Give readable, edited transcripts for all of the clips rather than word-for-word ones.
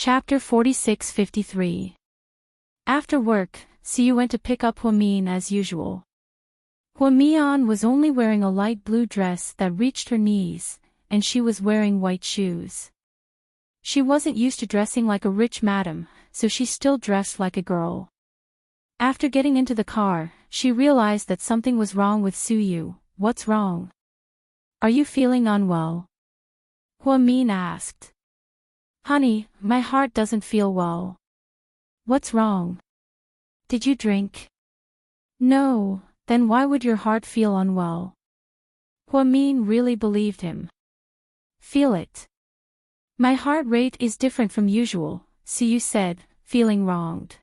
Chapter 46-53. After work, Siyu went to pick up Huamin as usual. Huamian was only wearing a light blue dress that reached her knees, and she was wearing white shoes. She wasn't used to dressing like a rich madam, so she still dressed like a girl. After getting into the car, she realized that something was wrong with Siyu. "What's wrong? Are you feeling unwell?" Huamin asked. "Honey, my heart doesn't feel well." "What's wrong? Did you drink?" "No, then why would your heart feel unwell?" Huamin really believed him. "Feel it. My heart rate is different from usual," Siyu said, feeling wronged.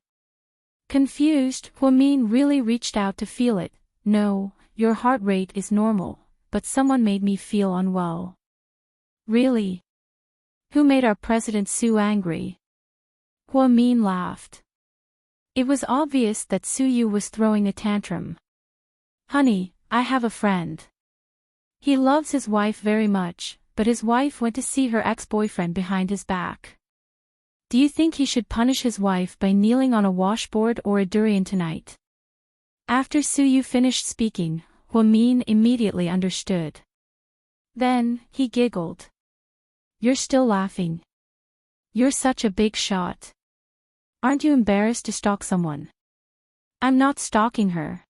Confused, Huamin really reached out to feel it. "No, your heart rate is normal, but someone made me feel unwell." "Really? Who made our President Su angry?" Huamin laughed. It was obvious that Siyu was throwing a tantrum. "Honey, I have a friend. He loves his wife very much, but his wife went to see her ex-boyfriend behind his back. Do you think he should punish his wife by kneeling on a washboard or a durian tonight?" After Siyu finished speaking, Huamin immediately understood. Then, he giggled. "You're still laughing? You're such a big shot. Aren't you embarrassed to stalk someone?" "I'm not stalking her.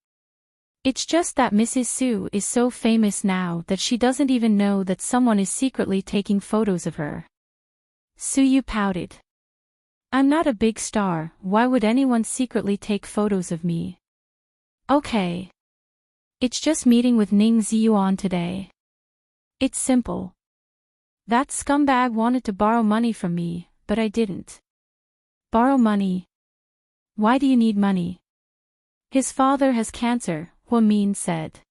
It's just that Mrs. Su is so famous now that she doesn't even know that someone is secretly taking photos of her." Siyu pouted. "I'm not a big star, why would anyone secretly take photos of me?" "Okay. It's just meeting with Ning Ziyuan today. It's simple. That scumbag wanted to borrow money from me, but I didn't." "Borrow money? Why do you need money?" "His father has cancer," Huamin said.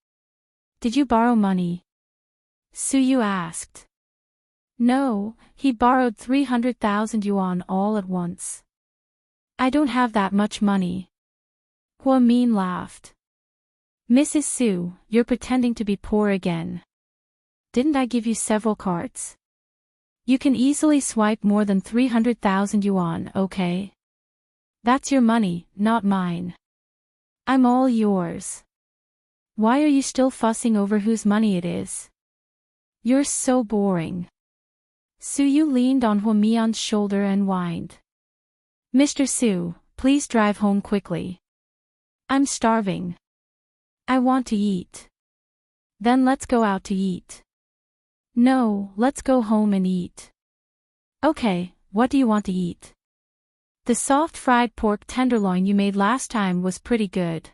"Did you borrow money?" Siyu asked. "No, he borrowed 300,000 yuan all at once." "I don't have that much money." Huamin laughed. "Mrs. Su, you're pretending to be poor again. Didn't I give you several cards? You can easily swipe more than 300,000 yuan, okay? That's your money, not mine. I'm all yours. Why are you still fussing over whose money it is? You're so boring." Siyu leaned on Huamian's shoulder and whined. "Mr. Su, please drive home quickly. I'm starving. I want to eat." "Then let's go out to eat." "No, let's go home and eat." "Okay, what do you want to eat?" "The soft fried pork tenderloin you made last time was pretty good."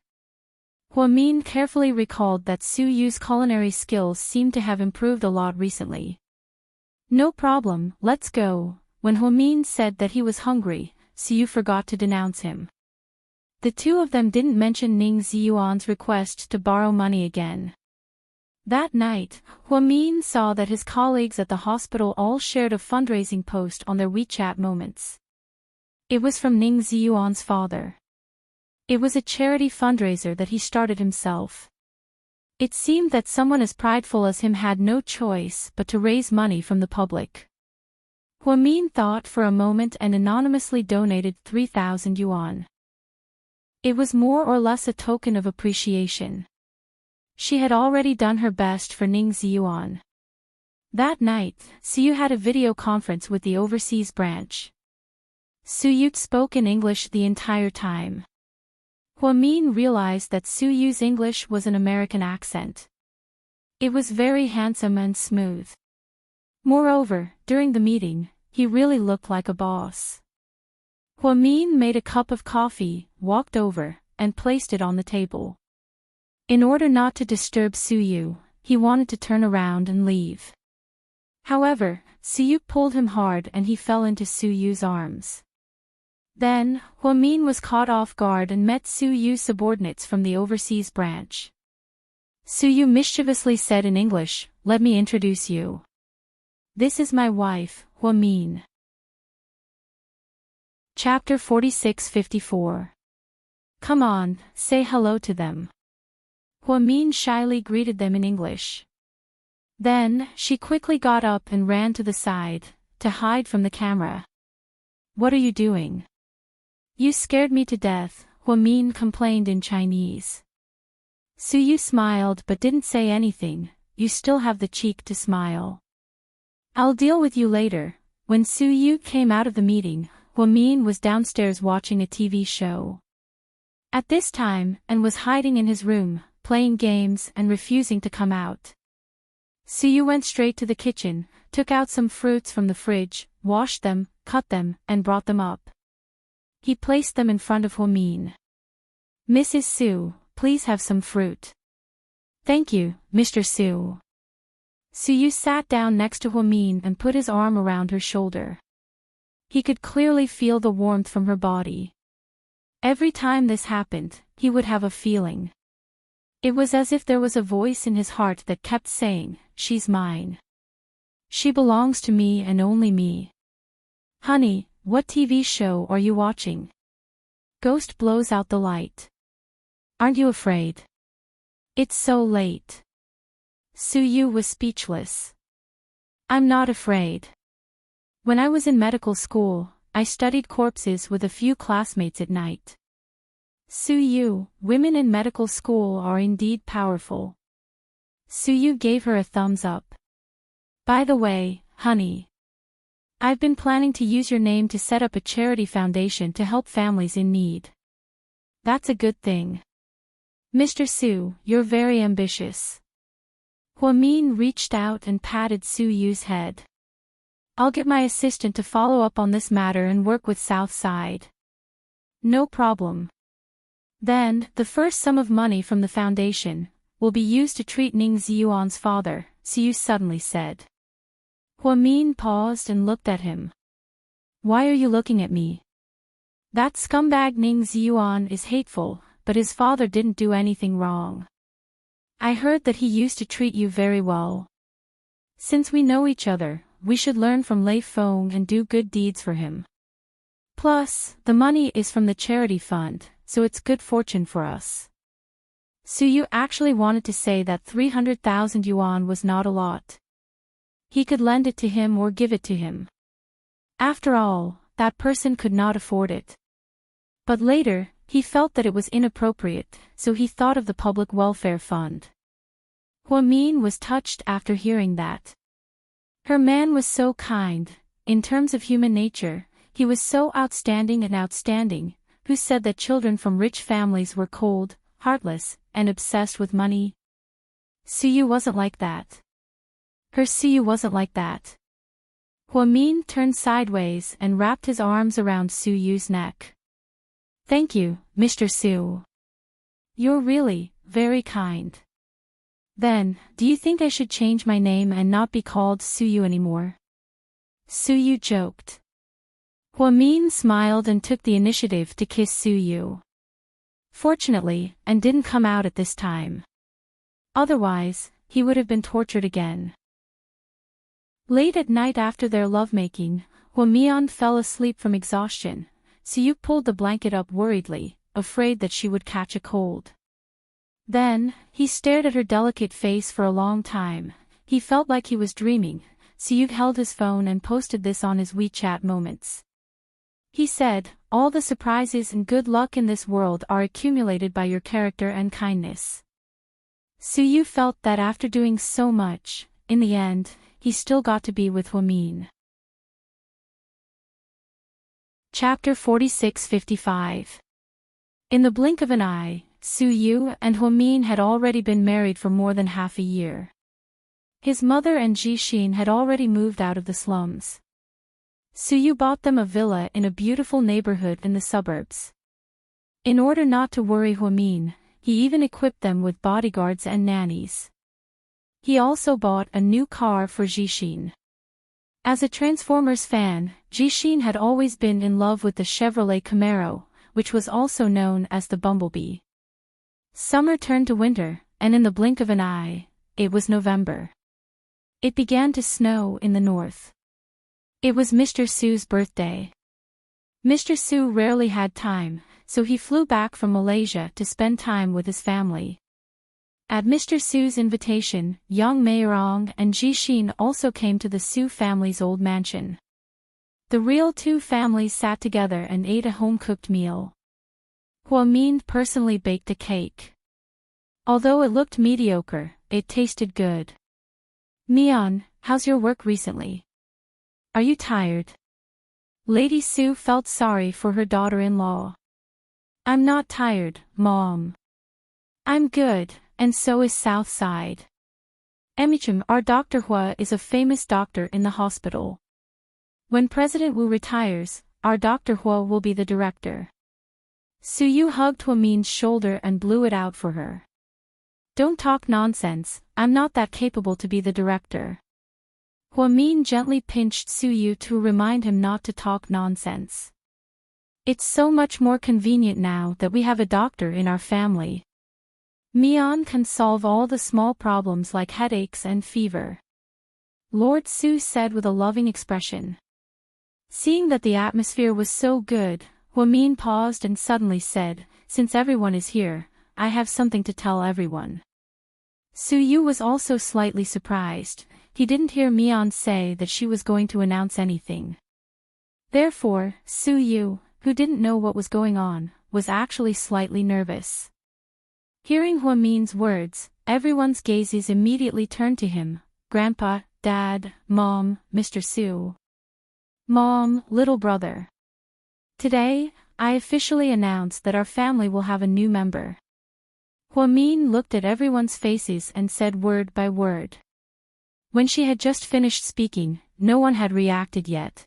Huamin carefully recalled that Suyu's culinary skills seemed to have improved a lot recently. "No problem, let's go." When Huamin said that he was hungry, Siyu forgot to denounce him. The two of them didn't mention Ning Ziyuan's request to borrow money again. That night, Huamin saw that his colleagues at the hospital all shared a fundraising post on their WeChat moments. It was from Ning Ziyuan's father. It was a charity fundraiser that he started himself. It seemed that someone as prideful as him had no choice but to raise money from the public. Huamin thought for a moment and anonymously donated 3,000 yuan. It was more or less a token of appreciation. She had already done her best for Ning Ziyuan. That night, Siyu had a video conference with the overseas branch. Siyu spoke in English the entire time. Huamin realized that Suyu's English was an American accent. It was very handsome and smooth. Moreover, during the meeting, he really looked like a boss. Huamin made a cup of coffee, walked over, and placed it on the table. In order not to disturb Siyu, he wanted to turn around and leave. However, Siyu pulled him hard and he fell into Suyu's arms. Then, Huamin was caught off guard and met Suyu's subordinates from the overseas branch. Siyu mischievously said in English, "Let me introduce you. This is my wife, Huamin." Chapter 46-54. "Come on, say hello to them." Huamin shyly greeted them in English. Then, she quickly got up and ran to the side, to hide from the camera. What are you doing? You scared me to death, Huamin complained in Chinese. Suyu smiled but didn't say anything. You still have the cheek to smile. I'll deal with you later. When Suyu came out of the meeting, Huamin was downstairs watching a TV show. At this time, and was hiding in his room, playing games and refusing to come out. Suyu went straight to the kitchen, took out some fruits from the fridge, washed them, cut them, and brought them up. He placed them in front of Huamin. Mrs. Su, please have some fruit. Thank you, Mr. Su. Suyu sat down next to Huamin and put his arm around her shoulder. He could clearly feel the warmth from her body. Every time this happened, he would have a feeling. It was as if there was a voice in his heart that kept saying, "She's mine. She belongs to me and only me." Honey, what TV show are you watching? Ghost blows out the light. Aren't you afraid? It's so late. Suyu was speechless. I'm not afraid. When I was in medical school, I studied corpses with a few classmates at night. Suyu, women in medical school are indeed powerful. Suyu gave her a thumbs up. By the way, honey, I've been planning to use your name to set up a charity foundation to help families in need. That's a good thing. Mr. Su, you're very ambitious. Huamin reached out and patted Suyu's head. I'll get my assistant to follow up on this matter and work with Southside. No problem. Then, the first sum of money from the foundation will be used to treat Ning Ziyuan's father, Suyu suddenly said. Huamin paused and looked at him. Why are you looking at me? That scumbag Ning Ziyuan is hateful, but his father didn't do anything wrong. I heard that he used to treat you very well. Since we know each other, we should learn from Lei Feng and do good deeds for him. Plus, the money is from the charity fund, so it's good fortune for us. Suyu actually wanted to say that 300,000 yuan was not a lot. He could lend it to him or give it to him. After all, that person could not afford it. But later, he felt that it was inappropriate, so he thought of the public welfare fund. Huamin was touched after hearing that. Her man was so kind, in terms of human nature, he was so outstanding, who said that children from rich families were cold, heartless, and obsessed with money. Suyu wasn't like that. Her Suyu wasn't like that. Huamin turned sideways and wrapped his arms around Suyu's neck. Thank you, Mr. Su. You're really, very kind. Then, do you think I should change my name and not be called Suyu anymore? Suyu joked. Huamin smiled and took the initiative to kiss Suyu. Fortunately, and didn't come out at this time. Otherwise, he would have been tortured again. Late at night after their lovemaking, Huamian fell asleep from exhaustion. Suyu pulled the blanket up worriedly, afraid that she would catch a cold. Then, he stared at her delicate face for a long time. He felt like he was dreaming. Suyu held his phone and posted this on his WeChat moments. He said, all the surprises and good luck in this world are accumulated by your character and kindness. Suyu felt that after doing so much, in the end, he still got to be with Huamin. Chapter 46-55. In the blink of an eye, Suyu and Huamin had already been married for more than half a year. His mother and Jixin had already moved out of the slums. Suyu bought them a villa in a beautiful neighborhood in the suburbs. In order not to worry Huamin, he even equipped them with bodyguards and nannies. He also bought a new car for Jixin. As a Transformers fan, Jixin had always been in love with the Chevrolet Camaro, which was also known as the Bumblebee. Summer turned to winter, and in the blink of an eye, it was November. It began to snow in the north. It was Mr. Su's birthday. Mr. Su rarely had time, so he flew back from Malaysia to spend time with his family. At Mr. Su's invitation, Yang Meirong and Jixin also came to the Su family's old mansion. The real two families sat together and ate a home-cooked meal. Huamin personally baked a cake. Although it looked mediocre, it tasted good. Mian, how's your work recently? Are you tired? Lady Su felt sorry for her daughter-in-law. I'm not tired, Mom. I'm good, and so is Southside. Emichim, our Dr. Hua is a famous doctor in the hospital. When President Wu retires, our Dr. Hua will be the director. Suyu hugged Huamin's shoulder and blew it out for her. Don't talk nonsense, I'm not that capable to be the director. Huamin gently pinched Suyu to remind him not to talk nonsense. It's so much more convenient now that we have a doctor in our family. Mian can solve all the small problems like headaches and fever. Lord Su said with a loving expression. Seeing that the atmosphere was so good, Huamin paused and suddenly said, since everyone is here, I have something to tell everyone. Suyu was also slightly surprised. He didn't hear Mian say that she was going to announce anything. Therefore, Suyu, who didn't know what was going on, was actually slightly nervous. Hearing Huamin's words, everyone's gazes immediately turned to him. Grandpa, Dad, Mom, Mr. Su. Mom, little brother. Today, I officially announce that our family will have a new member. Huamin looked at everyone's faces and said word by word. When she had just finished speaking, no one had reacted yet.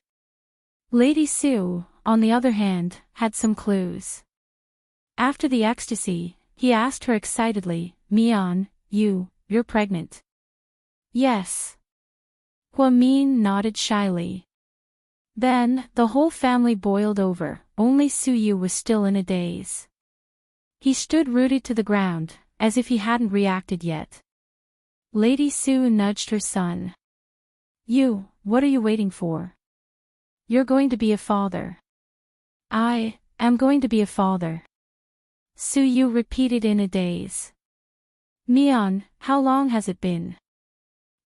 Lady Su, on the other hand, had some clues. After the ecstasy, he asked her excitedly, Mian, you're pregnant. Yes. Huamin nodded shyly. Then, the whole family boiled over, only Suyu was still in a daze. He stood rooted to the ground, as if he hadn't reacted yet. Lady Su nudged her son. What are you waiting for? You're going to be a father. I am going to be a father. Suyu repeated in a daze. Mian, how long has it been?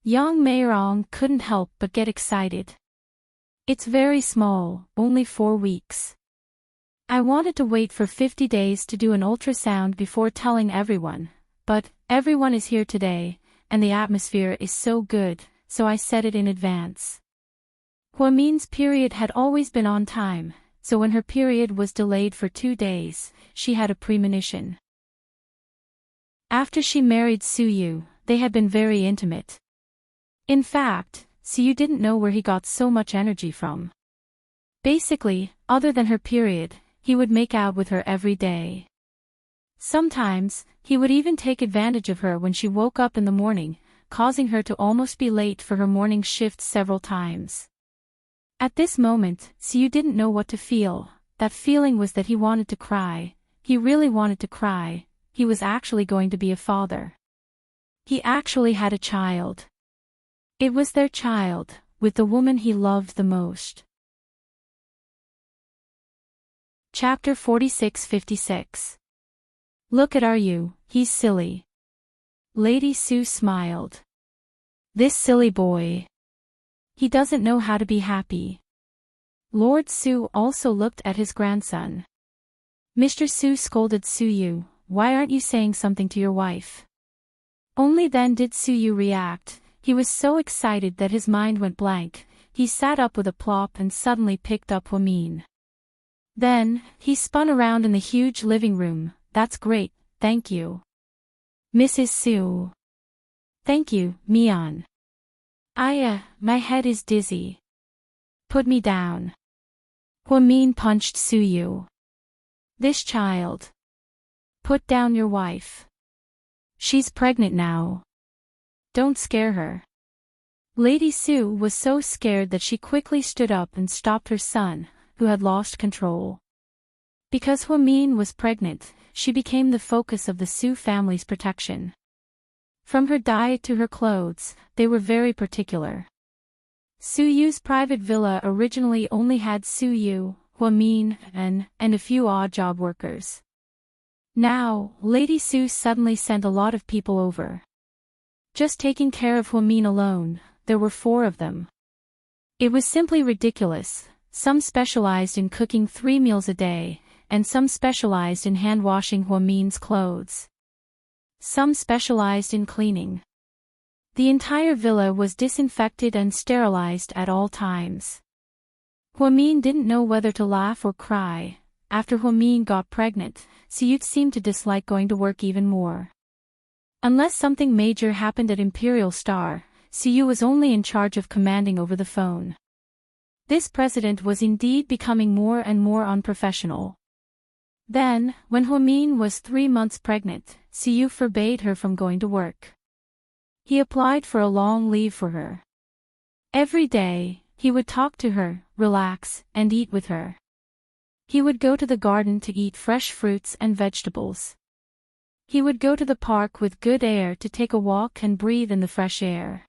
Yang Meirong couldn't help but get excited. It's very small, only 4 weeks. I wanted to wait for 50 days to do an ultrasound before telling everyone, but everyone is here today, and the atmosphere is so good, so I said it in advance. Huamin's period had always been on time, so when her period was delayed for 2 days, she had a premonition. After she married Suyu, they had been very intimate. In fact, Suyu didn't know where he got so much energy from. Basically, other than her period, he would make out with her every day. Sometimes, he would even take advantage of her when she woke up in the morning, causing her to almost be late for her morning shift several times. At this moment, Suyu didn't know what to feel. That feeling was that he wanted to cry. He really wanted to cry. He was actually going to be a father. He actually had a child. It was their child, with the woman he loved the most. Chapter 46-56. Look at Ryu, he's silly. Lady Su smiled. This silly boy. He doesn't know how to be happy. Lord Su also looked at his grandson. Mr. Su scolded Suyu, why aren't you saying something to your wife? Only then did Suyu react. He was so excited that his mind went blank. He sat up with a plop and suddenly picked up Huamin. Then, he spun around in the huge living room. That's great, thank you. Mrs. Su. Thank you, Mian. My head is dizzy. Put me down. Huamin punched Suyu. This child. Put down your wife. She's pregnant now. Don't scare her. Lady Su was so scared that she quickly stood up and stopped her son, who had lost control. Because Huamin was pregnant, she became the focus of the Su family's protection. From her diet to her clothes, they were very particular. Suyu's private villa originally only had Suyu, Huamin, and a few odd job workers. Now, Lady Su suddenly sent a lot of people over. Just taking care of Huamin alone, there were 4 of them. It was simply ridiculous. Some specialized in cooking 3 meals a day, and some specialized in hand-washing Huamin's clothes. Some specialized in cleaning. The entire villa was disinfected and sterilized at all times. Huamin didn't know whether to laugh or cry. After Huamin got pregnant, Siyut seemed to dislike going to work even more. Unless something major happened at Imperial Star, Siyut was only in charge of commanding over the phone. This president was indeed becoming more and more unprofessional. Then, when Huamin was 3 months pregnant, Siyut forbade her from going to work. He applied for a long leave for her. Every day, he would talk to her, relax, and eat with her. He would go to the garden to eat fresh fruits and vegetables. He would go to the park with good air to take a walk and breathe in the fresh air.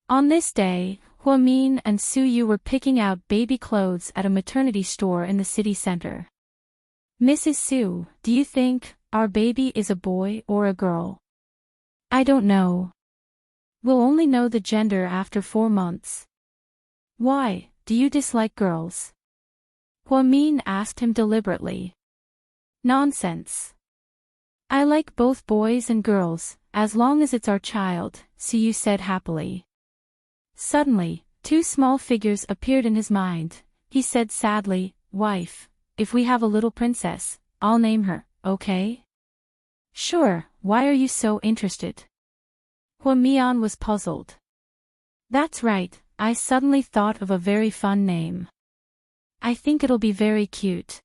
On this day, Huamin and Suyu were picking out baby clothes at a maternity store in the city center. "Mrs. Su, do you think our baby is a boy or a girl?" "I don't know. We'll only know the gender after 4 months." "Why, do you dislike girls?" Huamin asked him deliberately. "Nonsense. I like both boys and girls, as long as it's our child," Suyu said happily. Suddenly, 2 small figures appeared in his mind. He said sadly, "Wife, if we have a little princess, I'll name her, okay?" "Sure, why are you so interested?" Huamian was puzzled. "That's right, I suddenly thought of a very fun name. I think it'll be very cute."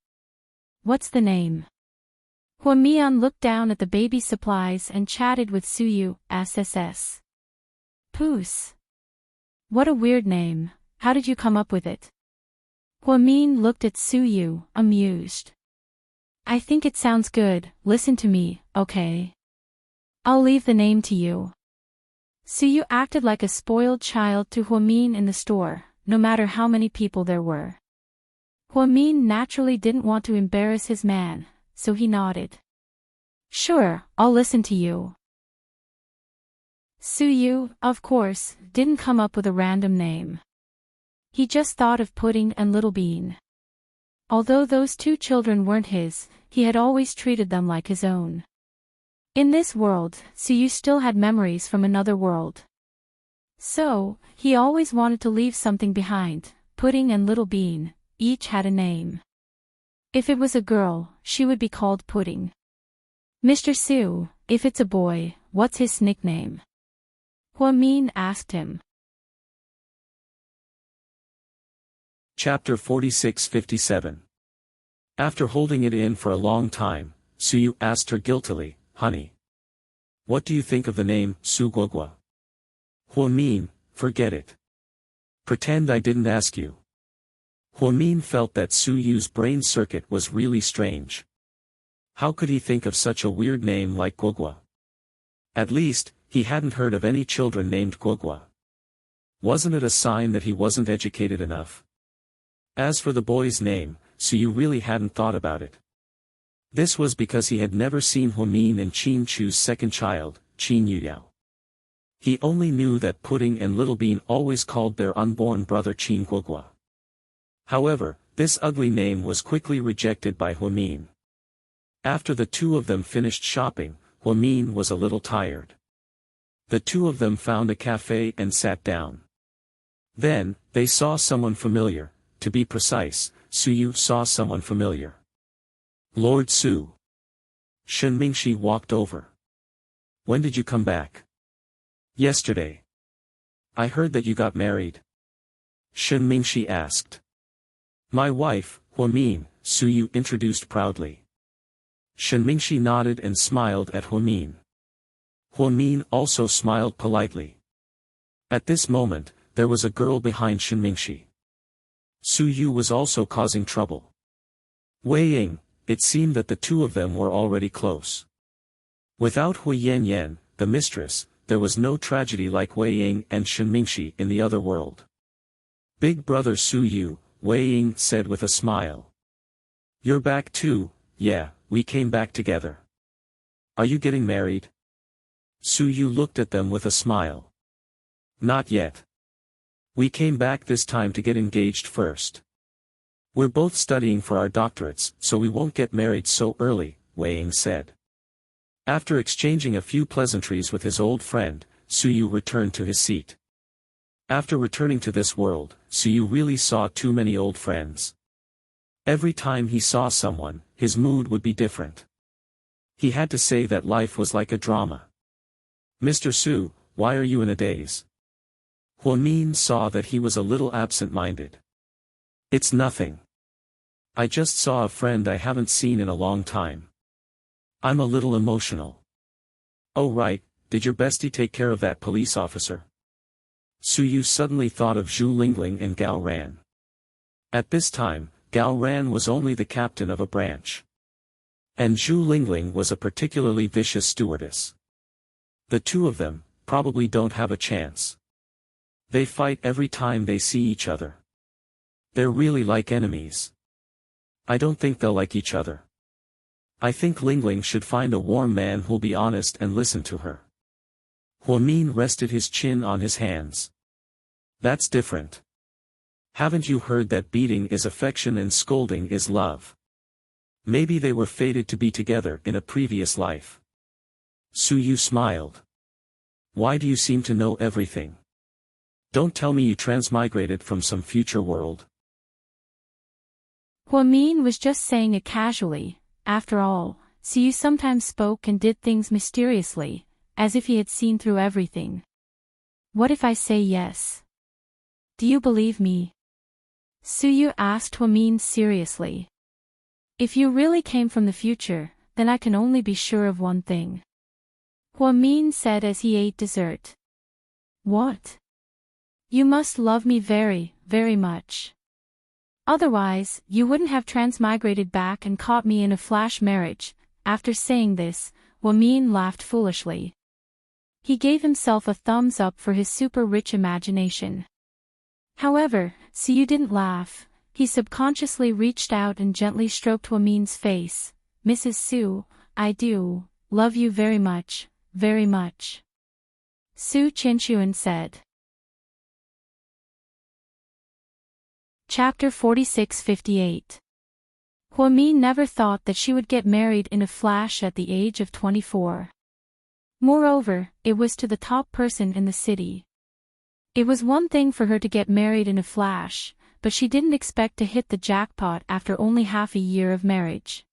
"What's the name?" Huamian looked down at the baby supplies and chatted with Suyu, SSS. "Poos. What a weird name, how did you come up with it?" Huamin looked at Suyu, amused. "I think it sounds good, listen to me, okay? I'll leave the name to you." Suyu acted like a spoiled child to Huamin in the store, no matter how many people there were. Huamin naturally didn't want to embarrass his man, so he nodded. "Sure, I'll listen to you." Suyu, of course, didn't come up with a random name. He just thought of Pudding and Little Bean. Although those 2 children weren't his, he had always treated them like his own. In this world, Suyu still had memories from another world. So, he always wanted to leave something behind. Pudding and Little Bean, each had a name. If it was a girl, she would be called Pudding. "Mr. Su, if it's a boy, what's his nickname?" Huamin asked him. Chapter 46-57. After holding it in for a long time, Suyu asked her guiltily, "Honey, what do you think of the name, Su Guogua?" "Huamin, forget it. Pretend I didn't ask you." Huamin felt that Suyu's brain circuit was really strange. How could he think of such a weird name like Guogua? At least, he hadn't heard of any children named Guogua. Wasn't it a sign that he wasn't educated enough? As for the boy's name, Suyu really hadn't thought about it. This was because he had never seen Huamin and Qin Chu's second child, Qin Yuyao. He only knew that Pudding and Little Bean always called their unborn brother Qin Guogua. However, this ugly name was quickly rejected by Huamin. After the 2 of them finished shopping, Huamin was a little tired. The 2 of them found a cafe and sat down. Then, they saw someone familiar. To be precise, Suyu saw someone familiar. Lord Su. Shen Mingxi walked over. "When did you come back?" "Yesterday." "I heard that you got married." Shen Mingxi asked. "My wife, Huamin," Suyu introduced proudly. Shen Mingxi nodded and smiled at Huamin. Huamin also smiled politely. At this moment, there was a girl behind Shen Mingxi. Suyu was also causing trouble. Wei Ying, it seemed that the 2 of them were already close. Without Hui Yanyan, the mistress, there was no tragedy like Wei Ying and Shen Mingxi in the other world. "Big brother Suyu," Wei Ying said with a smile. "You're back too." "Yeah, we came back together." "Are you getting married?" Suyu looked at them with a smile. "Not yet. We came back this time to get engaged first." We're both studying for our doctorates, so we won't get married so early, Wei Ying said. After exchanging a few pleasantries with his old friend, Suyu returned to his seat. After returning to this world, Suyu really saw too many old friends. Every time he saw someone, his mood would be different. He had to say that life was like a drama. Mr. Su, why are you in a daze? Huamin saw that he was a little absent-minded. It's nothing. I just saw a friend I haven't seen in a long time. I'm a little emotional. Oh right, did your bestie take care of that police officer? Suyu suddenly thought of Zhu Lingling and Gao Ran. At this time, Gao Ran was only the captain of a branch. And Zhu Lingling was a particularly vicious stewardess. The two of them, probably don't have a chance. They fight every time they see each other. They're really like enemies. I don't think they'll like each other. I think Lingling should find a warm man who'll be honest and listen to her. Huamin rested his chin on his hands. That's different. Haven't you heard that beating is affection and scolding is love? Maybe they were fated to be together in a previous life. Suyu smiled. Why do you seem to know everything? Don't tell me you transmigrated from some future world. Huamin was just saying it casually. After all, Suyu sometimes spoke and did things mysteriously, as if he had seen through everything. What if I say yes? Do you believe me? Suyu asked Huamin seriously. If you really came from the future, then I can only be sure of one thing. Huamin said as he ate dessert. What? You must love me very, very much. Otherwise, you wouldn't have transmigrated back and caught me in a flash marriage. After saying this, Huamin laughed foolishly. He gave himself a thumbs up for his super-rich imagination. However, Suyu didn't laugh. He subconsciously reached out and gently stroked Huamin's face. Mrs. Su, I do love you very much, very much. Su Qinchuan said. Chapter 46-58. Huamin never thought that she would get married in a flash at the age of 24. Moreover, it was to the top person in the city. It was one thing for her to get married in a flash, but she didn't expect to hit the jackpot after only half a year of marriage.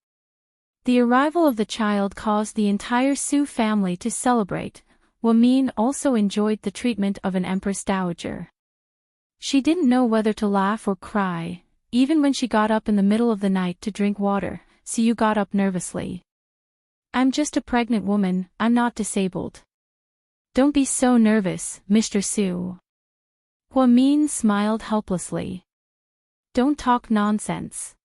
The arrival of the child caused the entire Su family to celebrate. Huamin also enjoyed the treatment of an empress dowager. She didn't know whether to laugh or cry. Even when she got up in the middle of the night to drink water, Suyu got up nervously. I'm just a pregnant woman, I'm not disabled. Don't be so nervous, Mr. Su. Huamin smiled helplessly. Don't talk nonsense.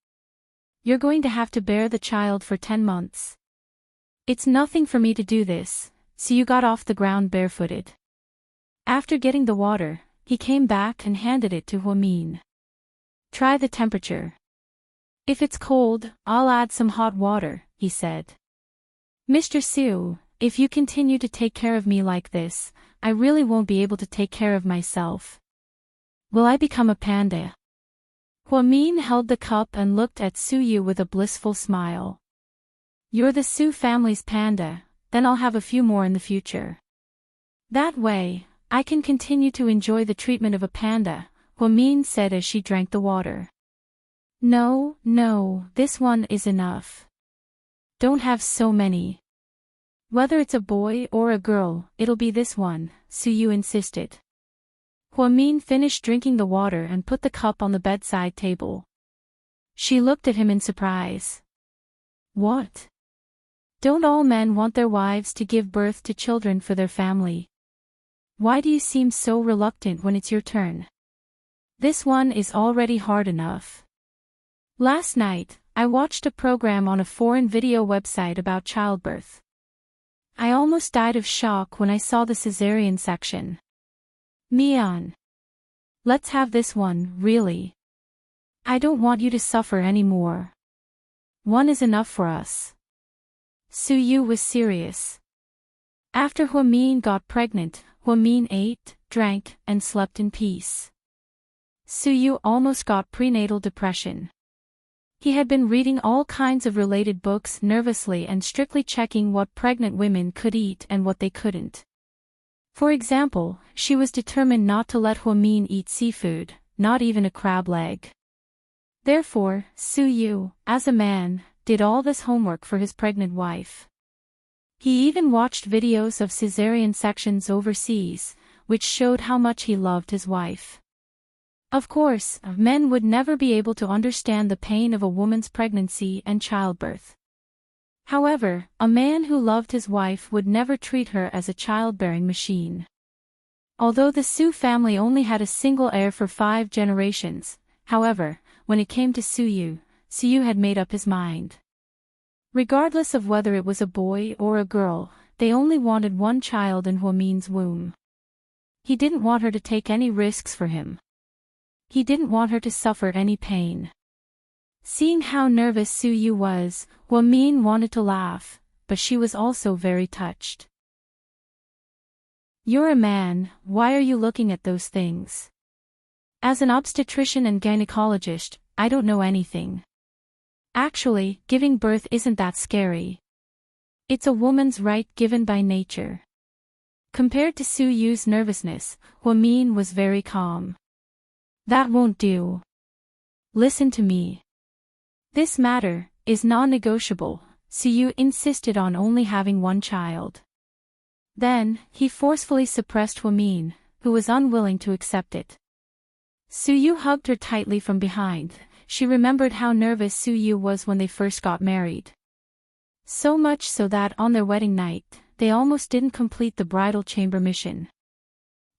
You're going to have to bear the child for 10 months. It's nothing for me to do this. Suyu got off the ground barefooted. After getting the water, he came back and handed it to Huamin. Try the temperature. If it's cold, I'll add some hot water, he said. Mr. Su, if you continue to take care of me like this, I really won't be able to take care of myself. Will I become a panda? Huamin held the cup and looked at Suyu with a blissful smile. You're the Su family's panda, then I'll have a few more in the future. That way, I can continue to enjoy the treatment of a panda, Huamin said as she drank the water. No, this one is enough. Don't have so many. Whether it's a boy or a girl, it'll be this one, Suyu insisted. Huamin finished drinking the water and put the cup on the bedside table. She looked at him in surprise. What? Don't all men want their wives to give birth to children for their family? Why do you seem so reluctant when it's your turn? This one is already hard enough. Last night, I watched a program on a foreign video website about childbirth. I almost died of shock when I saw the cesarean section. Mian. Let's have this one, really. I don't want you to suffer anymore. One is enough for us. Suyu was serious. After Huamin got pregnant, Huamin ate, drank, and slept in peace. Suyu almost got prenatal depression. He had been reading all kinds of related books nervously and strictly checking what pregnant women could eat and what they couldn't. For example, she was determined not to let Hwa-min eat seafood, not even a crab leg. Therefore, Soo-yu, as a man, did all this homework for his pregnant wife. He even watched videos of cesarean sections overseas, which showed how much he loved his wife. Of course, men would never be able to understand the pain of a woman's pregnancy and childbirth. However, a man who loved his wife would never treat her as a childbearing machine. Although the Soo family only had a single heir for 5 generations, however, when it came to Soo-yu had made up his mind. Regardless of whether it was a boy or a girl, they only wanted one child in Hwa-min's womb. He didn't want her to take any risks for him. He didn't want her to suffer any pain. Seeing how nervous Soo-yu was, Hwa-min wanted to laugh, but she was also very touched. "You're a man, why are you looking at those things? As an obstetrician and gynecologist, I don't know anything. Actually, giving birth isn't that scary. It's a woman's right given by nature." Compared to Soo-yu's nervousness, Hwa-min was very calm. "That won't do. Listen to me. This matter is non-negotiable." Soo-yu insisted on only having one child. Then, he forcefully suppressed Hwa-min, who was unwilling to accept it. Soo-yu hugged her tightly from behind. She remembered how nervous Soo-yu was when they first got married. So much so that on their wedding night, they almost didn't complete the bridal chamber mission.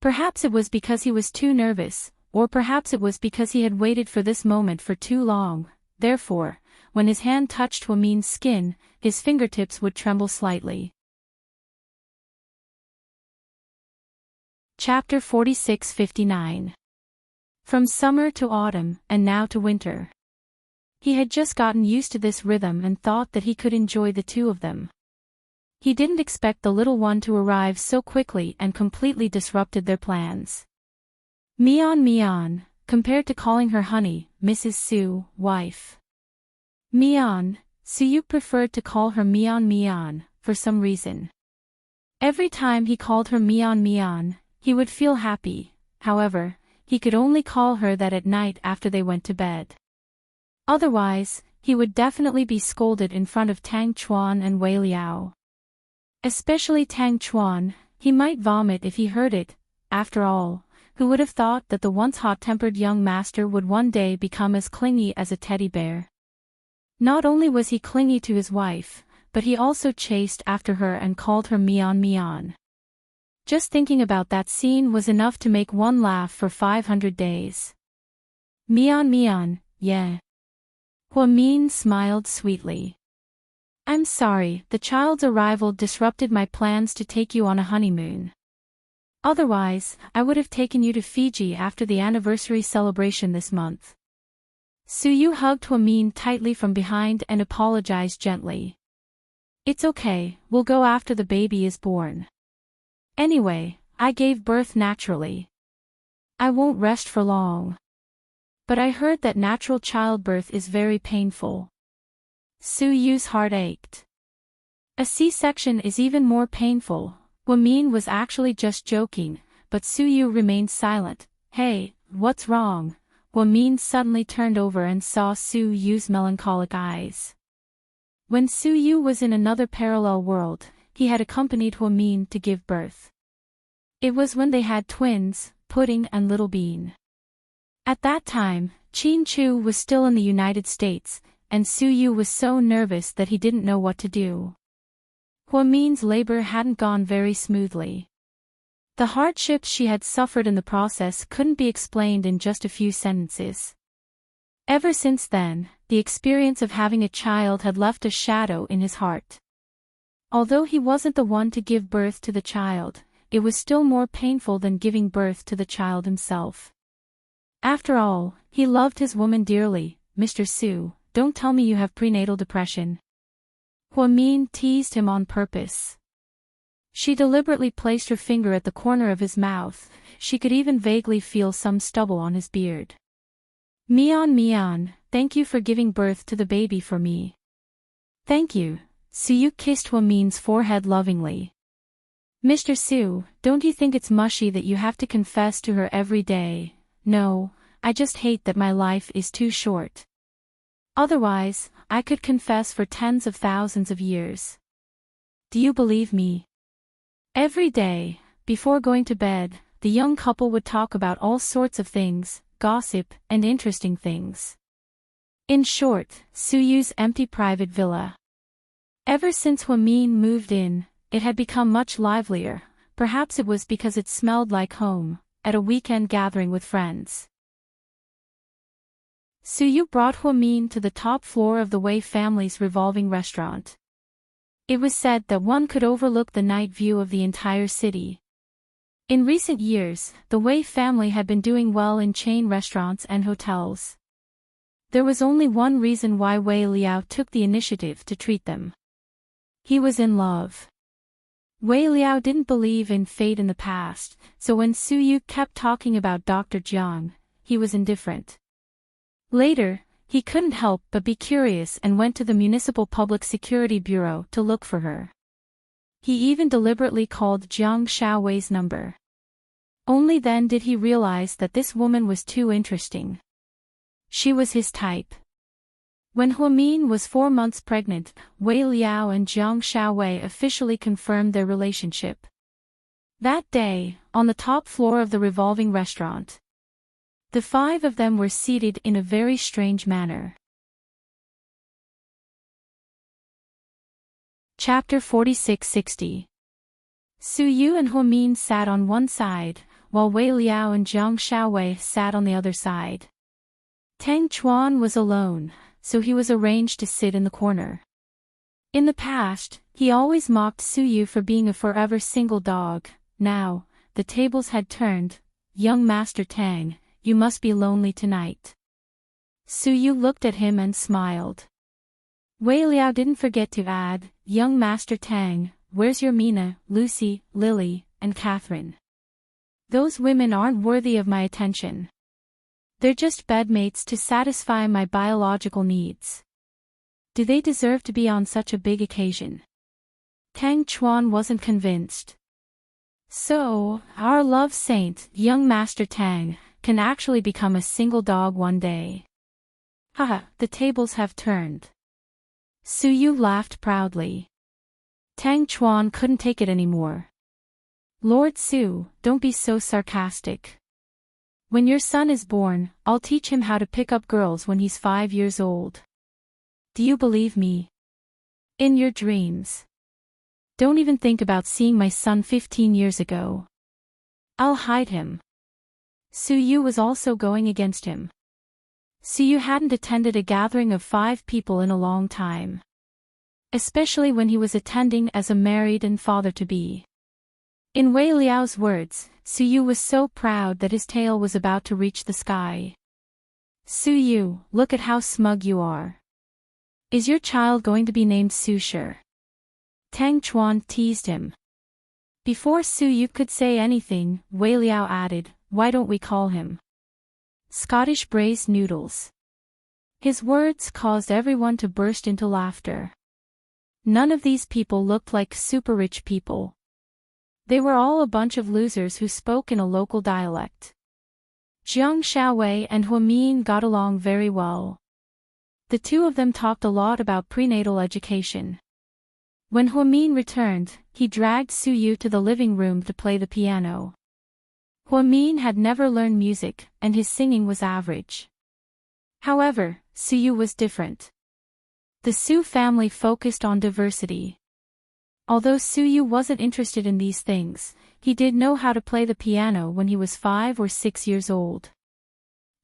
Perhaps it was because he was too nervous, or perhaps it was because he had waited for this moment for too long. Therefore, when his hand touched Hwa-min's skin, his fingertips would tremble slightly. Chapter 46-59. From summer to autumn, and now to winter. He had just gotten used to this rhythm and thought that he could enjoy the two of them. He didn't expect the little one to arrive so quickly and completely disrupted their plans. Mian, compared to calling her honey, Mrs. Soo, wife. Mian, Soo-yu preferred to call her Mian, for some reason. Every time he called her Mian, he would feel happy. However, he could only call her that at night after they went to bed. Otherwise, he would definitely be scolded in front of Tang Chuan and Wei Liao. Especially Tang Chuan, he might vomit if he heard it. After all, who would have thought that the once hot-tempered young master would one day become as clingy as a teddy bear? Not only was he clingy to his wife, but he also chased after her and called her Mian. Just thinking about that scene was enough to make one laugh for 500 days. Mian, yeah. Hwa-min smiled sweetly. "I'm sorry, the child's arrival disrupted my plans to take you on a honeymoon. Otherwise, I would have taken you to Fiji after the anniversary celebration this month." Soo-yu hugged Hwa-min tightly from behind and apologized gently. "It's okay, we'll go after the baby is born. Anyway, I gave birth naturally. I won't rest for long. But I heard that natural childbirth is very painful." Soo-yu's heart ached. "A C-section is even more painful." Hwa-min was actually just joking, but Soo-yu remained silent. "Hey, what's wrong?" Hwa-min suddenly turned over and saw Soo-yu's melancholic eyes. When Soo-yu was in another parallel world, he had accompanied Hwa-min to give birth. It was when they had twins, Pudding and Little Bean. At that time, Chin-chu was still in the United States, and Soo-yu was so nervous that he didn't know what to do. Hwa-min's labor hadn't gone very smoothly. The hardships she had suffered in the process couldn't be explained in just a few sentences. Ever since then, the experience of having a child had left a shadow in his heart. Although he wasn't the one to give birth to the child, it was still more painful than giving birth to the child himself. After all, he loved his woman dearly. "Mr. Soo, don't tell me you have prenatal depression." Hwa-min teased him on purpose. She deliberately placed her finger at the corner of his mouth. She could even vaguely feel some stubble on his beard. Mian, thank you for giving birth to the baby for me. Thank you. Su kissed Hwamin's forehead lovingly. Mr. Su, don't you think it's mushy that you have to confess to her every day? No, I just hate that my life is too short. Otherwise, I could confess for tens of thousands of years. Do you believe me? Every day, before going to bed, the young couple would talk about all sorts of things, gossip, and interesting things. In short, Suyu's empty private villa. Ever since Hwamin moved in, it had become much livelier. Perhaps it was because it smelled like home, at a weekend gathering with friends. Suyu brought Hwamin to the top floor of the Wei family's revolving restaurant. It was said that one could overlook the night view of the entire city. In recent years, the Wei family had been doing well in chain restaurants and hotels. There was only one reason why Wei Liao took the initiative to treat them. He was in love. Wei Liao didn't believe in fate in the past, so when Suyu kept talking about Dr. Jiang, he was indifferent. Later, he couldn't help but be curious and went to the Municipal Public Security Bureau to look for her. He even deliberately called Jiang Xiaowei's number. Only then did he realize that this woman was too interesting. She was his type. When Hwamin was 4 months pregnant, Wei Liao and Jiang Xiaowei officially confirmed their relationship. That day, on the top floor of the revolving restaurant, the 5 of them were seated in a very strange manner. Chapter 4660. Suyu and Hwamin sat on one side, while Wei Liao and Jiang Xiaowei sat on the other side. Tang Chuan was alone, so he was arranged to sit in the corner. In the past, he always mocked Suyu for being a forever single dog. Now, the tables had turned. Young Master Tang, you must be lonely tonight. Suyu looked at him and smiled. Wei Liao didn't forget to add, young Master Tang, where's your Mina, Lucy, Lily, and Catherine? Those women aren't worthy of my attention. They're just bedmates to satisfy my biological needs. Do they deserve to be on such a big occasion? Tang Chuan wasn't convinced. So, our love saint, young Master Tang, can actually become a single dog one day. Haha, the tables have turned. Suyu laughed proudly. Tang Chuan couldn't take it anymore. Lord Su, don't be so sarcastic. When your son is born, I'll teach him how to pick up girls when he's 5 years old. Do you believe me? In your dreams. Don't even think about seeing my son 15 years ago. I'll hide him. Suyu was also going against him. Suyu hadn't attended a gathering of 5 people in a long time. Especially when he was attending as a married and father-to-be. In Wei Liao's words, Suyu was so proud that his tail was about to reach the sky. Suyu, look at how smug you are. Is your child going to be named Sushi? Tang Chuan teased him. Before Suyu could say anything, Wei Liao added, why don't we call him Scottish braised noodles? His words caused everyone to burst into laughter. None of these people looked like super rich people. They were all a bunch of losers who spoke in a local dialect. Jiang Xiaowei and Hwamin got along very well. The two of them talked a lot about prenatal education. When Hwamin returned, he dragged Suyu to the living room to play the piano. Hwamin had never learned music, and his singing was average. However, Suyu was different. The Su family focused on diversity. Although Suyu wasn't interested in these things, he did know how to play the piano when he was 5 or 6 years old.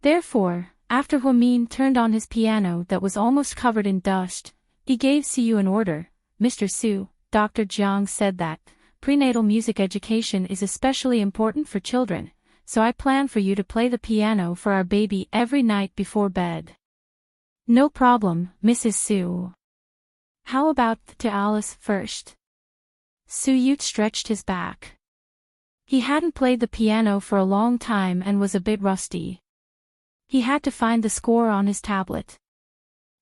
Therefore, after Hwamin turned on his piano that was almost covered in dust, he gave Suyu an order. Mr. Su, Dr. Jiang said that prenatal music education is especially important for children, so I plan for you to play the piano for our baby every night before bed. No problem, Mrs. Su. How about to Alice first? Suyu stretched his back. He hadn't played the piano for a long time and was a bit rusty. He had to find the score on his tablet.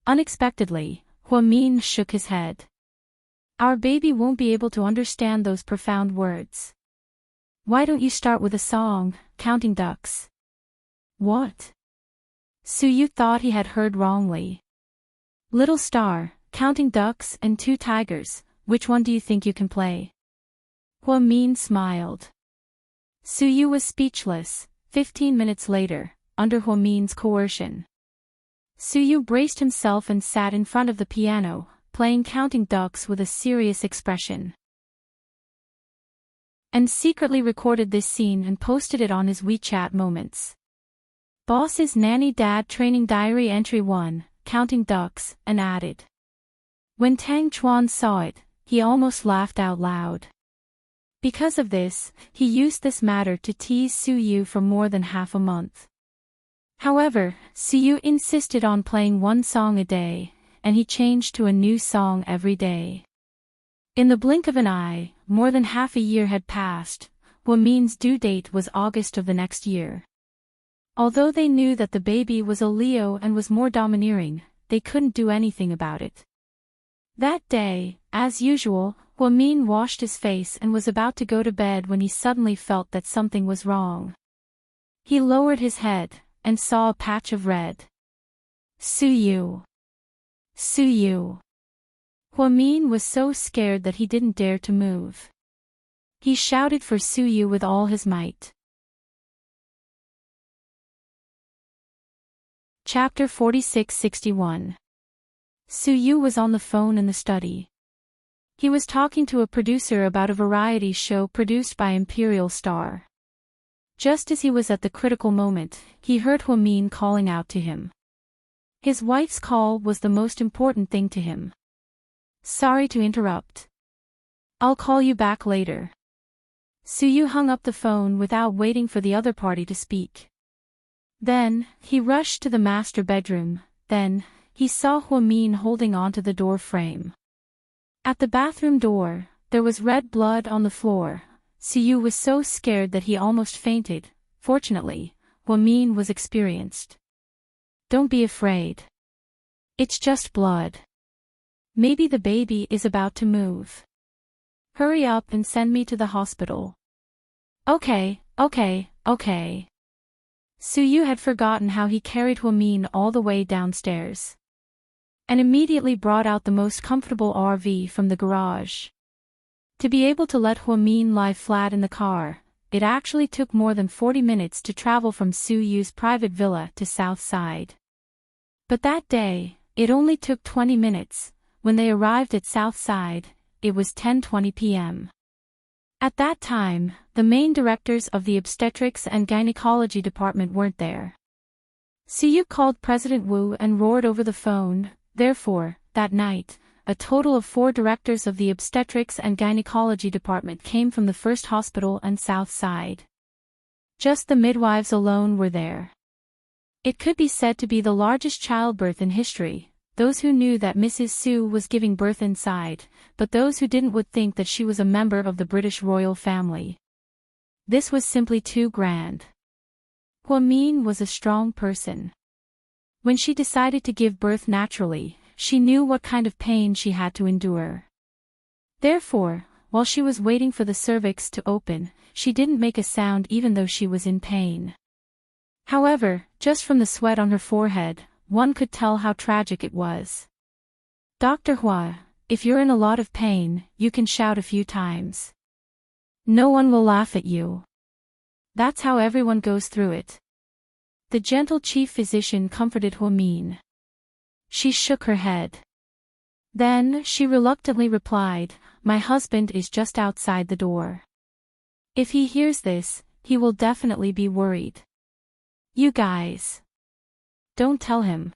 Unexpectedly, Huamin shook his head. Our baby won't be able to understand those profound words. Why don't you start with a song, Counting Ducks? What? Suyu thought he had heard wrongly. Little star, Counting Ducks and Two Tigers, which one do you think you can play? Huamin smiled. Suyu was speechless. 15 minutes later, under Huamin's coercion, Suyu braced himself and sat in front of the piano, playing Counting Ducks with a serious expression. And secretly recorded this scene and posted it on his WeChat moments. Boss's Nanny Dad Training Diary Entry 1, Counting Ducks, and added. When Tang Chuan saw it, he almost laughed out loud. Because of this, he used this matter to tease Suyu for more than half a month. However, Suyu insisted on playing one song a day, and he changed to a new song every day. In the blink of an eye, more than half a year had passed. Huamin's due date was August of the next year. Although they knew that the baby was a Leo and was more domineering, they couldn't do anything about it. That day, as usual, Huamin washed his face and was about to go to bed when he suddenly felt that something was wrong. He lowered his head and saw a patch of red. Suyu! Suyu! Huamin was so scared that he didn't dare to move. He shouted for Suyu with all his might. Chapter 46-61. Suyu was on the phone in the study. He was talking to a producer about a variety show produced by Imperial Star. Just as he was at the critical moment, he heard Huamin calling out to him. His wife's call was the most important thing to him. Sorry to interrupt. I'll call you back later. Suyu hung up the phone without waiting for the other party to speak. Then, he rushed to the master bedroom. Then, he saw Huamin holding onto the door frame. At the bathroom door, there was red blood on the floor. Suyu was so scared that he almost fainted. Fortunately, Huamin was experienced. Don't be afraid. It's just blood. Maybe the baby is about to move. Hurry up and send me to the hospital. Okay. Suyu had forgotten how he carried Huamin all the way downstairs. And immediately brought out the most comfortable RV from the garage. To be able to let Huamin lie flat in the car, it actually took more than 40 minutes to travel from Suyu's private villa to South Side. But that day, it only took 20 minutes. When they arrived at South Side, it was 10:20 p.m. At that time, the main directors of the obstetrics and gynecology department weren't there. Suyu called President Wu and roared over the phone. Therefore, that night, a total of 4 directors of the obstetrics and gynecology department came from the first hospital and South Side. Just the midwives alone were there. It could be said to be the largest childbirth in history. Those who knew that Mrs. Su was giving birth inside, but those who didn't would think that she was a member of the British royal family. This was simply too grand. Huamin was a strong person. When she decided to give birth naturally, she knew what kind of pain she had to endure. Therefore, while she was waiting for the cervix to open, she didn't make a sound even though she was in pain. However, just from the sweat on her forehead, one could tell how tragic it was. Dr. Hua, if you're in a lot of pain, you can shout a few times. No one will laugh at you. That's how everyone goes through it. The gentle chief physician comforted Huamin. She shook her head. Then she reluctantly replied, My husband is just outside the door. If he hears this, he will definitely be worried. You guys. Don't tell him.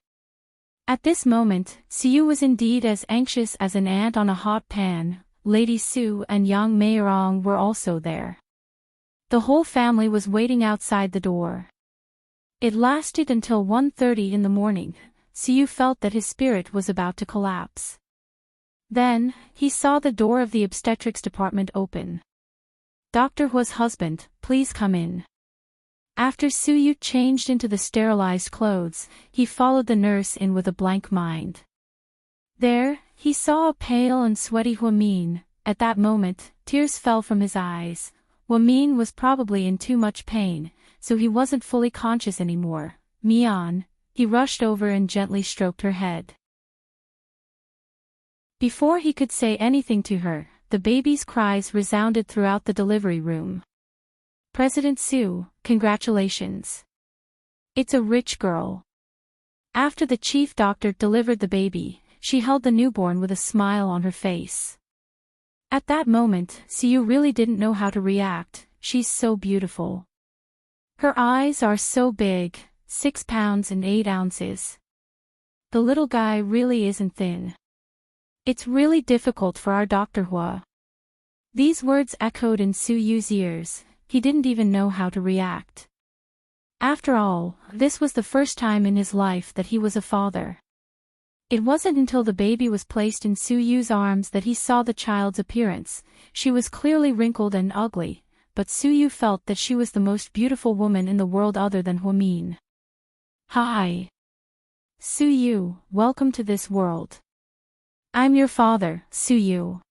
At this moment, Suyu was indeed as anxious as an ant on a hot pan. Lady Su and Yang Meirong were also there. The whole family was waiting outside the door. It lasted until 1:30 in the morning. Suyu felt that his spirit was about to collapse. Then, he saw the door of the obstetrics department open. Dr. Hua's husband, please come in. After Suyu changed into the sterilized clothes, he followed the nurse in with a blank mind. There, he saw a pale and sweaty Huamin. At that moment, tears fell from his eyes. Huamin was probably in too much pain, so he wasn't fully conscious anymore. Mian, he rushed over and gently stroked her head. Before he could say anything to her, the baby's cries resounded throughout the delivery room. President Su, congratulations. It's a rich girl. After the chief doctor delivered the baby, she held the newborn with a smile on her face. At that moment, Siu really didn't know how to react. She's so beautiful. Her eyes are so big, 6 pounds and 8 ounces. The little guy really isn't thin. It's really difficult for our Dr. Hua. These words echoed in Su Yu's ears. He didn't even know how to react. After all, this was the first time in his life that he was a father. It wasn't until the baby was placed in Su Yu's arms that he saw the child's appearance. She was clearly wrinkled and ugly, but Su Yu felt that she was the most beautiful woman in the world other than Huamin. Hi. Su Yu, welcome to this world. I'm your father, Su Yu.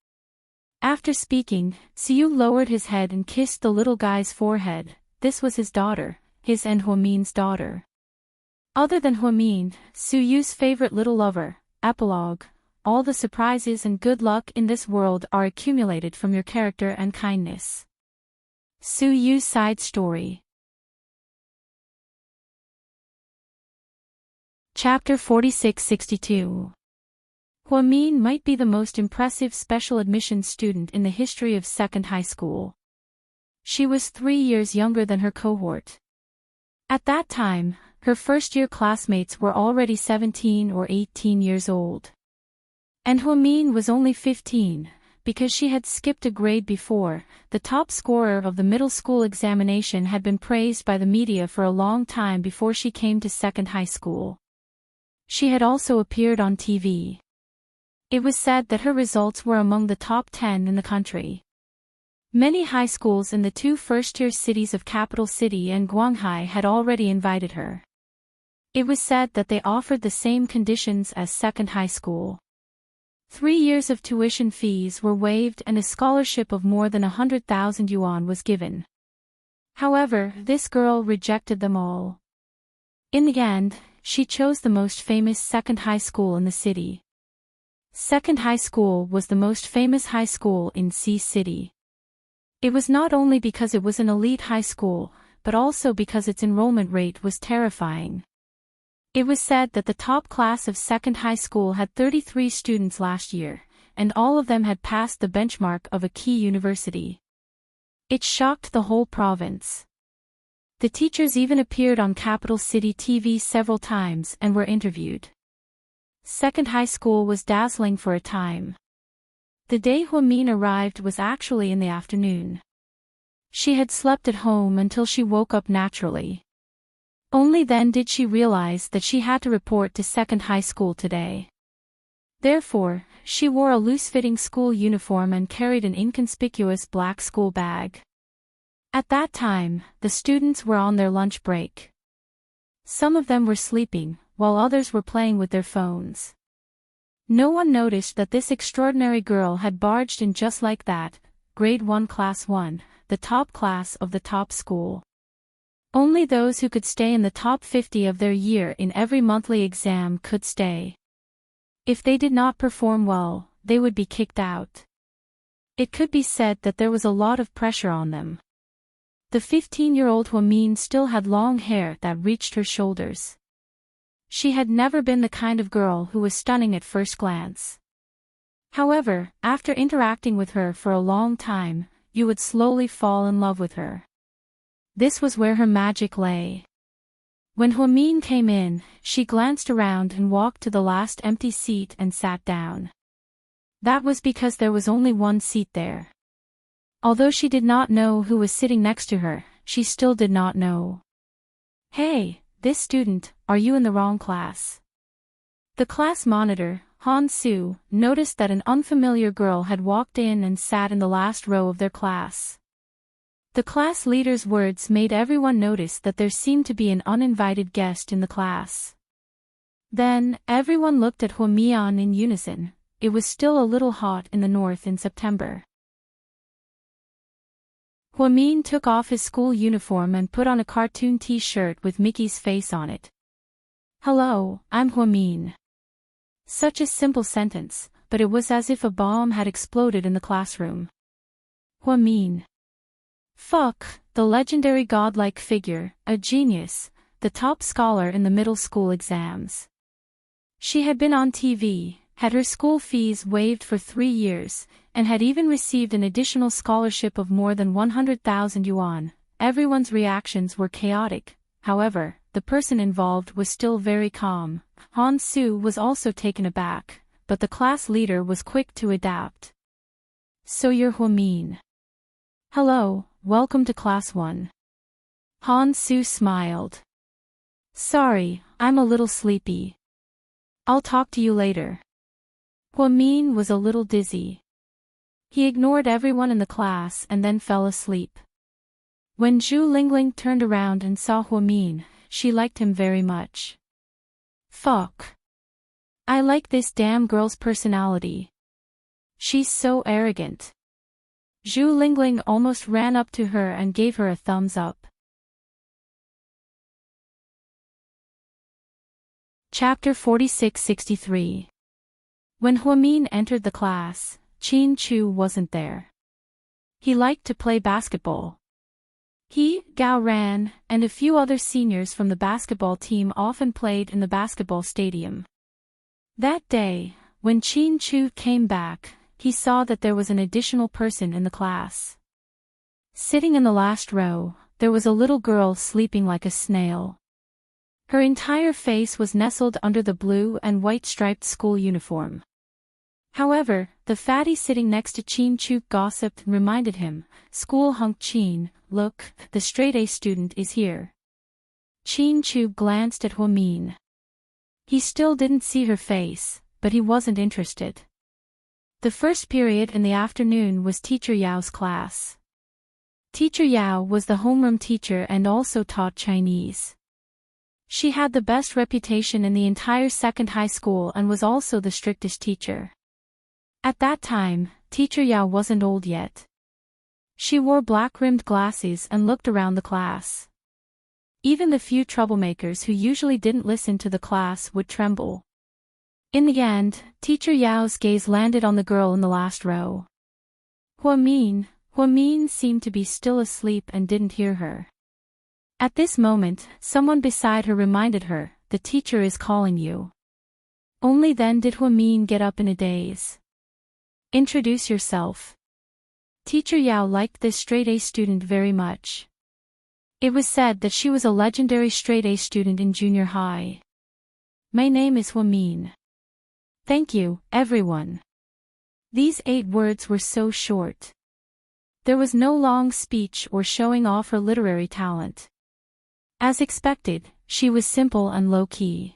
After speaking, Su Yu lowered his head and kissed the little guy's forehead. This was his daughter, his and Huamin's daughter. Other than Huamin, Su Yu's favorite little lover. Epilogue. All the surprises and good luck in this world are accumulated from your character and kindness. Su Yu's side story. Chapter 4662. Huamin might be the most impressive special admissions student in the history of second high school. She was 3 years younger than her cohort. At that time, her first-year classmates were already 17 or 18 years old. And Huamin was only 15, because she had skipped a grade before. The top scorer of the middle school examination had been praised by the media for a long time before she came to second high school. She had also appeared on TV. It was said that her results were among the top 10 in the country. Many high schools in the 2 first-tier cities of Capital City and Guanghai had already invited her. It was said that they offered the same conditions as second high school. 3 years of tuition fees were waived and a scholarship of more than 100,000 yuan was given. However, this girl rejected them all. In the end, she chose the most famous second high school in the city. Second high school was the most famous high school in C City. It was not only because it was an elite high school, but also because its enrollment rate was terrifying. It was said that the top class of second high school had 33 students last year, and all of them had passed the benchmark of a key university. It shocked the whole province. The teachers even appeared on Capital City TV several times and were interviewed. Second high school was dazzling for a time. The day Huamin arrived was actually in the afternoon. She had slept at home until she woke up naturally. Only then did she realize that she had to report to second high school today. Therefore, she wore a loose-fitting school uniform and carried an inconspicuous black school bag. At that time, the students were on their lunch break. Some of them were sleeping, while others were playing with their phones. No one noticed that this extraordinary girl had barged in just like that, grade 1 class 1, the top class of the top school. Only those who could stay in the top 50 of their year in every monthly exam could stay. If they did not perform well, they would be kicked out. It could be said that there was a lot of pressure on them. The 15-year-old Huamin still had long hair that reached her shoulders. She had never been the kind of girl who was stunning at first glance. However, after interacting with her for a long time, you would slowly fall in love with her. This was where her magic lay. When Huamin came in, she glanced around and walked to the last empty seat and sat down. That was because there was only one seat there. Although she did not know who was sitting next to her, she still did not know. Hey, this student, are you in the wrong class? The class monitor, Han Su, noticed that an unfamiliar girl had walked in and sat in the last row of their class. The class leader's words made everyone notice that there seemed to be an uninvited guest in the class. Then, everyone looked at Hua-mian in unison. It was still a little hot in the north in September. Hua-min took off his school uniform and put on a cartoon t-shirt with Mickey's face on it. "Hello, I'm Hua-min." Such a simple sentence, but it was as if a bomb had exploded in the classroom. Hua-min. Fuck, the legendary godlike figure, a genius, the top scholar in the middle school exams. She had been on TV, had her school fees waived for 3 years, and had even received an additional scholarship of more than 100,000 yuan. Everyone's reactions were chaotic. However, the person involved was still very calm. Han Su was also taken aback, but the class leader was quick to adapt. "So you're Hua-min. Hello, welcome to class 1. Han Su smiled. "Sorry, I'm a little sleepy. I'll talk to you later." Hua-min was a little dizzy. He ignored everyone in the class and then fell asleep. When Zhu Lingling turned around and saw Hua-min, she liked him very much. "Fuck. I like this damn girl's personality. She's so arrogant." Zhu Lingling almost ran up to her and gave her a thumbs up. Chapter 46-63. When Hua-min entered the class, Qin Chu wasn't there. He liked to play basketball. He, Gao Ran, and a few other seniors from the basketball team often played in the basketball stadium. That day, when Qin Chu came back, he saw that there was an additional person in the class. Sitting in the last row, there was a little girl sleeping like a snail. Her entire face was nestled under the blue and white striped school uniform. However, the fatty sitting next to Qin Chu gossiped and reminded him, "School hunk Qin, look, the straight-A student is here." Qin Chu glanced at Hua-min. He still didn't see her face, but he wasn't interested. The first period in the afternoon was Teacher Yao's class. Teacher Yao was the homeroom teacher and also taught Chinese. She had the best reputation in the entire second high school and was also the strictest teacher. At that time, Teacher Yao wasn't old yet. She wore black-rimmed glasses and looked around the class. Even the few troublemakers who usually didn't listen to the class would tremble. In the end, Teacher Yao's gaze landed on the girl in the last row. Hua-min seemed to be still asleep and didn't hear her. At this moment, someone beside her reminded her, "The teacher is calling you." Only then did Hua-min get up in a daze. "Introduce yourself." Teacher Yao liked this straight-A student very much. It was said that she was a legendary straight-A student in junior high. "My name is Hua-min." "Thank you, everyone." These 8 words were so short. There was no long speech or showing off her literary talent. As expected, she was simple and low-key.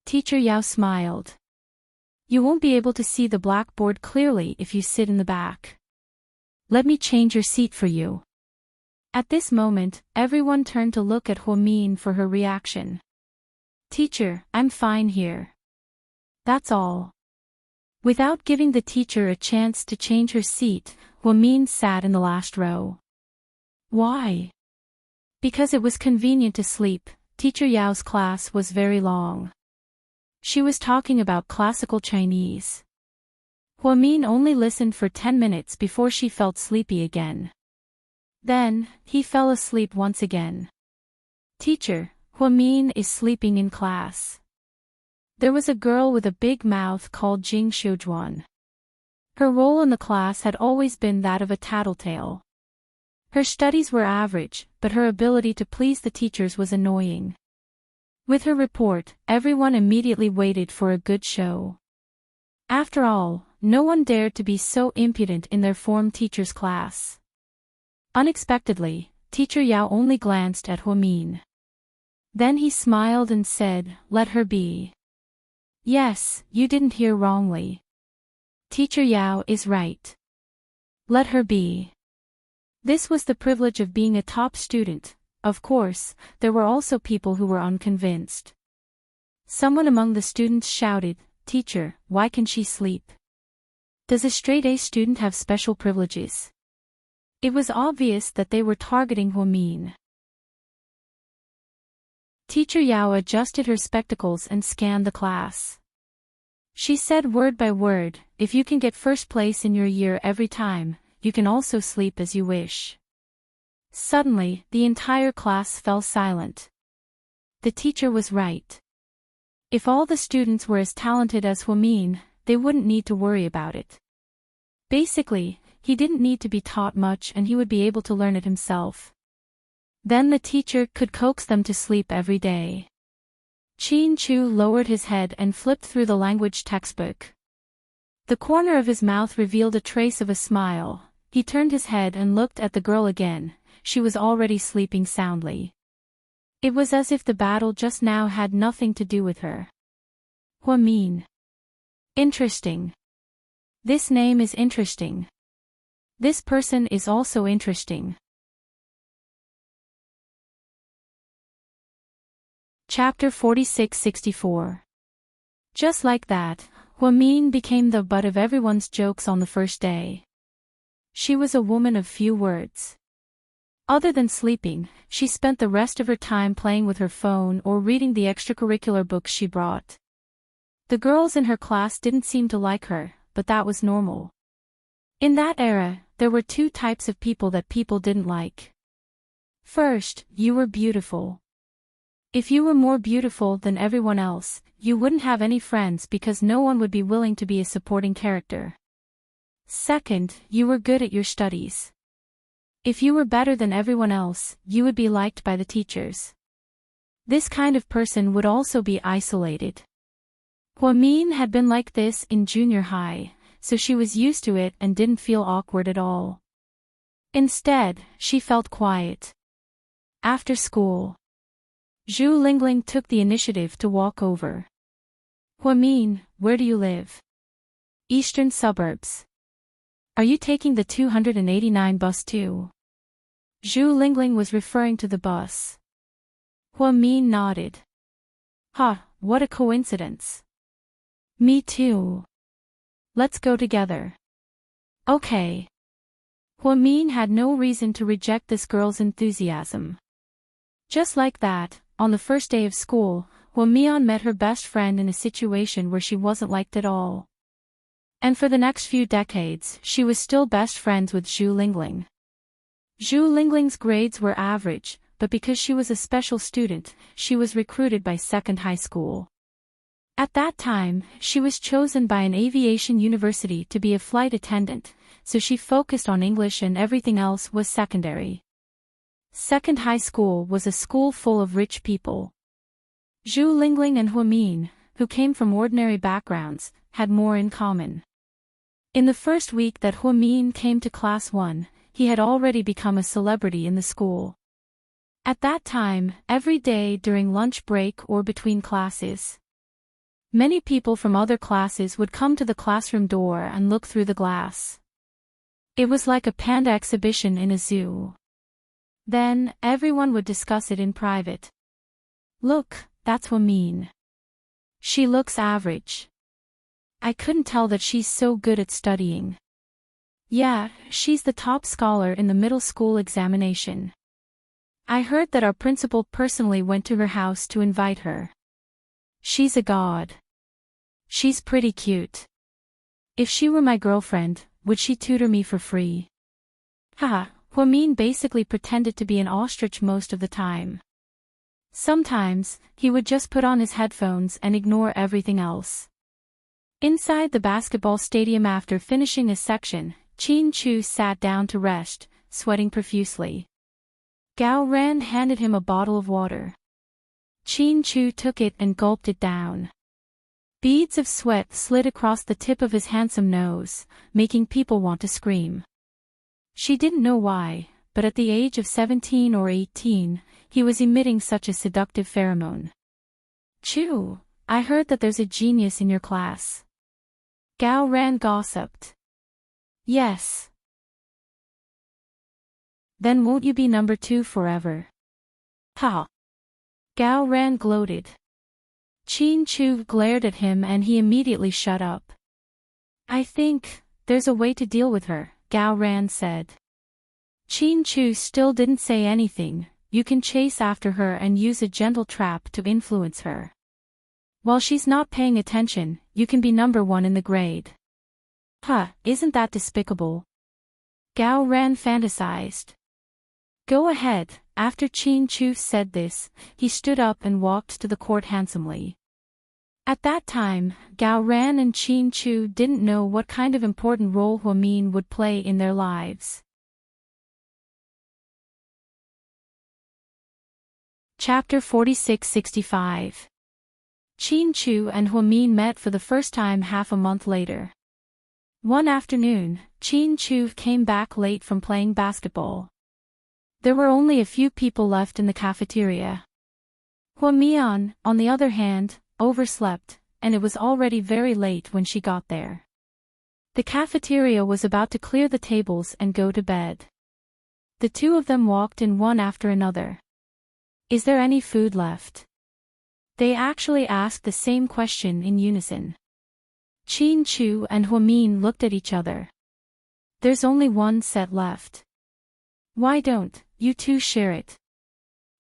Teacher Yao smiled. "You won't be able to see the blackboard clearly if you sit in the back. Let me change your seat for you." At this moment, everyone turned to look at Hua-min for her reaction. "Teacher, I'm fine here. That's all." Without giving the teacher a chance to change her seat, Hua-min sat in the last row. Why? Because it was convenient to sleep. Teacher Yao's class was very long. She was talking about classical Chinese. Hua-min only listened for 10 minutes before she felt sleepy again. Then, he fell asleep once again. "Teacher, Hua-min is sleeping in class." There was a girl with a big mouth called Jing Xiujuan. Her role in the class had always been that of a tattletale. Her studies were average, but her ability to please the teachers was annoying. With her report, everyone immediately waited for a good show. After all, no one dared to be so impudent in their form teacher's class. Unexpectedly, Teacher Yao only glanced at Hua-min. Then he smiled and said, "Let her be." "Yes, you didn't hear wrongly. Teacher Yao is right. Let her be." This was the privilege of being a top student. Of course, there were also people who were unconvinced. Someone among the students shouted, "Teacher, why can she sleep? Does a straight-A student have special privileges?" It was obvious that they were targeting Huamin. Teacher Yao adjusted her spectacles and scanned the class. She said word by word, "If you can get first place in your year every time, you can also sleep as you wish." Suddenly, the entire class fell silent. The teacher was right. If all the students were as talented as Huamin, they wouldn't need to worry about it. Basically, he didn't need to be taught much and he would be able to learn it himself. Then the teacher could coax them to sleep every day. Qin Chu lowered his head and flipped through the language textbook. The corner of his mouth revealed a trace of a smile. He turned his head and looked at the girl again. She was already sleeping soundly. It was as if the battle just now had nothing to do with her. Huamin. Interesting. This name is interesting. This person is also interesting. Chapter 46-64. Just like that, Huamin became the butt of everyone's jokes on the first day. She was a woman of few words. Other than sleeping, she spent the rest of her time playing with her phone or reading the extracurricular books she brought. The girls in her class didn't seem to like her, but that was normal. In that era, there were two types of people that people didn't like. First, you were beautiful. If you were more beautiful than everyone else, you wouldn't have any friends because no one would be willing to be a supporting character. Second, you were good at your studies. If you were better than everyone else, you would be liked by the teachers. This kind of person would also be isolated. Huamin had been like this in junior high, so she was used to it and didn't feel awkward at all. Instead, she felt quiet. After school, Zhu Lingling took the initiative to walk over. "Huamin, where do you live?" "Eastern suburbs." "Are you taking the 289 bus too?" Zhu Lingling was referring to the bus. Huamin nodded. "Ha, what a coincidence." "Me too. Let's go together." "Okay." Huamin had no reason to reject this girl's enthusiasm. Just like that, on the first day of school, Huamian met her best friend in a situation where she wasn't liked at all. And for the next few decades, she was still best friends with Zhu Lingling. Zhu Lingling's grades were average, but because she was a special student, she was recruited by Second High School. At that time, she was chosen by an aviation university to be a flight attendant, so she focused on English and everything else was secondary. Second High School was a school full of rich people. Zhu Lingling and Huamin, who came from ordinary backgrounds, had more in common. In the first week that Huamin came to Class 1, he had already become a celebrity in the school. At that time, every day during lunch break or between classes, many people from other classes would come to the classroom door and look through the glass. It was like a panda exhibition in a zoo. Then, everyone would discuss it in private. "Look, that's Huamin. She looks average. I couldn't tell that she's so good at studying. Yeah, she's the top scholar in the middle school examination. I heard that our principal personally went to her house to invite her. She's a god. She's pretty cute. If she were my girlfriend, would she tutor me for free?" Haha, Huamin basically pretended to be an ostrich most of the time. Sometimes, he would just put on his headphones and ignore everything else. Inside the basketball stadium after finishing a section, Qin Chu sat down to rest, sweating profusely. Gao Ran handed him a bottle of water. Qin Chu took it and gulped it down. Beads of sweat slid across the tip of his handsome nose, making people want to scream. She didn't know why, but at the age of 17 or 18, he was emitting such a seductive pheromone. "Chu, I heard that there's a genius in your class." Gao Ran gossiped. "Yes. Then won't you be number 2 forever? Ha! Gao Ran gloated. Chin Chu glared at him and he immediately shut up. I think there's a way to deal with her, Gao Ran said. Chin Chu still didn't say anything. You can chase after her and use a gentle trap to influence her. While she's not paying attention, you can be number 1 in the grade. Huh, isn't that despicable? Gao Ran fantasized. Go ahead. After Chin Chu said this, he stood up and walked to the court handsomely. At that time, Gao Ran and Chin Chu didn't know what kind of important role Huamin would play in their lives. Chapter 46-65. Chin Chu and Huamin met for the first time half a month later. One afternoon, Chin Chu came back late from playing basketball. There were only a few people left in the cafeteria. Huamian, on the other hand, overslept, and it was already very late when she got there. The cafeteria was about to clear the tables and go to bed. The two of them walked in one after another. Is there any food left? They actually asked the same question in unison. Chin Chu and Huamin looked at each other. There's only one set left. Why don't you two share it?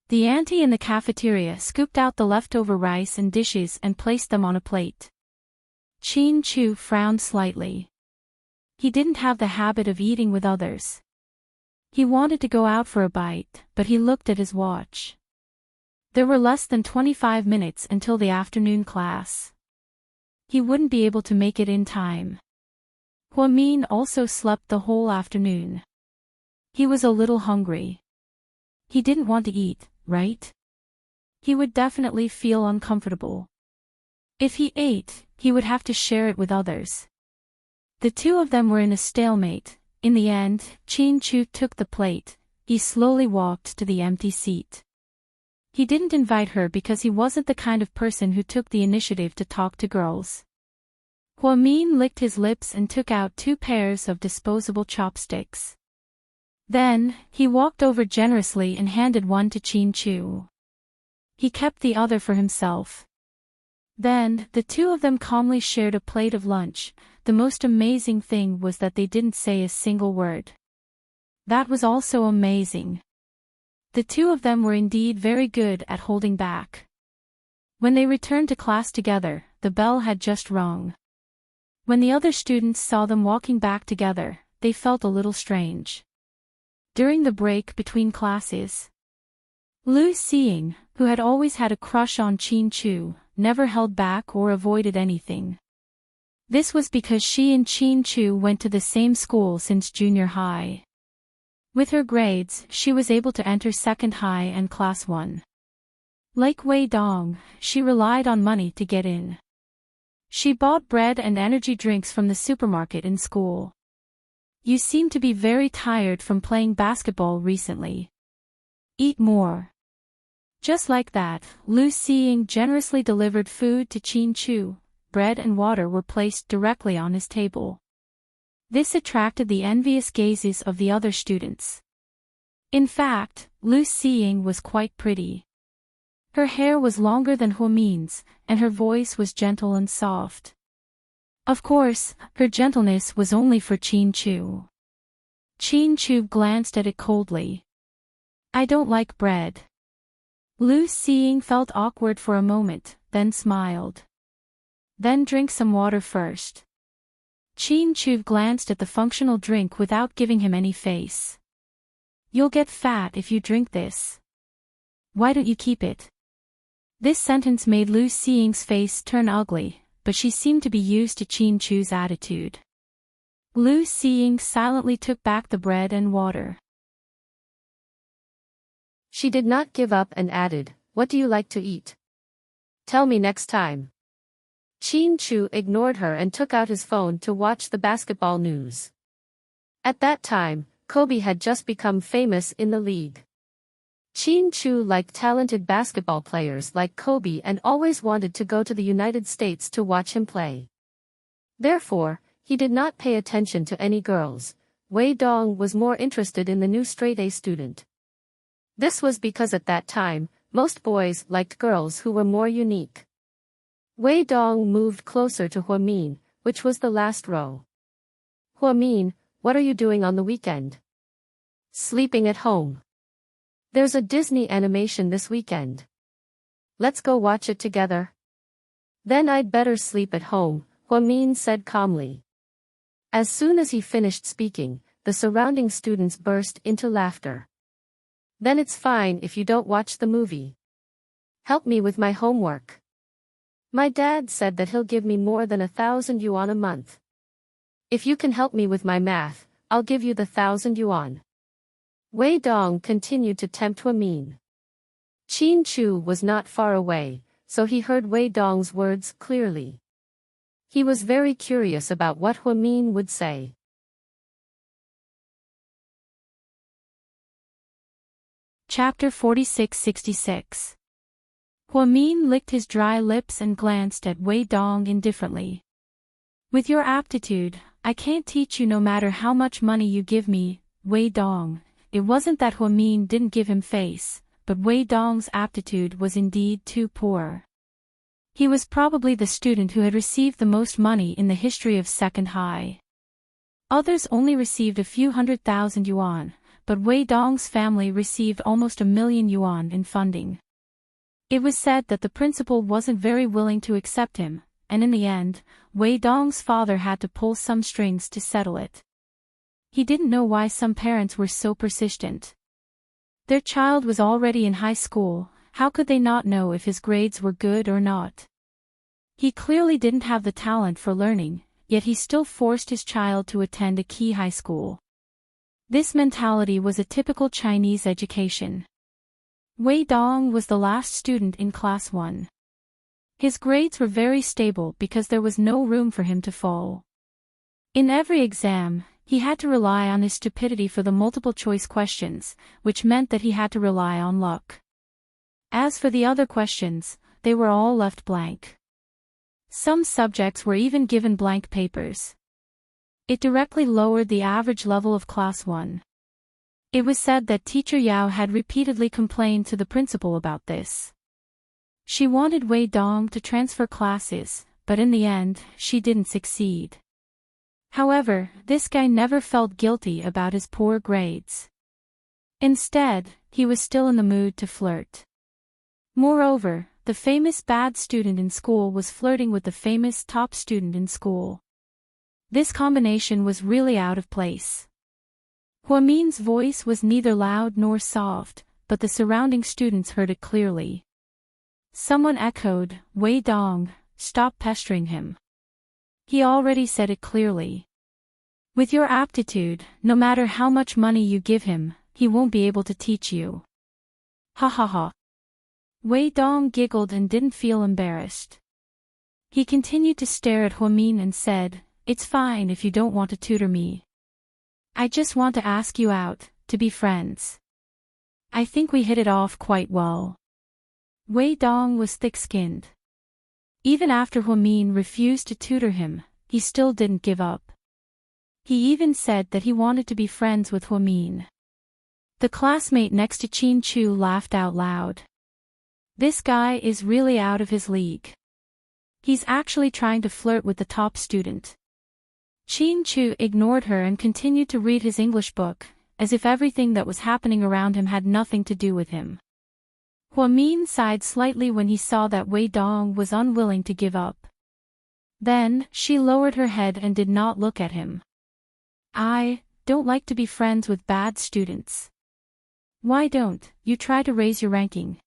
The auntie in the cafeteria scooped out the leftover rice and dishes and placed them on a plate. Chin Chu frowned slightly. He didn't have the habit of eating with others. He wanted to go out for a bite, but he looked at his watch. There were less than 25 minutes until the afternoon class. He wouldn't be able to make it in time. Huamin also slept the whole afternoon. He was a little hungry. He didn't want to eat, right? He would definitely feel uncomfortable. If he ate, he would have to share it with others. The two of them were in a stalemate. In the end, Chin Chu took the plate. He slowly walked to the empty seat. He didn't invite her because he wasn't the kind of person who took the initiative to talk to girls. Huamin licked his lips and took out 2 pairs of disposable chopsticks. Then, he walked over generously and handed one to Chin Chu. He kept the other for himself. Then, the two of them calmly shared a plate of lunch. The most amazing thing was that they didn't say a single word. That was also amazing. The two of them were indeed very good at holding back. When they returned to class together, the bell had just rung. When the other students saw them walking back together, they felt a little strange. During the break between classes, Lu Xiying, who had always had a crush on Chin Chu, never held back or avoided anything. This was because she and Chin Chu went to the same school since junior high. With her grades, she was able to enter second high and class 1. Like Wei Dong, she relied on money to get in. She bought bread and energy drinks from the supermarket in school. You seem to be very tired from playing basketball recently. Eat more. Just like that, Lu Xiying generously delivered food to Chin Chu. Bread and water were placed directly on his table. This attracted the envious gazes of the other students. In fact, Lu Xiying was quite pretty. Her hair was longer than Huamin's, and her voice was gentle and soft. Of course, her gentleness was only for Chin Chu. Chin Chu glanced at it coldly. I don't like bread. Lu Xiying felt awkward for a moment, then smiled. Then drink some water first. Chin Chu glanced at the functional drink without giving him any face. You'll get fat if you drink this. Why don't you keep it? This sentence made Lu Xiying's face turn ugly, but she seemed to be used to Chin Chu's attitude. Lu Xiying silently took back the bread and water. She did not give up and added, What do you like to eat? Tell me next time. Chin Chu ignored her and took out his phone to watch the basketball news. At that time, Kobe had just become famous in the league. Chin Chu liked talented basketball players like Kobe and always wanted to go to the United States to watch him play. Therefore, he did not pay attention to any girls. Wei Dong was more interested in the new straight-A student. This was because at that time, most boys liked girls who were more unique. Wei Dong moved closer to Huamin, which was the last row. Huamin, what are you doing on the weekend? Sleeping at home. There's a Disney animation this weekend. Let's go watch it together. Then I'd better sleep at home, Huamin said calmly. As soon as he finished speaking, the surrounding students burst into laughter. Then it's fine if you don't watch the movie. Help me with my homework. My dad said that he'll give me more than 1,000 yuan a month. If you can help me with my math, I'll give you the 1,000 yuan. Wei Dong continued to tempt Huamin. Qin Chu was not far away, so he heard Wei Dong's words clearly. He was very curious about what Huamin would say. Chapter 46-66. Huamin licked his dry lips and glanced at Wei Dong indifferently. With your aptitude, I can't teach you no matter how much money you give me, Wei Dong. It wasn't that Huamin didn't give him face, but Wei Dong's aptitude was indeed too poor. He was probably the student who had received the most money in the history of second high. Others only received a few 100,000 yuan, but Wei Dong's family received almost 1,000,000 yuan in funding. It was said that the principal wasn't very willing to accept him, and in the end, Wei Dong's father had to pull some strings to settle it. He didn't know why some parents were so persistent. Their child was already in high school, how could they not know if his grades were good or not? He clearly didn't have the talent for learning, yet he still forced his child to attend a key high school. This mentality was a typical Chinese education. Wei Dong was the last student in class 1. His grades were very stable because there was no room for him to fall. In every exam, he had to rely on his stupidity for the multiple-choice questions, which meant that he had to rely on luck. As for the other questions, they were all left blank. Some subjects were even given blank papers. It directly lowered the average level of class 1. It was said that teacher Yao had repeatedly complained to the principal about this. She wanted Wei Dong to transfer classes, but in the end, she didn't succeed. However, this guy never felt guilty about his poor grades. Instead, he was still in the mood to flirt. Moreover, the famous bad student in school was flirting with the famous top student in school. This combination was really out of place. Huamin's voice was neither loud nor soft, but the surrounding students heard it clearly. Someone echoed, Wei Dong, stop pestering him. He already said it clearly. With your aptitude, no matter how much money you give him, he won't be able to teach you. Ha ha ha. Wei Dong giggled and didn't feel embarrassed. He continued to stare at Huamin and said, it's fine if you don't want to tutor me. I just want to ask you out, to be friends. I think we hit it off quite well. Wei Dong was thick-skinned. Even after Huamin refused to tutor him, he still didn't give up. He even said that he wanted to be friends with Huamin. The classmate next to Qin Chu laughed out loud. This guy is really out of his league. He's actually trying to flirt with the top student. Qin Chu ignored her and continued to read his English book, as if everything that was happening around him had nothing to do with him. Huamin sighed slightly when he saw that Wei Dong was unwilling to give up. Then, she lowered her head and did not look at him. I don't like to be friends with bad students. Why don't you try to raise your ranking?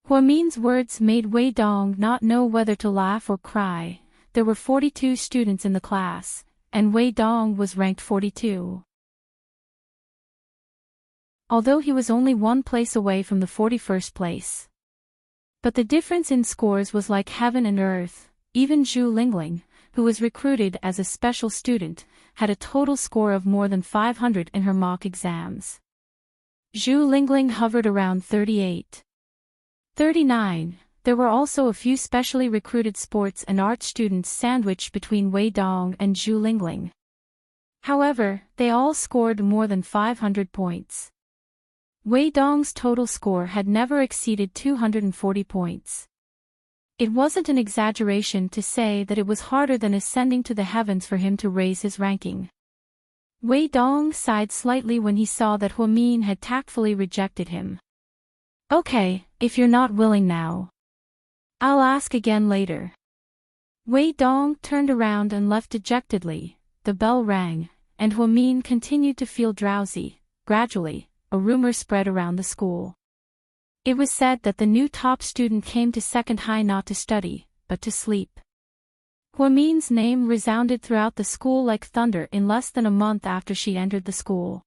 Huamin's words made Wei Dong not know whether to laugh or cry. There were 42 students in the class, and Wei Dong was ranked 42. Although he was only one place away from the 41st place. But the difference in scores was like heaven and earth. Even Zhu Lingling, who was recruited as a special student, had a total score of more than 500 in her mock exams. Zhu Lingling hovered around 38. 39. There were also a few specially recruited sports and art students sandwiched between Wei Dong and Zhu Lingling. However, they all scored more than 500 points. Wei Dong's total score had never exceeded 240 points. It wasn't an exaggeration to say that it was harder than ascending to the heavens for him to raise his ranking. Wei Dong sighed slightly when he saw that Huamin had tactfully rejected him. Okay, if you're not willing now, I'll ask again later. Wei Dong turned around and left dejectedly. The bell rang, and Huamin continued to feel drowsy. Gradually, a rumor spread around the school. It was said that the new top student came to second high not to study, but to sleep. Huamin's name resounded throughout the school like thunder in less than a month after she entered the school.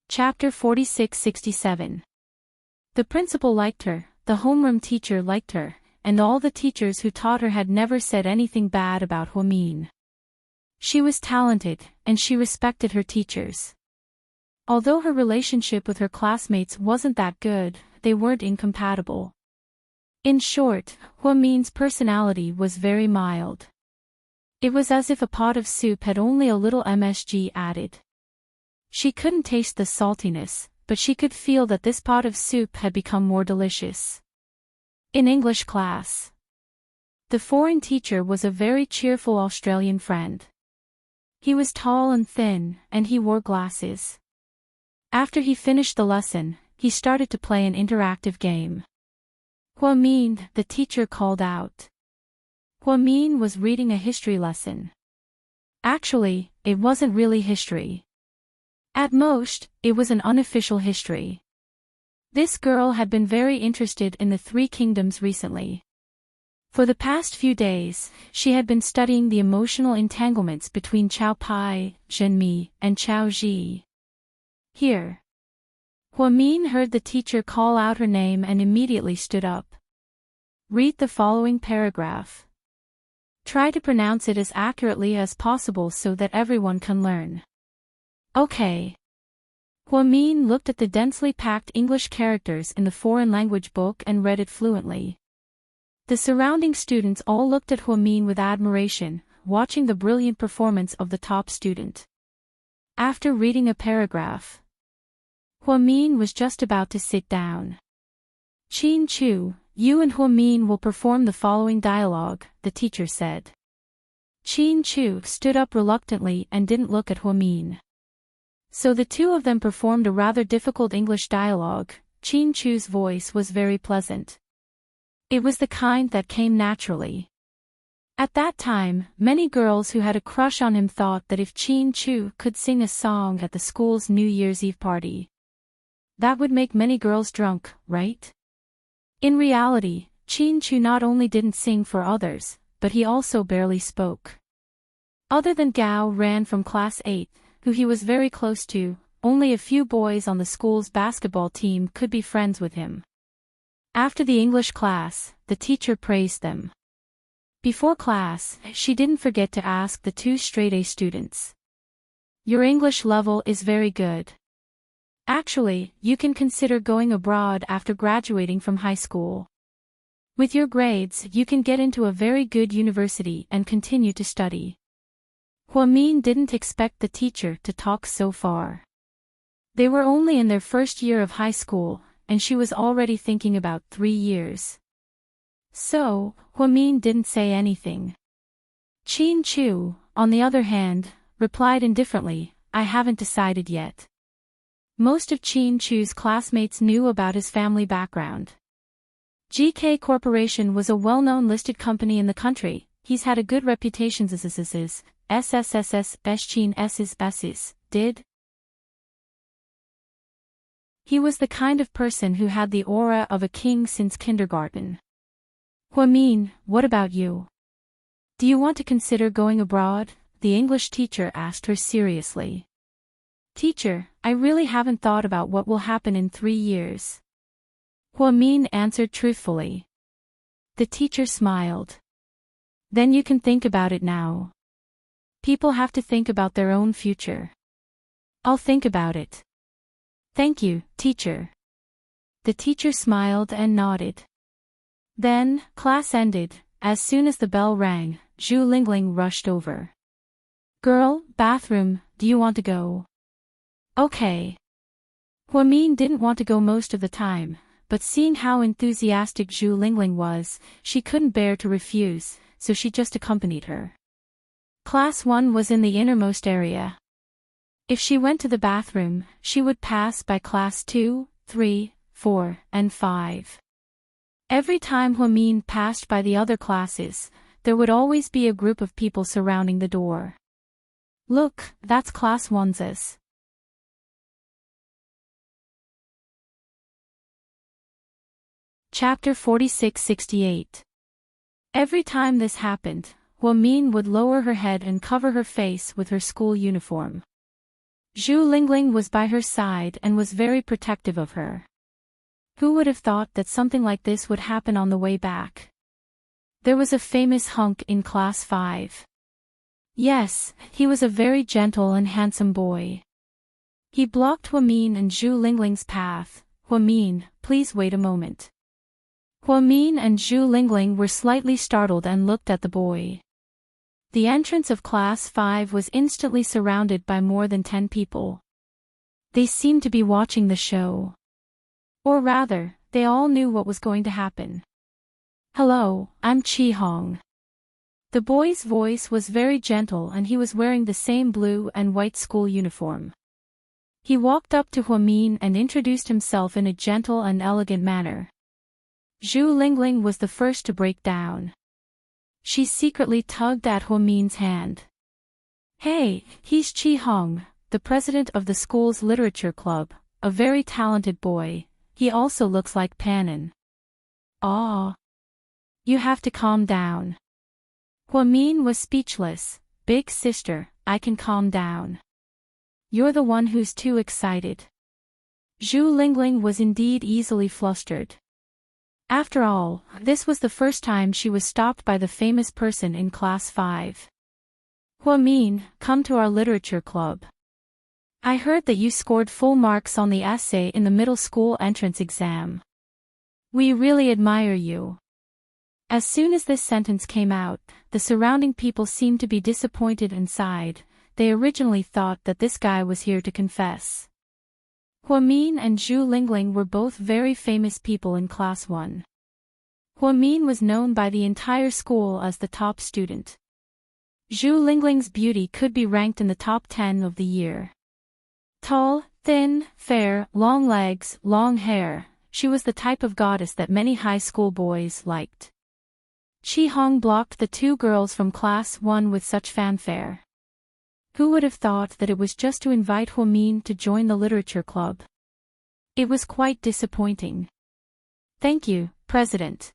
Chapter 46-67. The principal liked her, the homeroom teacher liked her, and all the teachers who taught her had never said anything bad about Huamin. She was talented, and she respected her teachers. Although her relationship with her classmates wasn't that good, they weren't incompatible. In short, Huamin's personality was very mild. It was as if a pot of soup had only a little MSG added. She couldn't taste the saltiness, but she could feel that this pot of soup had become more delicious. In English class, the foreign teacher was a very cheerful Australian friend. He was tall and thin, and he wore glasses. After he finished the lesson, he started to play an interactive game. Huamin, the teacher called out. Huamin was reading a history lesson. Actually, it wasn't really history. At most, it was an unofficial history. This girl had been very interested in the Three Kingdoms recently. For the past few days, she had been studying the emotional entanglements between Cao Pai, Zhenmi, and Cao Ji. Here. Huamin heard the teacher call out her name and immediately stood up. Read the following paragraph. Try to pronounce it as accurately as possible so that everyone can learn. Okay. Huamin looked at the densely packed English characters in the foreign language book and read it fluently. The surrounding students all looked at Huamin with admiration, watching the brilliant performance of the top student. After reading a paragraph, Huamin was just about to sit down. Qin Chu, you and Huamin will perform the following dialogue, the teacher said. Qin Chu stood up reluctantly and didn't look at Huamin. So the two of them performed a rather difficult English dialogue. Qin Chu's voice was very pleasant. It was the kind that came naturally. At that time, many girls who had a crush on him thought that if Qin Chu could sing a song at the school's New Year's Eve party, that would make many girls drunk, right? In reality, Qin Chu not only didn't sing for others, but he also barely spoke. Other than Gao Ran from Class 8, who he was very close to, only a few boys on the school's basketball team could be friends with him. After the English class, the teacher praised them. Before class, she didn't forget to ask the two straight-A students. Your English level is very good. Actually, you can consider going abroad after graduating from high school. With your grades, you can get into a very good university and continue to study. Huamin didn't expect the teacher to talk so far. They were only in their first year of high school, and she was already thinking about 3 years. So, Huamin didn't say anything. Qin Chu, on the other hand, replied indifferently, I haven't decided yet. Most of Qin Chu's classmates knew about his family background. GK Corporation was a well-known listed company in the country. He's had a good reputation as SSSS Qin S's did. He was the kind of person who had the aura of a king since kindergarten. Huamin, what about you? Do you want to consider going abroad? The English teacher asked her seriously. Teacher, I really haven't thought about what will happen in 3 years. Huamin answered truthfully. The teacher smiled. Then you can think about it now. People have to think about their own future. I'll think about it. Thank you, teacher. The teacher smiled and nodded. Then, class ended, As soon as the bell rang, Zhu Lingling rushed over. Girl, bathroom, do you want to go? Okay. Huamin didn't want to go most of the time, but seeing how enthusiastic Zhu Lingling was, she couldn't bear to refuse, so she just accompanied her. Class 1 was in the innermost area. If she went to the bathroom, she would pass by Class 2, 3, 4, and 5. Every time Huamin passed by the other classes, there would always be a group of people surrounding the door. Look, that's Class 1's. Chapter 46-68. Every time this happened, Huamin would lower her head and cover her face with her school uniform. Zhu Lingling was by her side and was very protective of her. Who would have thought that something like this would happen on the way back? There was a famous hunk in Class 5. Yes, he was a very gentle and handsome boy. He blocked Huamin and Zhu Lingling's path. Huamin, please wait a moment. Huamin and Zhu Lingling were slightly startled and looked at the boy. The entrance of Class 5 was instantly surrounded by more than 10 people. They seemed to be watching the show. Or rather, they all knew what was going to happen. Hello, I'm Chi Hong. The boy's voice was very gentle and he was wearing the same blue and white school uniform. He walked up to Huamin and introduced himself in a gentle and elegant manner. Zhu Lingling was the first to break down. She secretly tugged at Huamin's hand. Hey, he's Chi Hong, the president of the school's literature club, a very talented boy. He also looks like Panin. Aw. You have to calm down. Huamin was speechless. Big sister, I can calm down. You're the one who's too excited. Zhu Lingling was indeed easily flustered. After all, this was the first time she was stopped by the famous person in Class 5. Huamin, come to our literature club. I heard that you scored full marks on the essay in the middle school entrance exam. We really admire you. As soon as this sentence came out, the surrounding people seemed to be disappointed and sighed. They originally thought that this guy was here to confess. Huamin and Zhu Lingling were both very famous people in Class 1. Huamin was known by the entire school as the top student. Zhu Lingling's beauty could be ranked in the top 10 of the year. Tall, thin, fair, long legs, long hair, she was the type of goddess that many high school boys liked. Chi Hong blocked the two girls from Class 1 with such fanfare. Who would have thought that it was just to invite Huamin to join the literature club? It was quite disappointing. Thank you, President.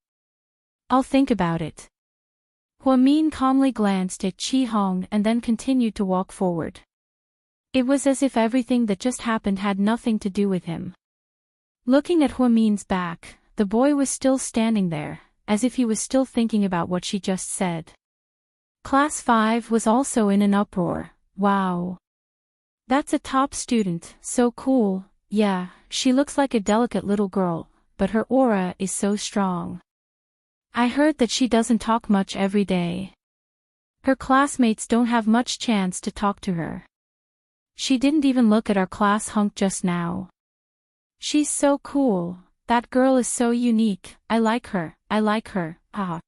I'll think about it. Huamin calmly glanced at Chi Hong and then continued to walk forward. It was as if everything that just happened had nothing to do with him. Looking at Huamin's back, the boy was still standing there, as if he was still thinking about what she just said. Class 5 was also in an uproar. Wow. That's a top student, so cool. Yeah, she looks like a delicate little girl, but her aura is so strong. I heard that she doesn't talk much every day. Her classmates don't have much chance to talk to her. She didn't even look at our class hunk just now. She's so cool. That girl is so unique. I like her, ah.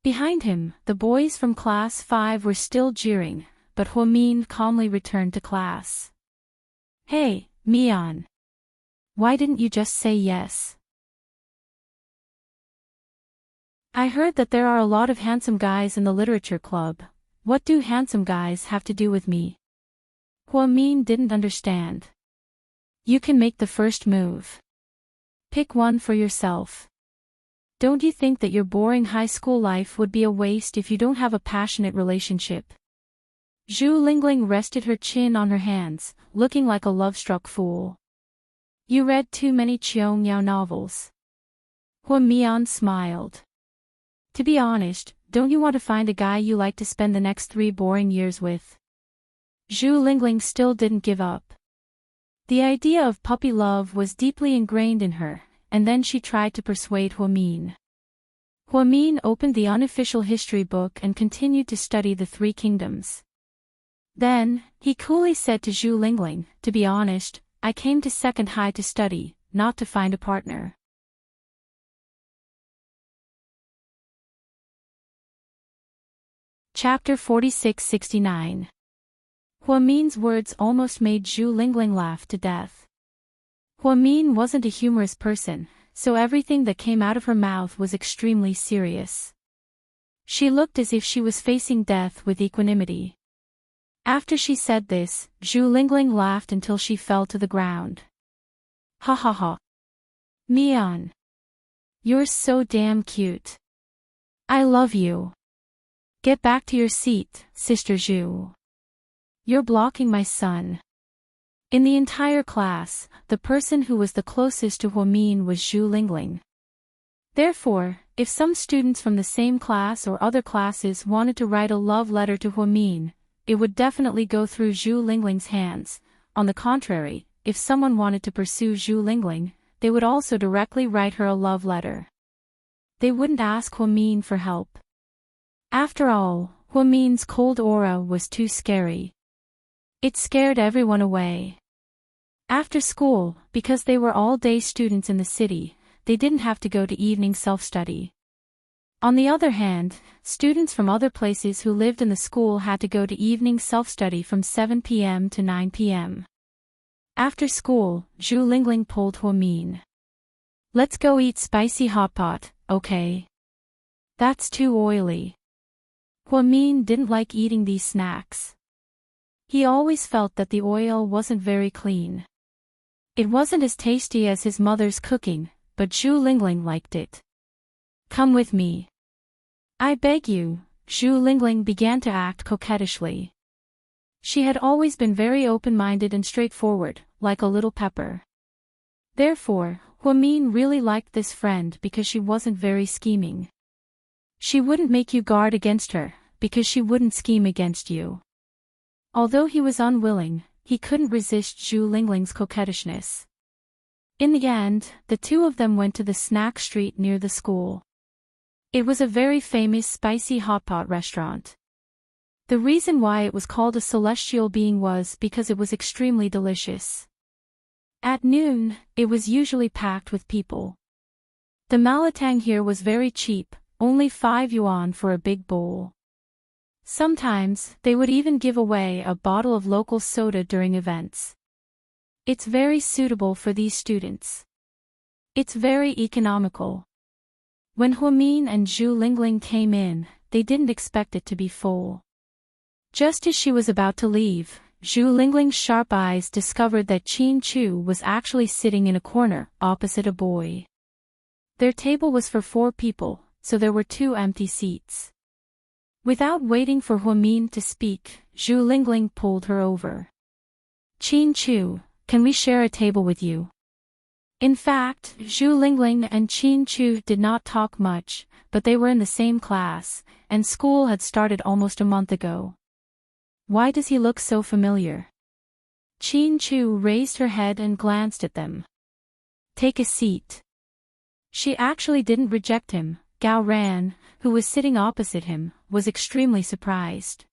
Behind him, the boys from Class 5 were still jeering, but Huamin calmly returned to class. Hey, Mian. Why didn't you just say yes? I heard that there are a lot of handsome guys in the literature club. What do handsome guys have to do with me? Huamin didn't understand. You can make the first move. Pick one for yourself. Don't you think that your boring high school life would be a waste if you don't have a passionate relationship? Zhu Lingling rested her chin on her hands, looking like a love-struck fool. You read too many Qiong Yao novels. Huamian smiled. To be honest, don't you want to find a guy you like to spend the next 3 boring years with? Zhu Lingling still didn't give up. The idea of puppy love was deeply ingrained in her, and then she tried to persuade Huamin. Huamin opened the unofficial history book and continued to study the Three Kingdoms. Then, he coolly said to Zhu Lingling, "To be honest, I came to Second High to study, not to find a partner." Chapter 46-69. Huamin's words almost made Zhu Lingling laugh to death. Huamin wasn't a humorous person, so everything that came out of her mouth was extremely serious. She looked as if she was facing death with equanimity. After she said this, Zhu Lingling laughed until she fell to the ground. "Ha ha ha. Mian. You're so damn cute. I love you. Get back to your seat, Sister Zhu. You're blocking my son." In the entire class, the person who was the closest to Huamin was Zhu Lingling. Therefore, if some students from the same class or other classes wanted to write a love letter to Huamin, it would definitely go through Zhu Lingling's hands. On the contrary, if someone wanted to pursue Zhu Lingling, they would also directly write her a love letter. They wouldn't ask Huamin for help. After all, Huamin's cold aura was too scary. It scared everyone away. After school, because they were all-day students in the city, they didn't have to go to evening self-study. On the other hand, students from other places who lived in the school had to go to evening self-study from 7 p.m. to 9 p.m. After school, Zhu Lingling pulled Huamin. "Let's go eat spicy hot pot, okay? That's too oily." Huamin didn't like eating these snacks. He always felt that the oil wasn't very clean. It wasn't as tasty as his mother's cooking, but Zhu Lingling liked it. "Come with me. I beg you." Zhu Lingling began to act coquettishly. She had always been very open-minded and straightforward, like a little pepper. Therefore, Huamin really liked this friend because she wasn't very scheming. She wouldn't make you guard against her, because she wouldn't scheme against you. Although he was unwilling, he couldn't resist Zhu Lingling's coquettishness. In the end, the two of them went to the snack street near the school. It was a very famous spicy hot pot restaurant. The reason why it was called a celestial being was because it was extremely delicious. At noon, it was usually packed with people. The malatang here was very cheap, only 5 yuan for a big bowl. Sometimes, they would even give away a bottle of local soda during events. It's very suitable for these students. It's very economical. When Huamin and Zhu Lingling came in, they didn't expect it to be full. Just as she was about to leave, Zhu Lingling's sharp eyes discovered that Qin Chu was actually sitting in a corner, opposite a boy. Their table was for 4 people, so there were 2 empty seats. Without waiting for Huamin to speak, Zhu Lingling pulled her over. "Qin Chu, can we share a table with you?" In fact, Zhu Lingling and Qin Chu did not talk much, but they were in the same class, and school had started almost a month ago. "Why does he look so familiar?" Qin Chu raised her head and glanced at them. "Take a seat." She actually didn't reject him. Gao Ran, who was sitting opposite him, was extremely surprised.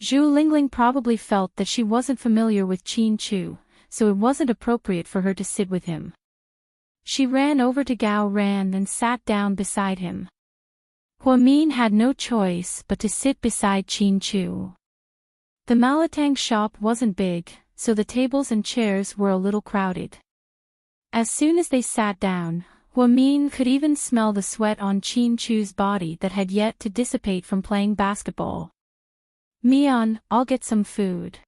Zhu Lingling probably felt that she wasn't familiar with Qin Chu, so it wasn't appropriate for her to sit with him. She ran over to Gao Ran and sat down beside him. Huamin had no choice but to sit beside Qin Chu. The malatang shop wasn't big, so the tables and chairs were a little crowded. As soon as they sat down, Huamin could even smell the sweat on Qin Chu's body that had yet to dissipate from playing basketball. "Mian, I'll get some food.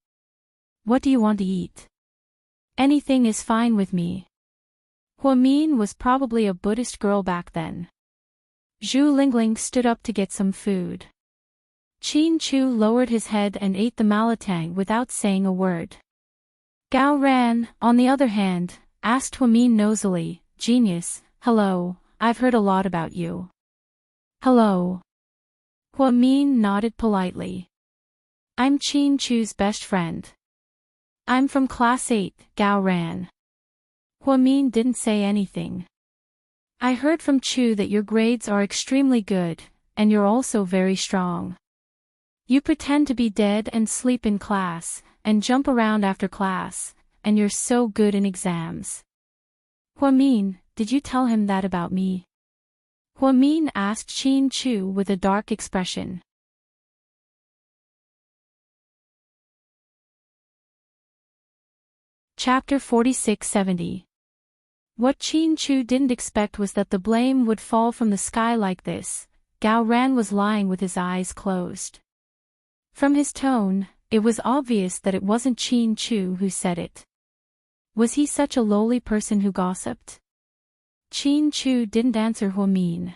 What do you want to eat?" "Anything is fine with me." Huamin was probably a Buddhist girl back then. Zhu Lingling stood up to get some food. Qin Chu lowered his head and ate the malatang without saying a word. Gao Ran, on the other hand, asked Huamin nosily, "Genius, hello, I've heard a lot about you." "Hello." Huamin nodded politely. "I'm Qin Chu's best friend. I'm from class 8, Gao Ran." Huamin didn't say anything. I heard from Chu that your grades are extremely good, and you're also very strong. You pretend to be dead and sleep in class, and jump around after class, and you're so good in exams. Huamin, did you tell him that about me? Huamin asked Qin Chu with a dark expression. Chapter 4670. What Qin Chu didn't expect was that the blame would fall from the sky like this. Gao Ran was lying with his eyes closed. From his tone, it was obvious that it wasn't Qin Chu who said it. Was he such a lowly person who gossiped? Qin Chu didn't answer Huamin.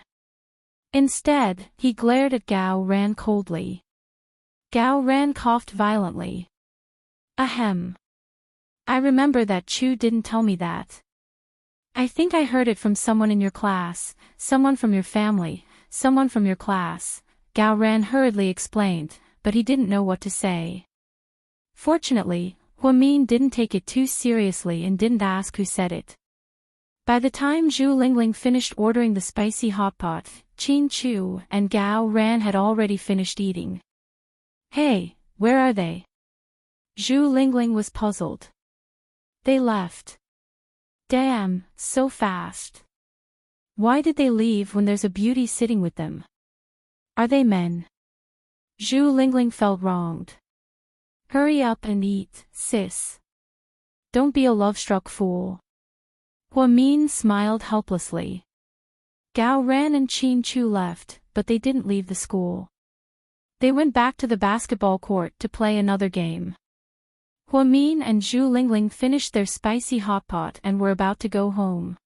Instead, he glared at Gao Ran coldly. Gao Ran coughed violently. Ahem. I remember that Chu didn't tell me that. I think I heard it from someone in your class, someone from your family, someone from your class, Gao Ran hurriedly explained, but he didn't know what to say. Fortunately, Huamin didn't take it too seriously and didn't ask who said it. By the time Zhu Lingling finished ordering the spicy hot pot, Qin Chu and Gao Ran had already finished eating. Hey, where are they? Zhu Lingling was puzzled. They left. Damn, so fast. Why did they leave when there's a beauty sitting with them? Are they men? Zhu Lingling felt wronged. Hurry up and eat, sis. Don't be a love-struck fool. Huamin smiled helplessly. Gao Ran and Qin Chu left, but they didn't leave the school. They went back to the basketball court to play another game. Huamin and Zhu Lingling finished their spicy hot pot and were about to go home.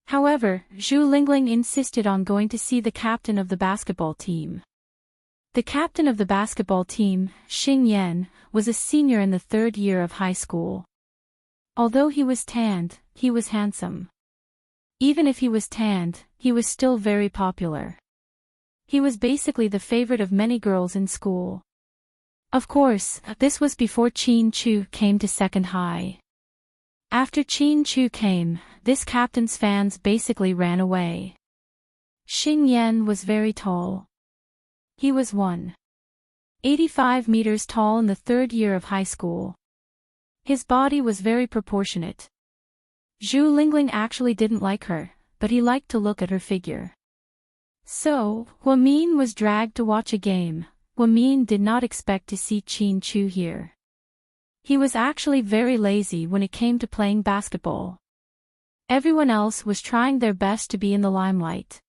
However, Zhu Lingling insisted on going to see the captain of the basketball team. The captain of the basketball team, Xing Yan, was a senior in the 3rd year of high school. Although he was tanned, he was handsome. Even if he was tanned, he was still very popular. He was basically the favorite of many girls in school. Of course, this was before Qin Chu came to 2nd high. After Qin Chu came, this captain's fans basically ran away. Xing Yan was very tall. He was 185 meters tall in the 3rd year of high school. His body was very proportionate. Zhu Lingling actually didn't like her, but he liked to look at her figure. So, Huamin was dragged to watch a game. Huamin did not expect to see Qin Chu here. He was actually very lazy when it came to playing basketball. Everyone else was trying their best to be in the limelight.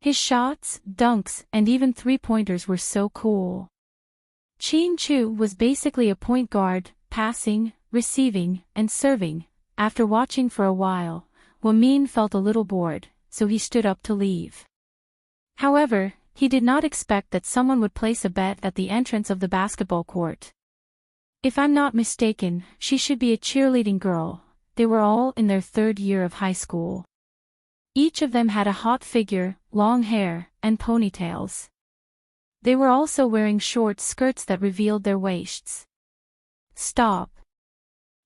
His shots, dunks, and even three-pointers were so cool. Qin Chu was basically a point guard, passing, receiving, and serving. After watching for a while, Huamin felt a little bored, so he stood up to leave. However, he did not expect that someone would place a bet at the entrance of the basketball court. If I'm not mistaken, she should be a cheerleading girl. They were all in their 3rd year of high school. Each of them had a hot figure, long hair, and ponytails. They were also wearing short skirts that revealed their waists. Stop.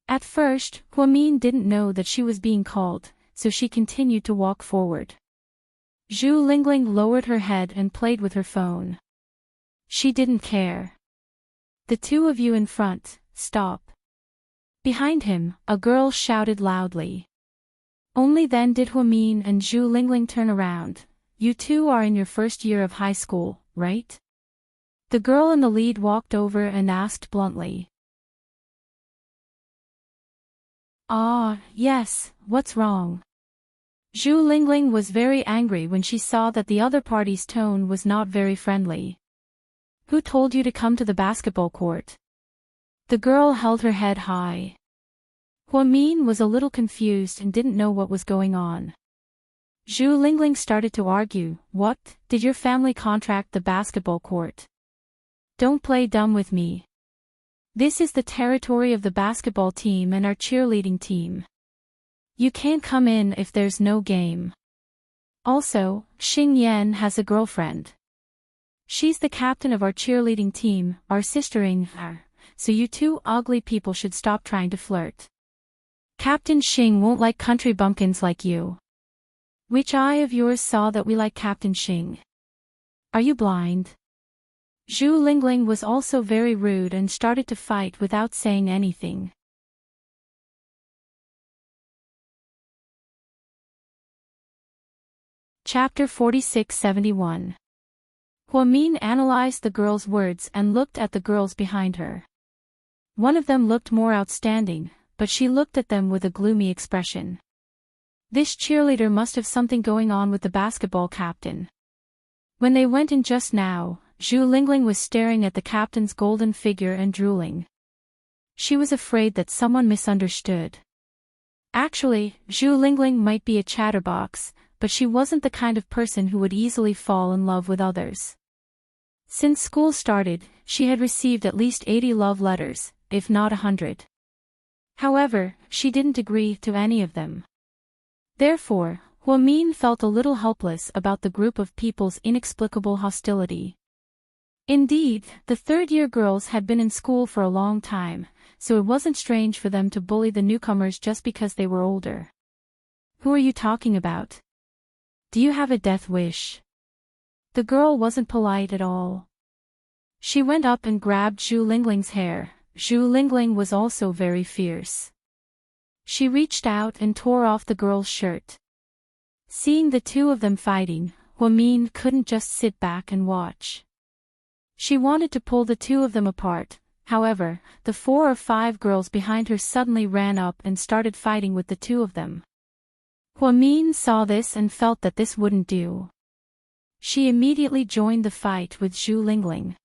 At first, Huamin didn't know that she was being called, so she continued to walk forward. Zhu Lingling lowered her head and played with her phone. She didn't care. The two of you in front, stop. Behind him, a girl shouted loudly. Only then did Huamin and Zhu Lingling turn around. You two are in your 1st year of high school, right? The girl in the lead walked over and asked bluntly. Ah, yes, what's wrong? Zhu Lingling was very angry when she saw that the other party's tone was not very friendly. Who told you to come to the basketball court? The girl held her head high. Huamin was a little confused and didn't know what was going on. Zhu Lingling started to argue. What, did your family contract the basketball court? Don't play dumb with me. This is the territory of the basketball team and our cheerleading team. You can't come in if there's no game. Also, Xing Yan has a girlfriend. She's the captain of our cheerleading team, our sister-in law, so you two ugly people should stop trying to flirt. Captain Xing won't like country bumpkins like you. Which eye of yours saw that we like Captain Xing? Are you blind? Zhu Lingling was also very rude and started to fight without saying anything. Chapter 46-71. Huamin analyzed the girl's words and looked at the girls behind her. One of them looked more outstanding, but she looked at them with a gloomy expression. This cheerleader must have something going on with the basketball captain. When they went in just now, Zhu Lingling was staring at the captain's golden figure and drooling. She was afraid that someone misunderstood. Actually, Zhu Lingling might be a chatterbox, but she wasn't the kind of person who would easily fall in love with others. Since school started, she had received at least 80 love letters, if not 100. However, she didn't agree to any of them. Therefore, Huamin felt a little helpless about the group of people's inexplicable hostility. Indeed, the third-year girls had been in school for a long time, so it wasn't strange for them to bully the newcomers just because they were older. Who are you talking about? Do you have a death wish? The girl wasn't polite at all. She went up and grabbed Zhu Lingling's hair. Zhu Lingling was also very fierce. She reached out and tore off the girl's shirt. Seeing the two of them fighting, Huamin couldn't just sit back and watch. She wanted to pull the two of them apart. However, the 4 or 5 girls behind her suddenly ran up and started fighting with the two of them. Huamin saw this and felt that this wouldn't do. She immediately joined the fight with Zhu Lingling.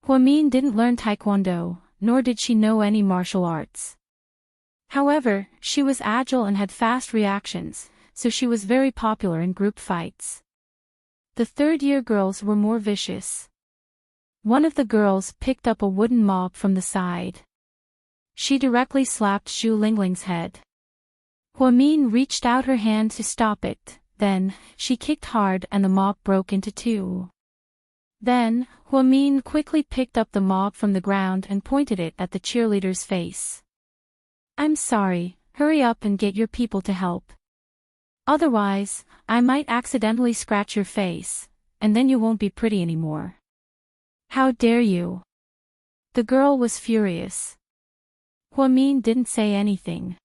Huamin didn't learn taekwondo, nor did she know any martial arts. However, she was agile and had fast reactions, so she was very popular in group fights. The third-year girls were more vicious. One of the girls picked up a wooden mop from the side. She directly slapped Zhu Lingling's head. Huamin reached out her hand to stop it, then, she kicked hard and the mop broke into 2. Then, Huamin quickly picked up the mop from the ground and pointed it at the cheerleader's face. I'm sorry, hurry up and get your people to help. Otherwise, I might accidentally scratch your face, and then you won't be pretty anymore. How dare you? The girl was furious. Huamin didn't say anything.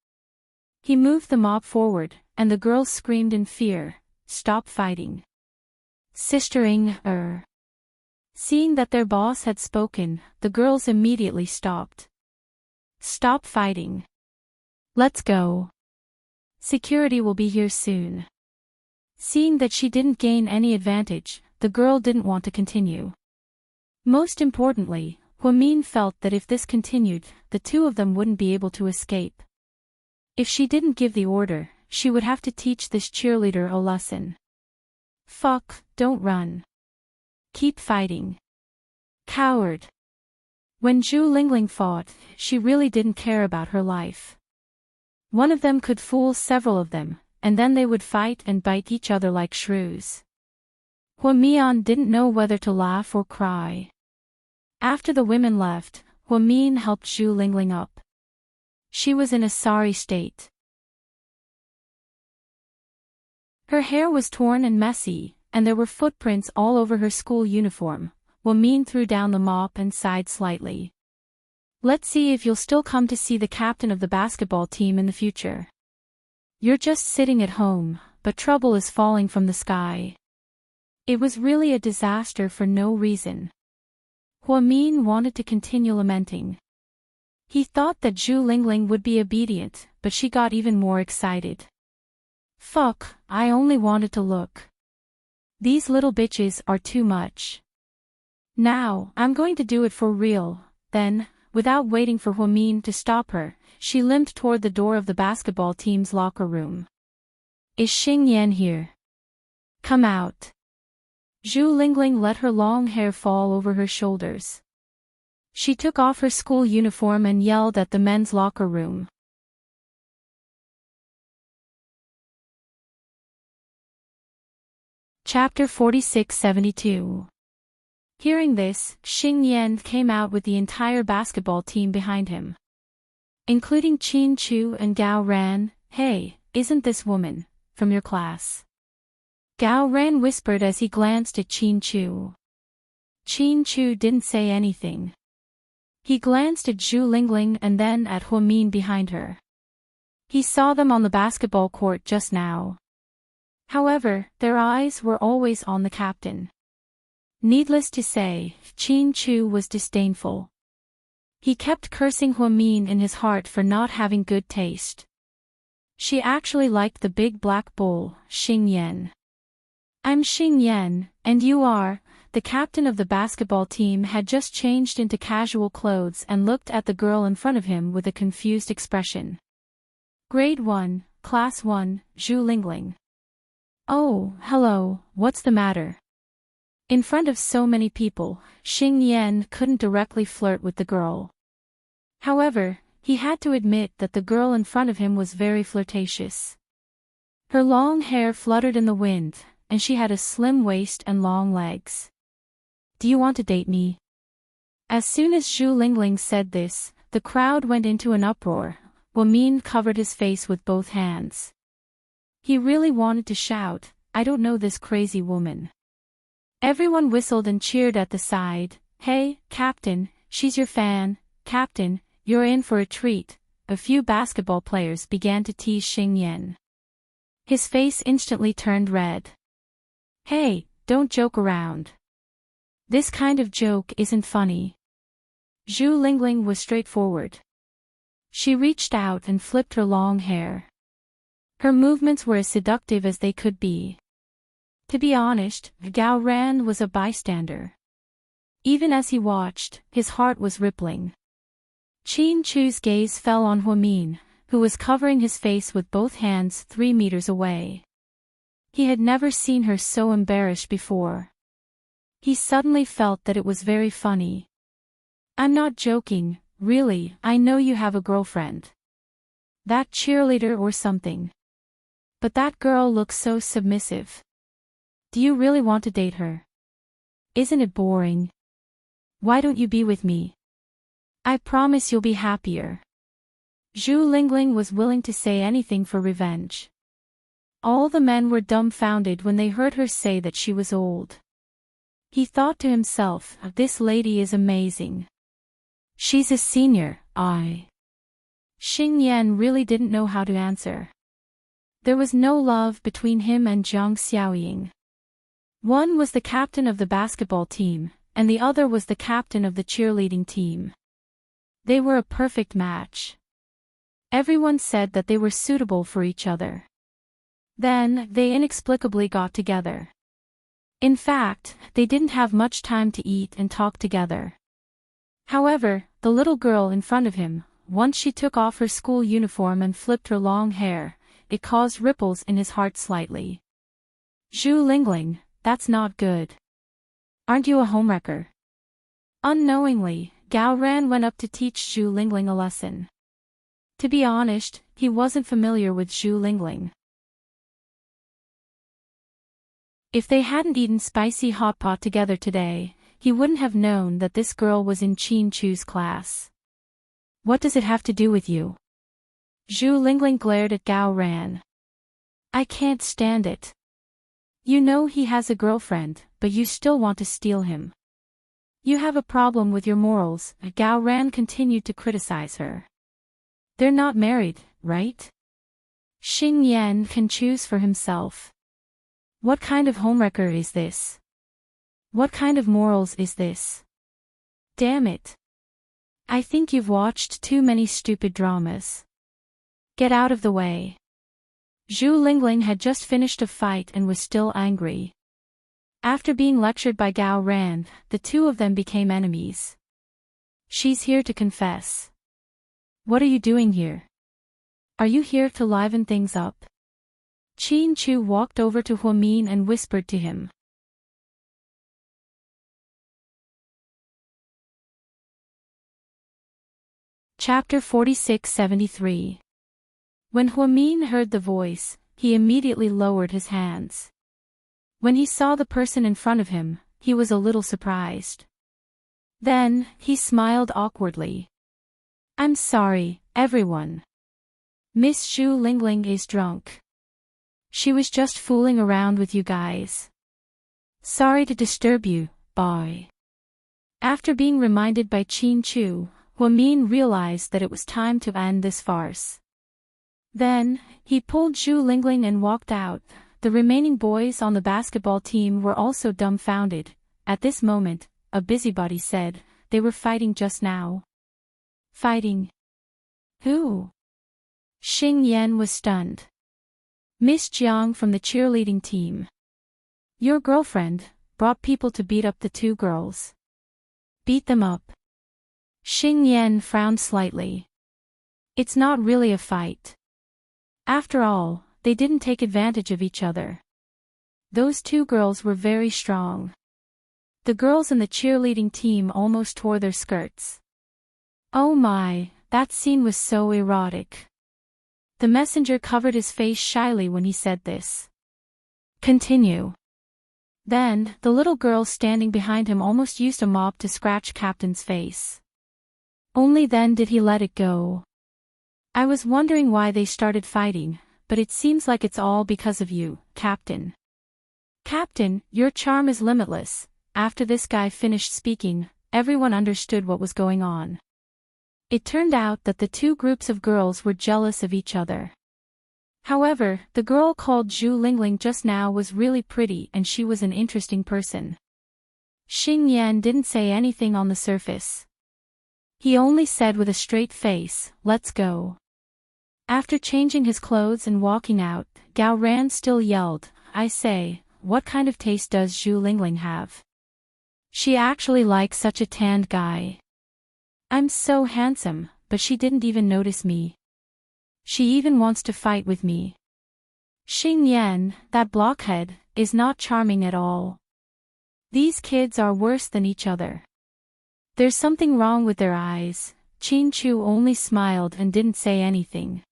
He moved the mop forward, and the girls screamed in fear, "Stop fighting." Sistering, Seeing that their boss had spoken, the girls immediately stopped. Stop fighting. Let's go. Security will be here soon. Seeing that she didn't gain any advantage, the girl didn't want to continue. Most importantly, Huamin felt that if this continued, the two of them wouldn't be able to escape. If she didn't give the order, she would have to teach this cheerleader a lesson. Fuck, don't run. Keep fighting. Coward. When Zhu Lingling fought, she really didn't care about her life. One of them could fool several of them, and then they would fight and bite each other like shrews. Huamian didn't know whether to laugh or cry. After the women left, Huamin helped Zhu Lingling up. She was in a sorry state. Her hair was torn and messy, and there were footprints all over her school uniform. Huamin threw down the mop and sighed slightly. Let's see if you'll still come to see the captain of the basketball team in the future. You're just sitting at home, but trouble is falling from the sky. It was really a disaster for no reason. Huamin wanted to continue lamenting. He thought that Zhu Lingling would be obedient, but she got even more excited. Fuck, I only wanted to look. These little bitches are too much. Now, I'm going to do it for real. Then, without waiting for Huamin to stop her, she limped toward the door of the basketball team's locker room. Is Xing Yan here? Come out. Zhu Lingling let her long hair fall over her shoulders. She took off her school uniform and yelled at the men's locker room. Chapter 46-72. Hearing this, Xing Yan came out with the entire basketball team behind him. Including Qin Chu and Gao Ran. Hey, isn't this woman from your class? Gao Ran whispered as he glanced at Qin Chu. Qin Chu didn't say anything. He glanced at Zhu Lingling and then at Huamin behind her. He saw them on the basketball court just now. However, their eyes were always on the captain. Needless to say, Qin Chu was disdainful. He kept cursing Huamin in his heart for not having good taste. She actually liked the big black bull, Xing Yan. I'm Xing Yan, and you are. The captain of the basketball team had just changed into casual clothes and looked at the girl in front of him with a confused expression. Grade 1, Class 1, Zhu Lingling. Oh, hello, what's the matter? In front of so many people, Xing Yan couldn't directly flirt with the girl. However, he had to admit that the girl in front of him was very flirtatious. Her long hair fluttered in the wind, and she had a slim waist and long legs. Do you want to date me? As soon as Zhu Lingling said this, the crowd went into an uproar. Huamin covered his face with both hands. He really wanted to shout, I don't know this crazy woman. Everyone whistled and cheered at the side. Hey, Captain, she's your fan. Captain, you're in for a treat. A few basketball players began to tease Xing Yan. His face instantly turned red. Hey, don't joke around. This kind of joke isn't funny. Zhu Lingling was straightforward. She reached out and flipped her long hair. Her movements were as seductive as they could be. To be honest, Gao Ran was a bystander. Even as he watched, his heart was rippling. Qin Chu's gaze fell on Huamin, who was covering his face with both hands 3 meters away. He had never seen her so embarrassed before. He suddenly felt that it was very funny. I'm not joking, really, I know you have a girlfriend. That cheerleader or something. But that girl looks so submissive. Do you really want to date her? Isn't it boring? Why don't you be with me? I promise you'll be happier. Zhu Lingling was willing to say anything for revenge. All the men were dumbfounded when they heard her say that she was old. He thought to himself, this lady is amazing. She's a senior, Xing Yan really didn't know how to answer. There was no love between him and Jiang Xiaoying. One was the captain of the basketball team, and the other was the captain of the cheerleading team. They were a perfect match. Everyone said that they were suitable for each other. Then, they inexplicably got together. In fact, they didn't have much time to eat and talk together. However, the little girl in front of him, once she took off her school uniform and flipped her long hair, it caused ripples in his heart slightly. Zhu Lingling, that's not good. Aren't you a homewrecker? Unknowingly, Gao Ran went up to teach Zhu Lingling a lesson. To be honest, he wasn't familiar with Zhu Lingling. If they hadn't eaten spicy hot pot together today, he wouldn't have known that this girl was in Qin Chu's class. What does it have to do with you? Zhu Lingling glared at Gao Ran. I can't stand it. You know he has a girlfriend, but you still want to steal him. You have a problem with your morals, Gao Ran continued to criticize her. They're not married, right? Xing Yan can choose for himself. What kind of homewrecker is this? What kind of morals is this? Damn it. I think you've watched too many stupid dramas. Get out of the way. Zhu Lingling had just finished a fight and was still angry. After being lectured by Gao Ran, the two of them became enemies. She's here to confess. What are you doing here? Are you here to liven things up? Qin Chu walked over to Huamin and whispered to him. Chapter 46-73. When Huamin heard the voice, he immediately lowered his hands. When he saw the person in front of him, he was a little surprised. Then, he smiled awkwardly. I'm sorry, everyone. Miss Zhu Lingling is drunk. She was just fooling around with you guys. Sorry to disturb you, boy. After being reminded by Qin Chu, Huamin realized that it was time to end this farce. Then, he pulled Zhu Lingling and walked out. The remaining boys on the basketball team were also dumbfounded. At this moment, a busybody said, they were fighting just now. Fighting? Who? Xing Yan was stunned. Miss Jiang from the cheerleading team. Your girlfriend brought people to beat up the two girls. Beat them up. Xing Yan frowned slightly. It's not really a fight. After all, they didn't take advantage of each other. Those two girls were very strong. The girls in the cheerleading team almost tore their skirts. Oh my, that scene was so erotic. The messenger covered his face shyly when he said this. Continue. Then, the little girl standing behind him almost used a mop to scratch Captain's face. Only then did he let it go. I was wondering why they started fighting, but it seems like it's all because of you, Captain. Captain, your charm is limitless. After this guy finished speaking, everyone understood what was going on. It turned out that the two groups of girls were jealous of each other. However, the girl called Zhu Lingling just now was really pretty and she was an interesting person. Xing Yan didn't say anything on the surface. He only said with a straight face, let's go. After changing his clothes and walking out, Gao Ran still yelled, I say, what kind of taste does Zhu Lingling have? She actually likes such a tanned guy. I'm so handsome, but she didn't even notice me. She even wants to fight with me. Xing Yan, that blockhead, is not charming at all. These kids are worse than each other. There's something wrong with their eyes. Qin Chu only smiled and didn't say anything.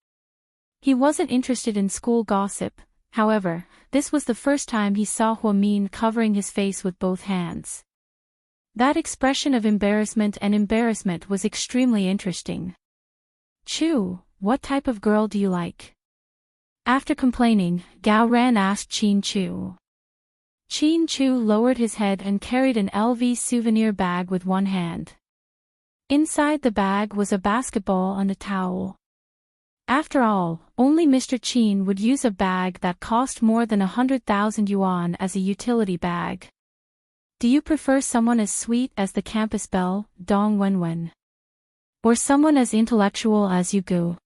He wasn't interested in school gossip, however, this was the first time he saw Huamin covering his face with both hands. That expression of embarrassment was extremely interesting. Chu, what type of girl do you like? After complaining, Gao Ran asked Qin Chu. Qin Chu lowered his head and carried an LV souvenir bag with one hand. Inside the bag was a basketball and a towel. After all, only Mr. Qin would use a bag that cost more than 100,000 yuan as a utility bag. Do you prefer someone as sweet as the campus belle, Dong Wenwen? Or someone as intellectual as Yu Gu?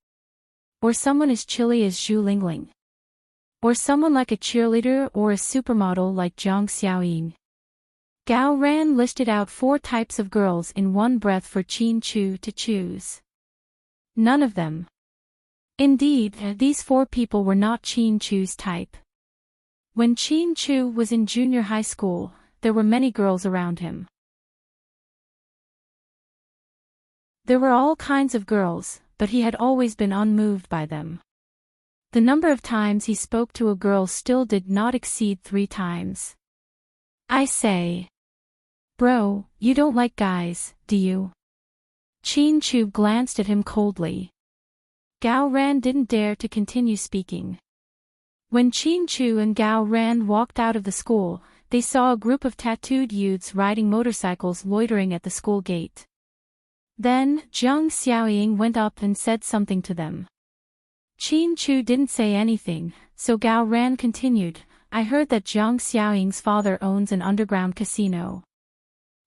Or someone as chilly as Zhu Lingling? Or someone like a cheerleader or a supermodel like Zhang Xiaoying? Gao Ran listed out 4 types of girls in one breath for Qin Chu to choose. None of them. Indeed, these 4 people were not Qin Chu's type. When Qin Chu was in junior high school, there were many girls around him. There were all kinds of girls, but he had always been unmoved by them. The number of times he spoke to a girl still did not exceed 3 times. I say. Bro, you don't like guys, do you? Qin Chu glanced at him coldly. Gao Ran didn't dare to continue speaking. When Qin Chu and Gao Ran walked out of the school, they saw a group of tattooed youths riding motorcycles loitering at the school gate. Then, Zhang Xiaoying went up and said something to them. Qin Chu didn't say anything, so Gao Ran continued, I heard that Zhang Xiaoying's father owns an underground casino.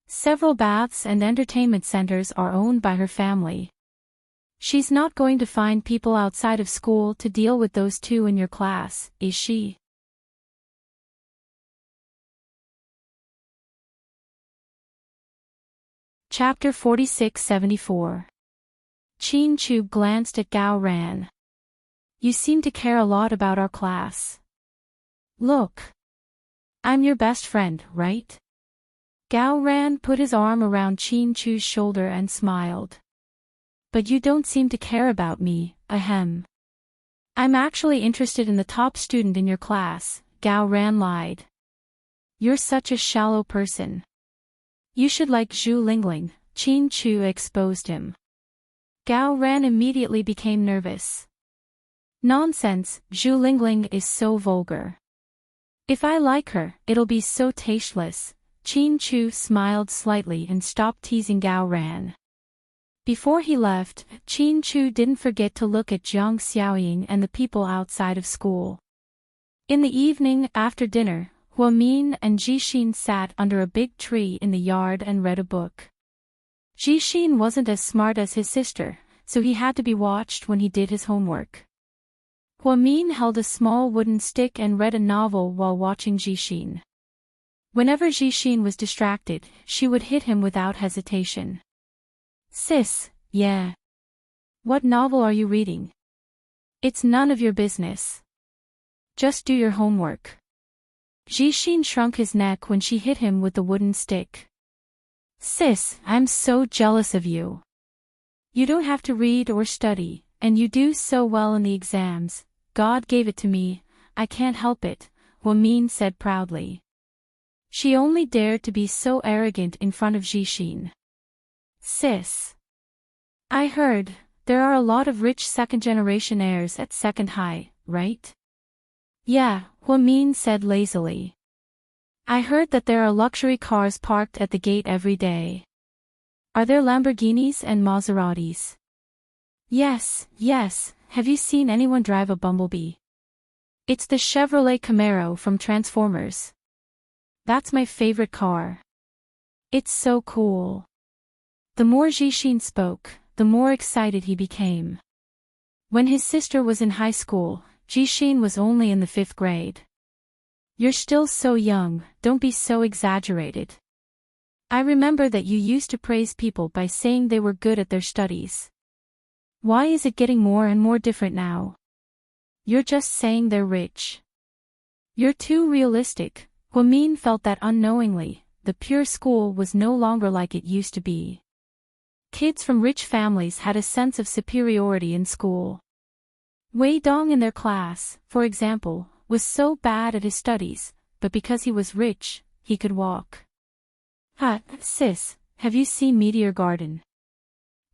Several baths and entertainment centers are owned by her family. She's not going to find people outside of school to deal with those 2 in your class, is she? Chapter 46-74. Qin Chu glanced at Gao Ran. You seem to care a lot about our class. Look. I'm your best friend, right? Gao Ran put his arm around Qin Chu's shoulder and smiled. But you don't seem to care about me, ahem. I'm actually interested in the top student in your class, Gao Ran lied. You're such a shallow person. You should like Zhu Lingling, Qin Chu exposed him. Gao Ran immediately became nervous. Nonsense, Zhu Lingling is so vulgar. If I like her, it'll be so tasteless. Qin Chu smiled slightly and stopped teasing Gao Ran. Before he left, Qin Chu didn't forget to look at Jiang Xiaoying and the people outside of school. In the evening, after dinner, Huamin and Jixin sat under a big tree in the yard and read a book. Jixin wasn't as smart as his sister, so he had to be watched when he did his homework. Huamin held a small wooden stick and read a novel while watching Jixin. Whenever Jixin was distracted, she would hit him without hesitation. Sis, yeah. What novel are you reading? It's none of your business. Just do your homework. Jixin shrunk his neck when she hit him with the wooden stick. Sis, I'm so jealous of you. You don't have to read or study, and you do so well in the exams. God gave it to me, I can't help it, Huamin said proudly. She only dared to be so arrogant in front of Jixin. Sis. I heard, there are a lot of rich second-generation heirs at Second High, right? Yeah, Huamin said lazily. I heard that there are luxury cars parked at the gate every day. Are there Lamborghinis and Maseratis? Yes, have you seen anyone drive a Bumblebee? It's the Chevrolet Camaro from Transformers. That's my favorite car. It's so cool. The more Jixin spoke, the more excited he became. When his sister was in high school, Jixin was only in the 5th grade. You're still so young, don't be so exaggerated. I remember that you used to praise people by saying they were good at their studies. Why is it getting more and more different now? You're just saying they're rich. You're too realistic. Huamin felt that unknowingly, the pure school was no longer like it used to be. Kids from rich families had a sense of superiority in school. Wei Dong in their class, for example, was so bad at his studies, but because he was rich, he could walk. Sis, have you seen Meteor Garden?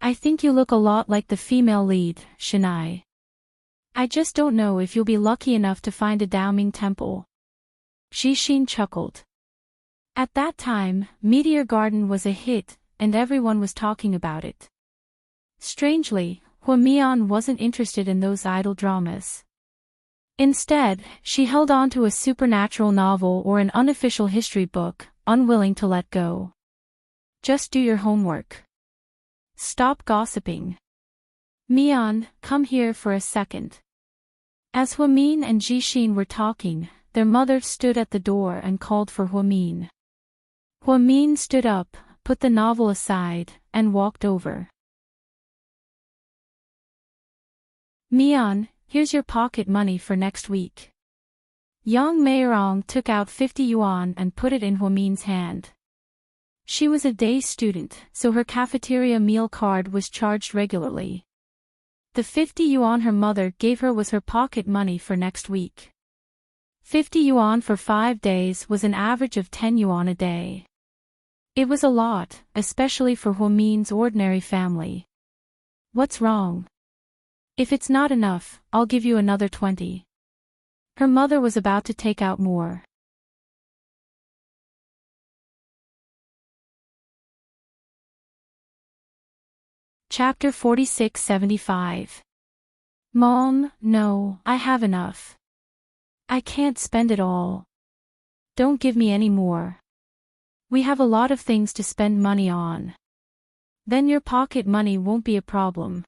I think you look a lot like the female lead, Shanai. I just don't know if you'll be lucky enough to find a Daoming temple. Jixin chuckled. At that time, Meteor Garden was a hit, and everyone was talking about it. Strangely, Huamian wasn't interested in those idle dramas. Instead, she held on to a supernatural novel or an unofficial history book, unwilling to let go. Just do your homework. Stop gossiping. Mian, come here for a second. As Huamin and Jixin were talking, their mother stood at the door and called for Huamin. Huamin stood up, put the novel aside, and walked over. Mian, here's your pocket money for next week. Yang Meirong took out 50 yuan and put it in Huamin's hand. She was a day student, so her cafeteria meal card was charged regularly. The 50 yuan her mother gave her was her pocket money for next week. 50 yuan for 5 days was an average of 10 yuan a day. It was a lot, especially for Huamin's ordinary family. What's wrong? If it's not enough, I'll give you another 20. Her mother was about to take out more. Chapter 46-75. Mom, no, I have enough. I can't spend it all. Don't give me any more. We have a lot of things to spend money on. Then your pocket money won't be a problem.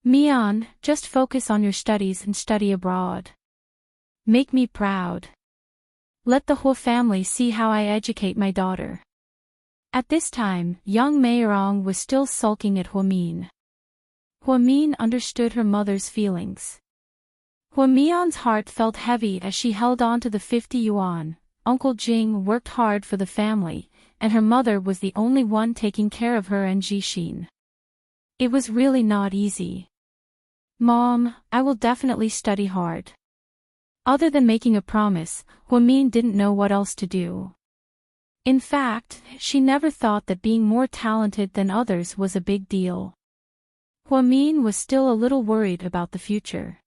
Mian, just focus on your studies and study abroad. Make me proud. Let the whole family see how I educate my daughter. At this time, young Meirong was still sulking at Huamin. Huamin understood her mother's feelings. Huamian's heart felt heavy as she held on to the 50 yuan. Uncle Jing worked hard for the family, and her mother was the only one taking care of her and Jixin. It was really not easy. Mom, I will definitely study hard. Other than making a promise, Huamin didn't know what else to do. In fact, she never thought that being more talented than others was a big deal. Huamin was still a little worried about the future.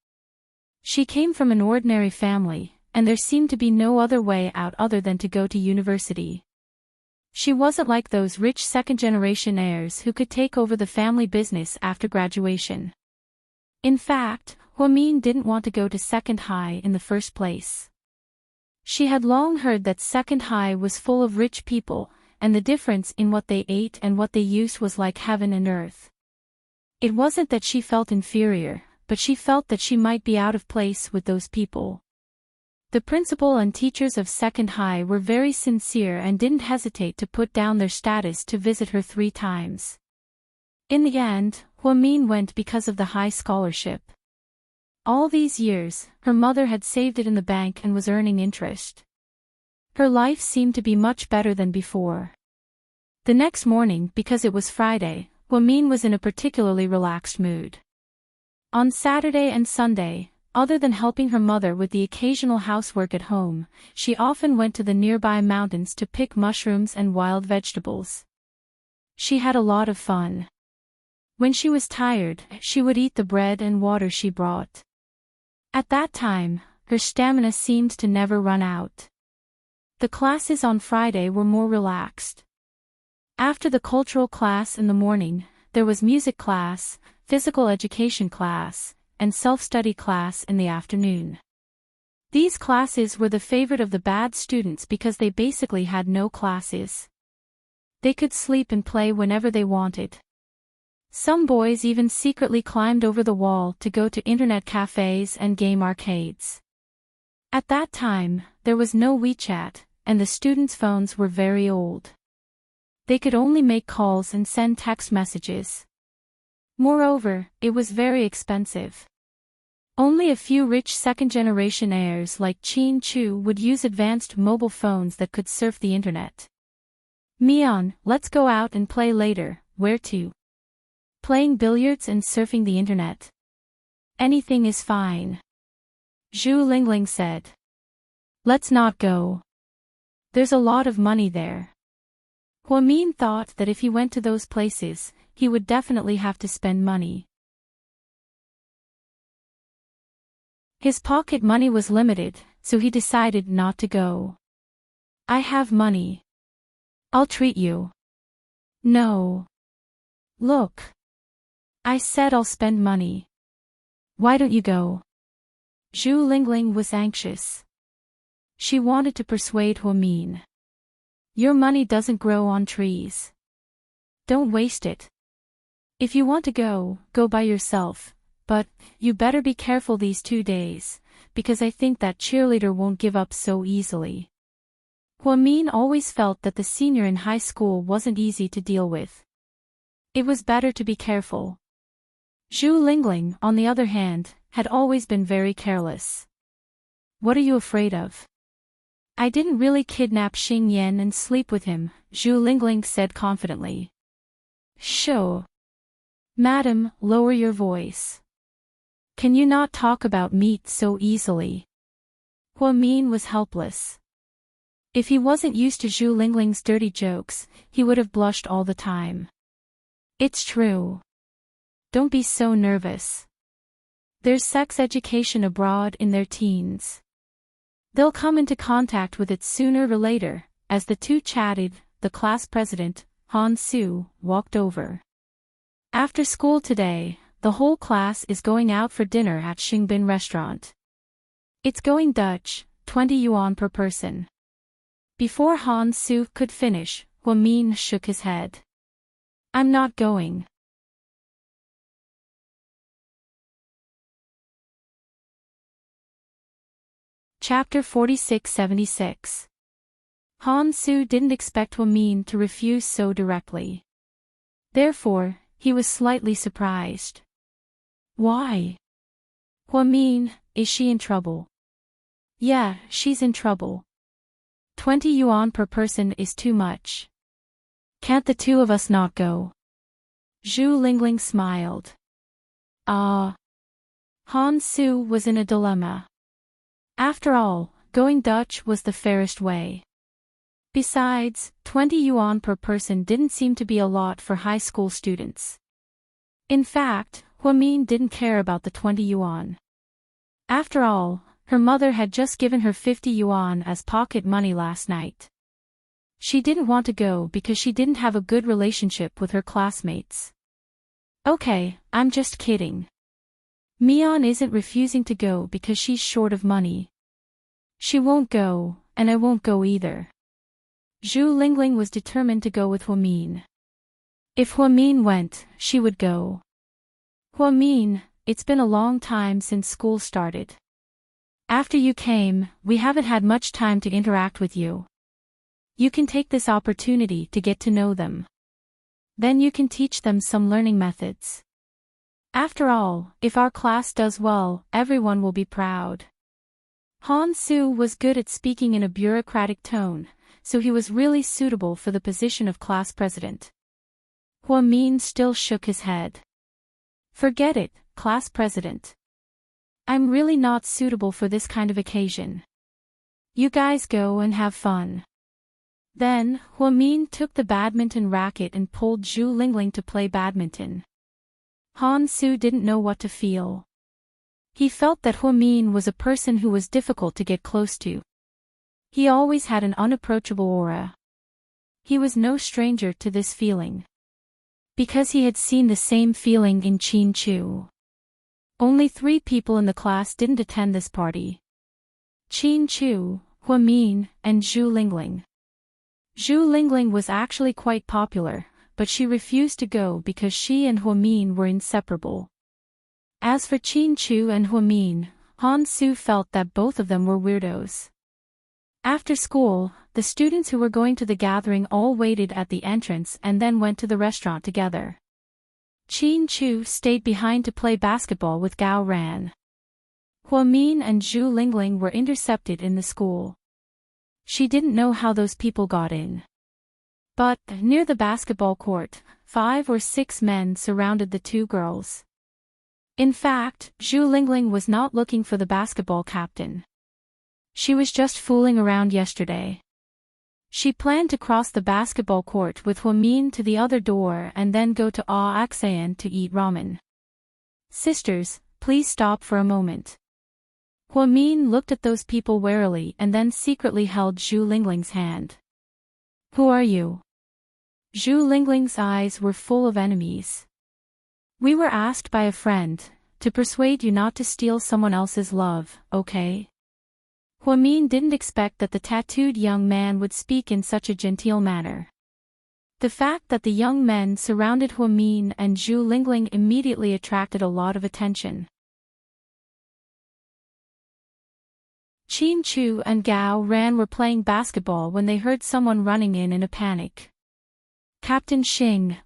She came from an ordinary family, and there seemed to be no other way out other than to go to university. She wasn't like those rich second-generation heirs who could take over the family business after graduation. In fact, Huamin didn't want to go to second high in the first place. She had long heard that second high was full of rich people, and the difference in what they ate and what they used was like heaven and earth. It wasn't that she felt inferior, but she felt that she might be out of place with those people. The principal and teachers of second high were very sincere and didn't hesitate to put down their status to visit her 3 times. In the end, Huamin went because of the high scholarship. All these years, her mother had saved it in the bank and was earning interest. Her life seemed to be much better than before. The next morning, because it was Friday, Huamin was in a particularly relaxed mood. On Saturday and Sunday, other than helping her mother with the occasional housework at home, she often went to the nearby mountains to pick mushrooms and wild vegetables. She had a lot of fun. When she was tired, she would eat the bread and water she brought. At that time, her stamina seemed to never run out. The classes on Friday were more relaxed. After the cultural class in the morning, there was music class, physical education class, and self-study class in the afternoon. These classes were the favorite of the bad students because they basically had no classes. They could sleep and play whenever they wanted. Some boys even secretly climbed over the wall to go to internet cafes and game arcades. At that time, there was no WeChat, and the students' phones were very old. They could only make calls and send text messages. Moreover, it was very expensive. Only a few rich second-generation heirs like Qin Chu would use advanced mobile phones that could surf the internet. Mian, let's go out and play later. Where to? Playing billiards and surfing the internet. Anything is fine. Zhu Lingling said. Let's not go. There's a lot of money there. Huamin thought that if he went to those places, he would definitely have to spend money. His pocket money was limited, so he decided not to go. I have money. I'll treat you. No. Look. I said I'll spend money. Why don't you go? Zhu Lingling was anxious. She wanted to persuade Huamin. Your money doesn't grow on trees. Don't waste it. If you want to go, go by yourself, but you better be careful these 2 days, because I think that cheerleader won't give up so easily. Huamin always felt that the senior in high school wasn't easy to deal with. It was better to be careful. Zhu Lingling, on the other hand, had always been very careless. What are you afraid of? I didn't really kidnap Xing Yan and sleep with him, Zhu Lingling said confidently. Sure. Madam, lower your voice. Can you not talk about meat so easily? Huamin was helpless. If he wasn't used to Zhu Lingling's dirty jokes, he would have blushed all the time. It's true. Don't be so nervous. There's sex education abroad in their teens. They'll come into contact with it sooner or later. As the two chatted, the class president, Han Su, walked over. After school today, the whole class is going out for dinner at Xingbin restaurant. It's going Dutch, 20 yuan per person. Before Han Su could finish, Huamin shook his head. I'm not going. Chapter 4676. Han Su didn't expect Huamin to refuse so directly. Therefore, he was slightly surprised. Why? Huamin, is she in trouble? Yeah, she's in trouble. 20 yuan per person is too much. Can't the two of us not go? Zhu Lingling smiled. Ah. Han Su was in a dilemma. After all, going Dutch was the fairest way. Besides, 20 yuan per person didn't seem to be a lot for high school students. In fact, Huamin didn't care about the 20 yuan. After all, her mother had just given her 50 yuan as pocket money last night. She didn't want to go because she didn't have a good relationship with her classmates. Okay, I'm just kidding. Mian isn't refusing to go because she's short of money. She won't go, and I won't go either. Zhu Lingling was determined to go with Huamin. If Huamin went, she would go. Huamin, it's been a long time since school started. After you came, we haven't had much time to interact with you. You can take this opportunity to get to know them. Then you can teach them some learning methods. After all, if our class does well, everyone will be proud. Han Su was good at speaking in a bureaucratic tone, so he was really suitable for the position of class president. Huamin still shook his head. Forget it, class president. I'm really not suitable for this kind of occasion. You guys go and have fun. Then, Huamin took the badminton racket and pulled Zhu Lingling to play badminton. Han Su didn't know what to feel. He felt that Huamin was a person who was difficult to get close to. He always had an unapproachable aura. He was no stranger to this feeling. Because he had seen the same feeling in Qin Chu. Only 3 people in the class didn't attend this party. Qin Chu, Huamin, and Zhu Lingling. Zhu Lingling was actually quite popular, but she refused to go because she and Huamin were inseparable. As for Qin Chu and Huamin, Han Su felt that both of them were weirdos. After school, the students who were going to the gathering all waited at the entrance and then went to the restaurant together. Qin Chu stayed behind to play basketball with Gao Ran. Huamin and Zhu Lingling were intercepted in the school. She didn't know how those people got in. But, near the basketball court, 5 or 6 men surrounded the 2 girls. In fact, Zhu Lingling was not looking for the basketball captain. She was just fooling around yesterday. She planned to cross the basketball court with Huamin to the other door and then go to Axayan to eat ramen. Sisters, please stop for a moment. Huamin looked at those people warily and then secretly held Zhu Lingling's hand. Who are you? Zhu Lingling's eyes were full of enemies. We were asked by a friend to persuade you not to steal someone else's love, okay? Huamin didn't expect that the tattooed young man would speak in such a genteel manner. The fact that the young men surrounded Huamin and Zhu Lingling immediately attracted a lot of attention. Qin Chu and Gao Ran were playing basketball when they heard someone running in a panic. Captain Xing,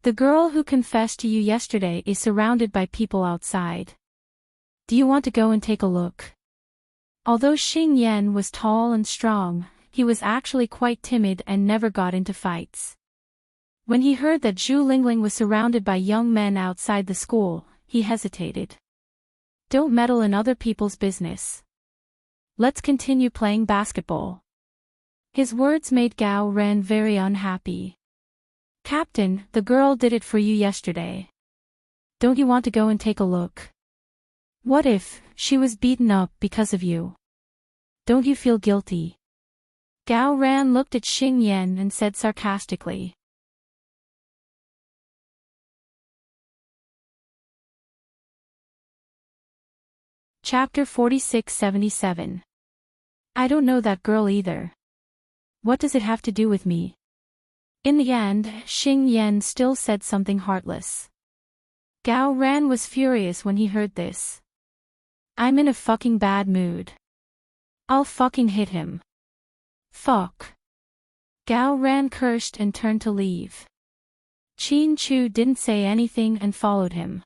the girl who confessed to you yesterday is surrounded by people outside. Do you want to go and take a look? Although Xing Yan was tall and strong, he was actually quite timid and never got into fights. When he heard that Zhu Lingling was surrounded by young men outside the school, he hesitated. Don't meddle in other people's business. Let's continue playing basketball. His words made Gao Ren very unhappy. Captain, the girl did it for you yesterday. Don't you want to go and take a look? What if she was beaten up because of you? Don't you feel guilty? Gao Ran looked at Xing Yan and said sarcastically. Chapter 46-77. I don't know that girl either. What does it have to do with me? In the end, Xing Yan still said something heartless. Gao Ran was furious when he heard this. I'm in a fucking bad mood. I'll fucking hit him. Fuck. Gao Ran cursed and turned to leave. Qin Chu didn't say anything and followed him.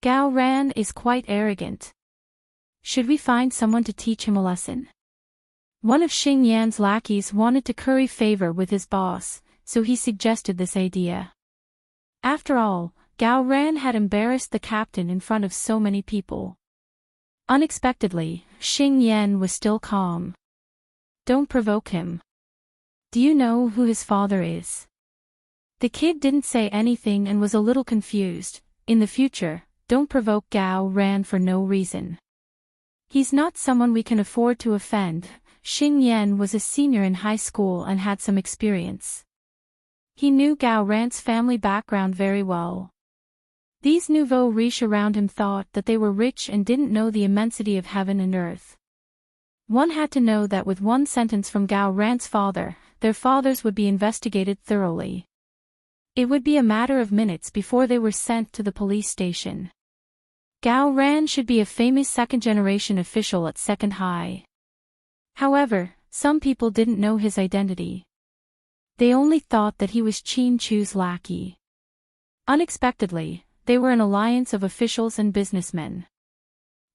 Gao Ran is quite arrogant. Should we find someone to teach him a lesson? One of Xing Yan's lackeys wanted to curry favor with his boss, so he suggested this idea. After all, Gao Ran had embarrassed the captain in front of so many people. Unexpectedly, Xing Yan was still calm. Don't provoke him. Do you know who his father is? The kid didn't say anything and was a little confused. In the future, don't provoke Gao Ran for no reason. He's not someone we can afford to offend. Xing Yan was a senior in high school and had some experience. He knew Gao Ran's family background very well. These nouveau riche around him thought that they were rich and didn't know the immensity of heaven and earth. One had to know that with one sentence from Gao Ran's father, their fathers would be investigated thoroughly. It would be a matter of minutes before they were sent to the police station. Gao Ran should be a famous second-generation official at Second High. However, some people didn't know his identity. They only thought that he was Qin Chu's lackey. Unexpectedly, they were an alliance of officials and businessmen.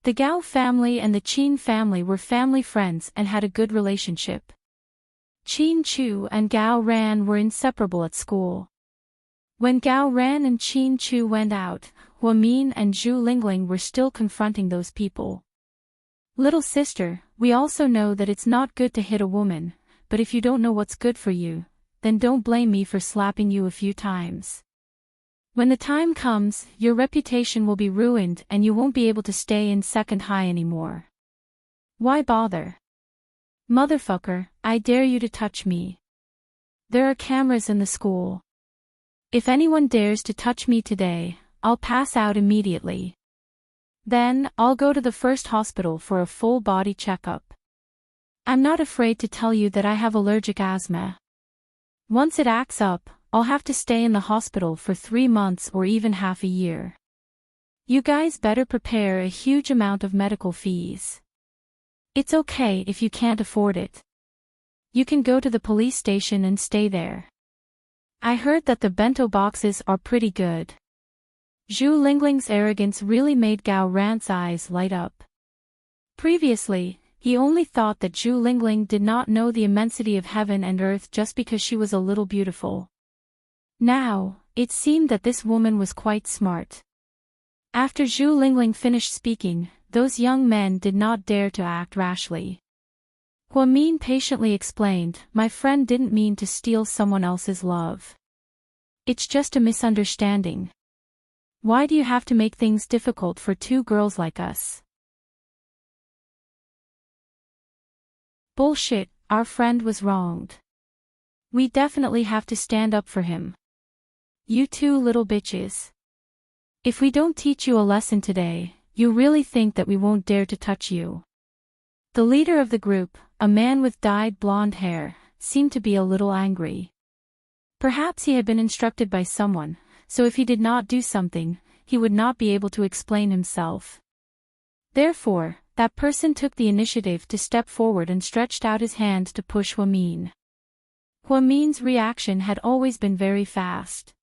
The Gao family and the Qin family were family friends and had a good relationship. Qin Chu and Gao Ran were inseparable at school. When Gao Ran and Qin Chu went out, Hua Min and Zhu Lingling were still confronting those people. Little sister, we also know that it's not good to hit a woman, but if you don't know what's good for you, then don't blame me for slapping you a few times. When the time comes, your reputation will be ruined and you won't be able to stay in Second High anymore. Why bother? Motherfucker, I dare you to touch me. There are cameras in the school. If anyone dares to touch me today, I'll pass out immediately. Then, I'll go to the first hospital for a full body checkup. I'm not afraid to tell you that I have allergic asthma. Once it acts up, I'll have to stay in the hospital for 3 months or even half a year. You guys better prepare a huge amount of medical fees. It's okay if you can't afford it. You can go to the police station and stay there. I heard that the bento boxes are pretty good. Zhu Lingling's arrogance really made Gao Ran's eyes light up. Previously, he only thought that Zhu Lingling did not know the immensity of heaven and earth just because she was a little beautiful. Now, it seemed that this woman was quite smart. After Zhu Lingling finished speaking, those young men did not dare to act rashly. Hua Min patiently explained, my friend didn't mean to steal someone else's love. It's just a misunderstanding. Why do you have to make things difficult for two girls like us? Bullshit, our friend was wronged. We definitely have to stand up for him. You two little bitches. If we don't teach you a lesson today, you really think that we won't dare to touch you? The leader of the group, a man with dyed blonde hair, seemed to be a little angry. Perhaps he had been instructed by someone, so if he did not do something, he would not be able to explain himself. Therefore, that person took the initiative to step forward and stretched out his hand to push Hua Min. Hua Min's reaction had always been very fast.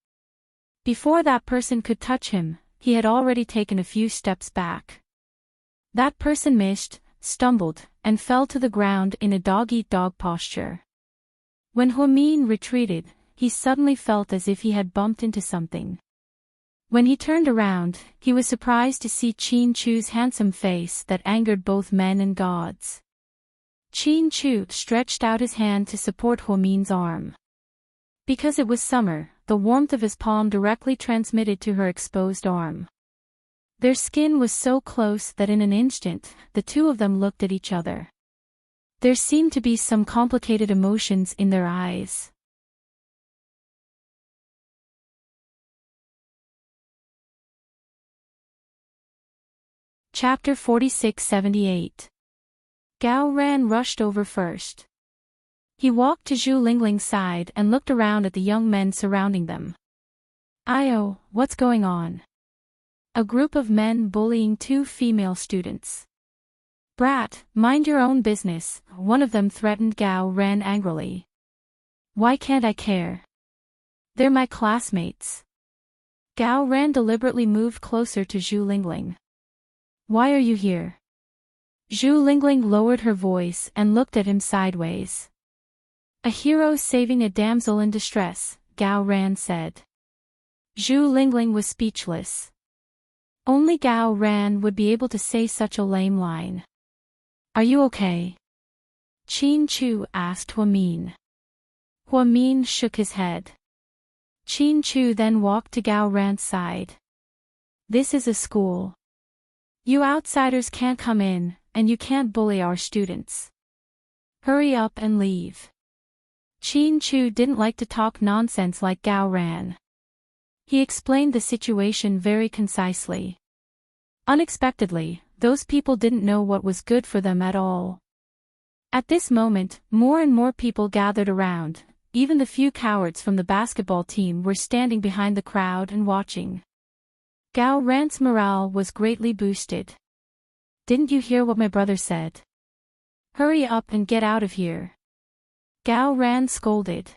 Before that person could touch him, he had already taken a few steps back. That person missed, stumbled, and fell to the ground in a dog-eat-dog posture. When Hua Min retreated, he suddenly felt as if he had bumped into something. When he turned around, he was surprised to see Qin Chu's handsome face that angered both men and gods. Qin Chu stretched out his hand to support Hua Min's arm. Because it was summer, the warmth of his palm directly transmitted to her exposed arm. Their skin was so close that in an instant, the two of them looked at each other. There seemed to be some complicated emotions in their eyes. Chapter 46-78. Gao Ran rushed over first. He walked to Zhu Lingling's side and looked around at the young men surrounding them. Io, what's going on? A group of men bullying two female students. Brat, mind your own business, one of them threatened Gao Ran angrily. Why can't I care? They're my classmates. Gao Ran deliberately moved closer to Zhu Lingling. Why are you here? Zhu Lingling lowered her voice and looked at him sideways. A hero saving a damsel in distress, Gao Ran said. Zhu Lingling was speechless. Only Gao Ran would be able to say such a lame line. Are you okay? Qin Chu asked Hua Min. Hua Min shook his head. Qin Chu then walked to Gao Ran's side. This is a school. You outsiders can't come in, and you can't bully our students. Hurry up and leave. Chin Chu didn't like to talk nonsense like Gao Ran. He explained the situation very concisely. Unexpectedly, those people didn't know what was good for them at all. At this moment, more and more people gathered around. Even the few cowards from the basketball team were standing behind the crowd and watching. Gao Ran's morale was greatly boosted. Didn't you hear what my brother said? Hurry up and get out of here. Gao Ran scolded.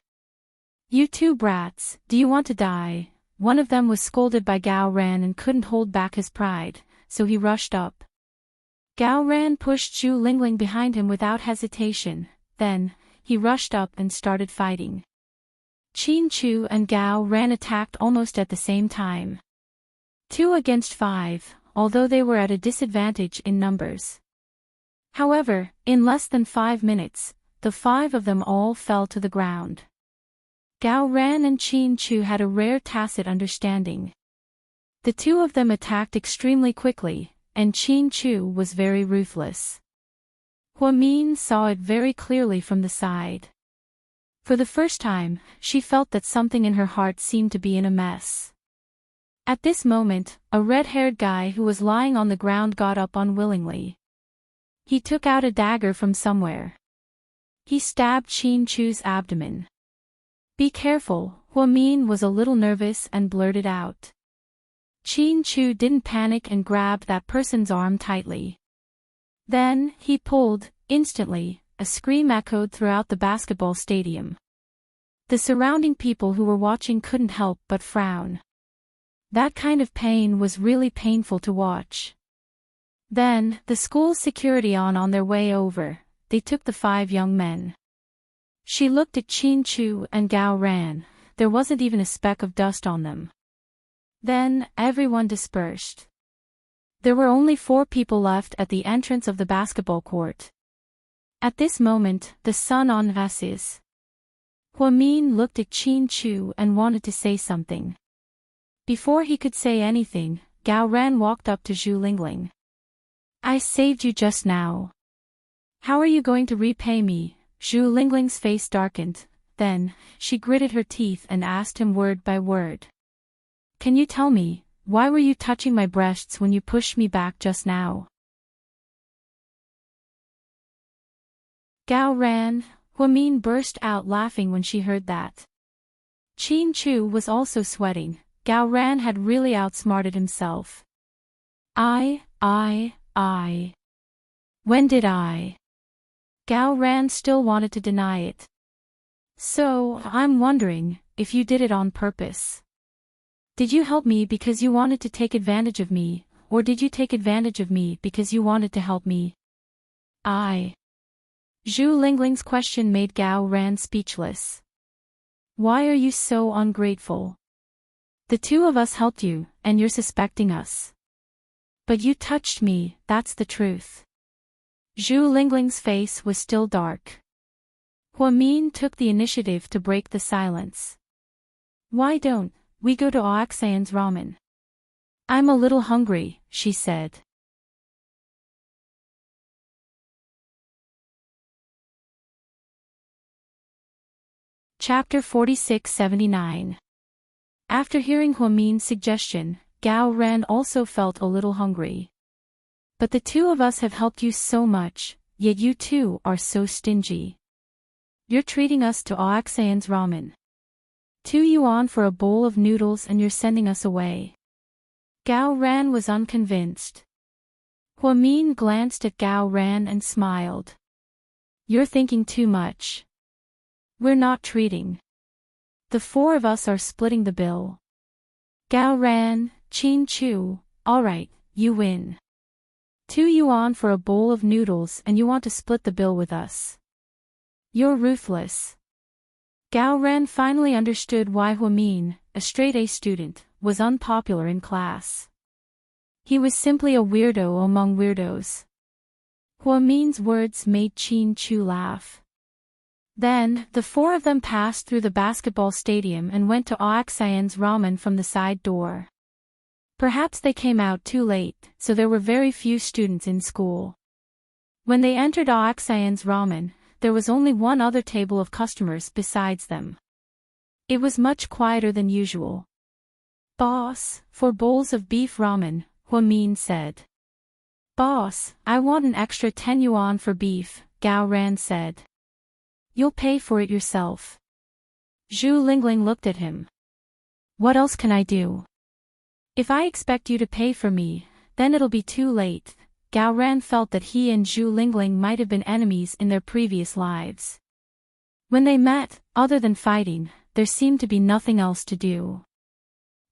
You two brats, do you want to die? One of them was scolded by Gao Ran and couldn't hold back his pride, so he rushed up. Gao Ran pushed Zhu Lingling behind him without hesitation, then, he rushed up and started fighting. Chin Chu and Gao Ran attacked almost at the same time. 2 against 5, although they were at a disadvantage in numbers. However, in less than 5 minutes, the 5 of them all fell to the ground. Gao Ran and Chin Chu had a rare tacit understanding. The 2 of them attacked extremely quickly, and Chin Chu was very ruthless. Hua Min saw it very clearly from the side. For the first time, she felt that something in her heart seemed to be in a mess. At this moment, a red-haired guy who was lying on the ground got up unwillingly. He took out a dagger from somewhere. He stabbed Chin Chu's abdomen. Be careful, Hua Min was a little nervous and blurted out. Chin Chu didn't panic and grabbed that person's arm tightly. Then, he pulled. Instantly, a scream echoed throughout the basketball stadium. The surrounding people who were watching couldn't help but frown. That kind of pain was really painful to watch. Then, the school's security on their way over, they took the 5 young men. She looked at Chin Chu and Gao Ran, there wasn't even a speck of dust on them. Then, everyone dispersed. There were only 4 people left at the entrance of the basketball court. At this moment, the sun on Vasis. Hua Min looked at Chin Chu and wanted to say something. Before he could say anything, Gao Ran walked up to Zhu Lingling. I saved you just now. How are you going to repay me? Zhu Lingling's face darkened, then, she gritted her teeth and asked him word by word. Can you tell me, why were you touching my breasts when you pushed me back just now? Gao Ran, Hua Min burst out laughing when she heard that. Chin Chu was also sweating. Gao Ran had really outsmarted himself. I. When did I? Gao Ran still wanted to deny it. So, I'm wondering, if you did it on purpose. Did you help me because you wanted to take advantage of me, or did you take advantage of me because you wanted to help me? Zhu Lingling's question made Gao Ran speechless. Why are you so ungrateful? The 2 of us helped you, and you're suspecting us. But you touched me, that's the truth. Zhu Lingling's face was still dark. Hua Min took the initiative to break the silence. Why don't we go to Oaxayan's ramen? I'm a little hungry, she said. Chapter 46-79. After hearing Hua Min's suggestion, Gao Ran also felt a little hungry. But the 2 of us have helped you so much, yet you 2 are so stingy. You're treating us to Oaxayan's ramen. 2 yuan for a bowl of noodles and you're sending us away. Gao Ran was unconvinced. Hua Min glanced at Gao Ran and smiled. You're thinking too much. We're not treating. The 4 of us are splitting the bill. Gao Ran, Chin Chu, alright, you win. 2 yuan for a bowl of noodles and you want to split the bill with us. You're ruthless. Gao Ran finally understood why Hua Min, a straight-A student, was unpopular in class. He was simply a weirdo among weirdos. Hua Min's words made Chin Chu laugh. Then, the 4 of them passed through the basketball stadium and went to Oaxayan's ramen from the side door. Perhaps they came out too late, so there were very few students in school. When they entered Oxyan's ramen, there was only one other table of customers besides them. It was much quieter than usual. "Boss, 4 bowls of beef ramen," Huamin said. "Boss, I want an extra 10 yuan for beef," Gao Ran said. "You'll pay for it yourself." Zhu Lingling looked at him. "What else can I do? If I expect you to pay for me, then it'll be too late." Gao Ran felt that he and Zhu Lingling might have been enemies in their previous lives. When they met, other than fighting, there seemed to be nothing else to do.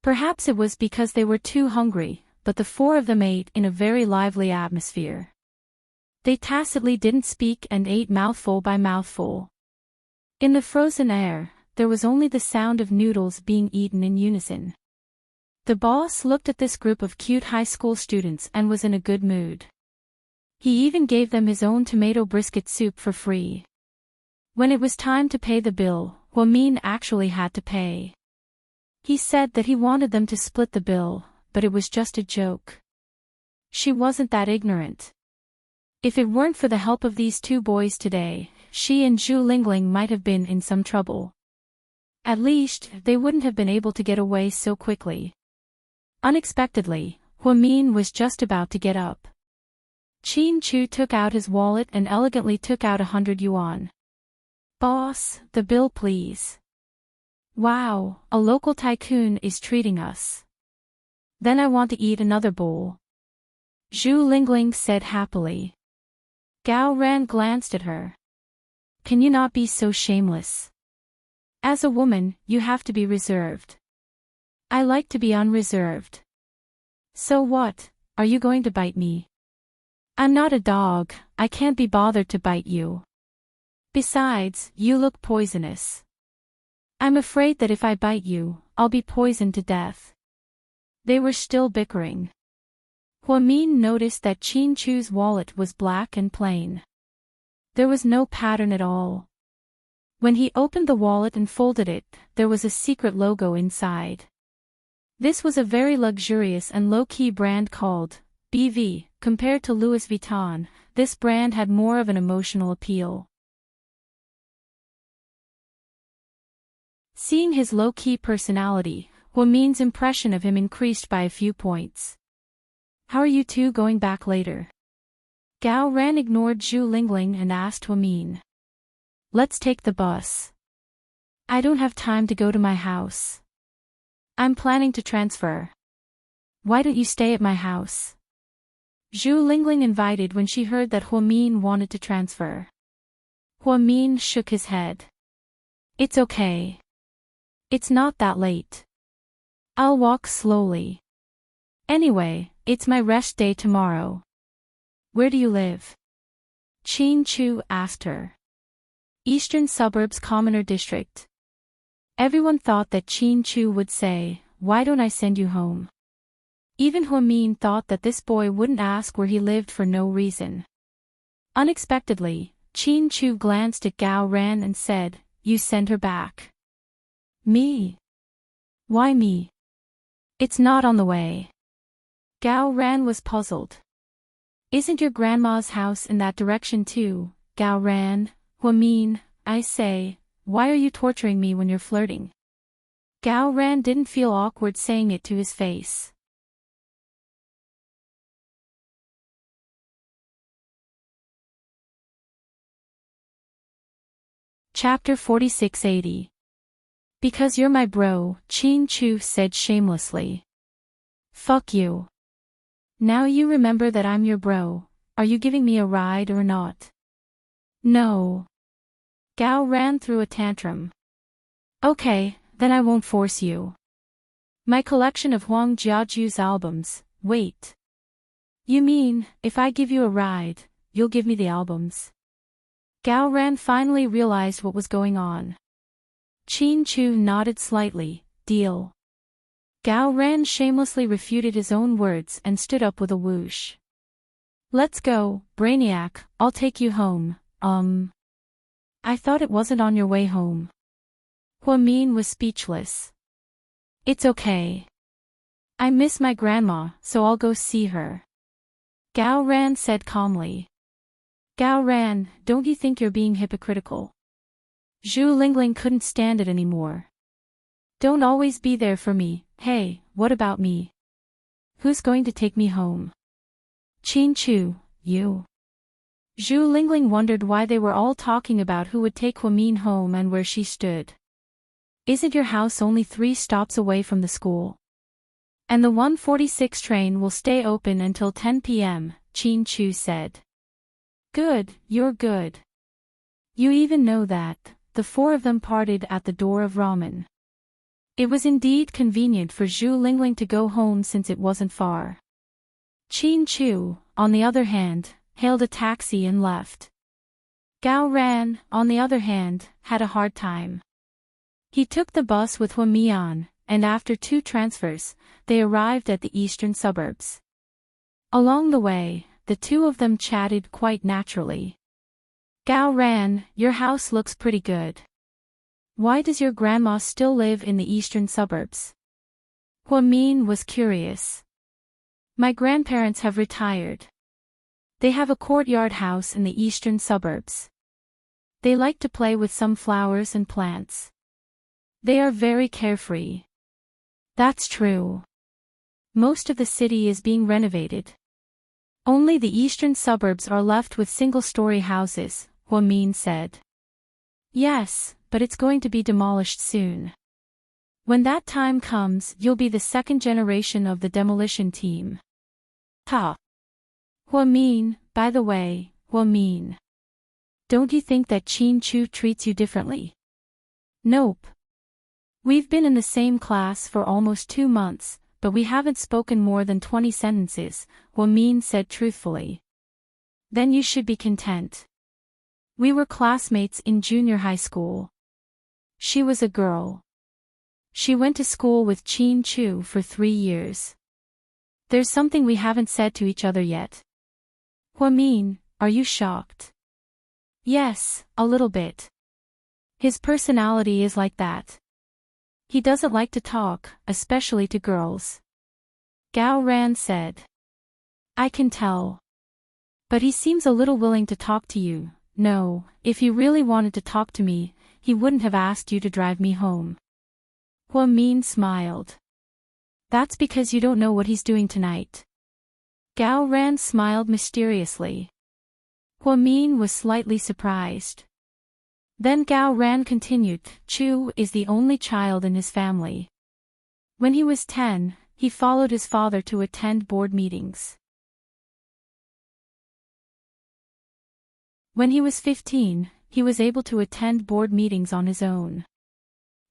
Perhaps it was because they were too hungry, but the 4 of them ate in a very lively atmosphere. They tacitly didn't speak and ate mouthful by mouthful. In the frozen air, there was only the sound of noodles being eaten in unison. The boss looked at this group of cute high school students and was in a good mood. He even gave them his own tomato brisket soup for free. When it was time to pay the bill, Huamin actually had to pay. He said that he wanted them to split the bill, but it was just a joke. She wasn't that ignorant. If it weren't for the help of these 2 boys today, she and Zhu Lingling might have been in some trouble. At least, they wouldn't have been able to get away so quickly. Unexpectedly, Huamin was just about to get up. Qin Chu took out his wallet and elegantly took out 100 yuan. "Boss, the bill please." "Wow, a local tycoon is treating us. Then I want to eat another bowl," Zhu Lingling said happily. Gao Ran glanced at her. "Can you not be so shameless? As a woman, you have to be reserved. I like to be unreserved." "So what, are you going to bite me?" "I'm not a dog, I can't be bothered to bite you. Besides, you look poisonous. I'm afraid that if I bite you, I'll be poisoned to death." They were still bickering. Huamin noticed that Qin Chu's wallet was black and plain. There was no pattern at all. When he opened the wallet and folded it, there was a secret logo inside. This was a very luxurious and low-key brand called BV. Compared to Louis Vuitton, this brand had more of an emotional appeal. Seeing his low-key personality, Huamin's impression of him increased by a few points. "How are you 2 going back later?" Gao Ran ignored Zhu Lingling and asked Huamin. "Let's take the bus. I don't have time to go to my house. I'm planning to transfer. Why don't you stay at my house?" Zhu Lingling invited when she heard that Huamin wanted to transfer. Huamin shook his head. "It's okay. It's not that late. I'll walk slowly. Anyway, it's my rest day tomorrow." "Where do you live?" Qin Chu asked her. "Eastern Suburbs Commoner District." Everyone thought that Qin Chu would say, "Why don't I send you home?" Even Huamin thought that this boy wouldn't ask where he lived for no reason. Unexpectedly, Qin Chu glanced at Gao Ran and said, "You send her back." "Me? Why me? It's not on the way." Gao Ran was puzzled. "Isn't your grandma's house in that direction too, Gao Ran?" "Huamin, I say, why are you torturing me when you're flirting?" Gao Ran didn't feel awkward saying it to his face. Chapter 4680. "Because you're my bro," Qin Chu said shamelessly. "Fuck you. Now you remember that I'm your bro. Are you giving me a ride or not?" "No." Gao Ran threw a tantrum. "Okay, then I won't force you. My collection of Huang Jiaju's albums, wait. You mean, if I give you a ride, you'll give me the albums?" Gao Ran finally realized what was going on. Qin Chu nodded slightly, "Deal." Gao Ran shamelessly refuted his own words and stood up with a whoosh. "Let's go, Brainiac, I'll take you home." I thought it wasn't on your way home." Huamin was speechless. "It's okay. I miss my grandma, so I'll go see her. Gao Ran said calmly. Gao Ran, don't you think you're being hypocritical? Zhu Lingling couldn't stand it anymore. Don't always be there for me. Hey, what about me? Who's going to take me home? Qin Chu, you. Zhu Lingling wondered why they were all talking about who would take Huamin home and where she stood. Isn't your house only 3 stops away from the school? And the 146 train will stay open until 10 p.m., Qin Chu said. Good, you're good. You even know that. The 4 of them parted at the door of ramen. It was indeed convenient for Zhu Lingling to go home since it wasn't far. Qin Chu, on the other hand, hailed a taxi and left. Gao Ran, on the other hand, had a hard time. He took the bus with Huamian, and after 2 transfers, they arrived at the eastern suburbs. Along the way, the 2 of them chatted quite naturally. Gao Ran, your house looks pretty good. Why does your grandma still live in the eastern suburbs? Huamin was curious. My grandparents have retired. They have a courtyard house in the eastern suburbs. They like to play with some flowers and plants. They are very carefree. That's true. Most of the city is being renovated. Only the eastern suburbs are left with single-story houses, Huamin said. Yes, but it's going to be demolished soon. When that time comes, you'll be the 2nd generation of the demolition team. Ha! Huamin, by the way, Huamin. Don't you think that Qin Chu treats you differently? Nope. We've been in the same class for almost 2 months, but we haven't spoken more than 20 sentences, Huamin said truthfully. Then you should be content. We were classmates in junior high school. She was a girl. She went to school with Qin Chu for 3 years. There's something we haven't said to each other yet. Huamin, are you shocked? Yes, a little bit. His personality is like that. He doesn't like to talk, especially to girls. Gao Ran said. I can tell. But he seems a little willing to talk to you. No, if he really wanted to talk to me, he wouldn't have asked you to drive me home. Huamin smiled. That's because you don't know what he's doing tonight. Gao Ran smiled mysteriously. Huamin was slightly surprised. Then Gao Ran continued, Chu is the only child in his family. When he was 10, he followed his father to attend board meetings. When he was 15, he was able to attend board meetings on his own.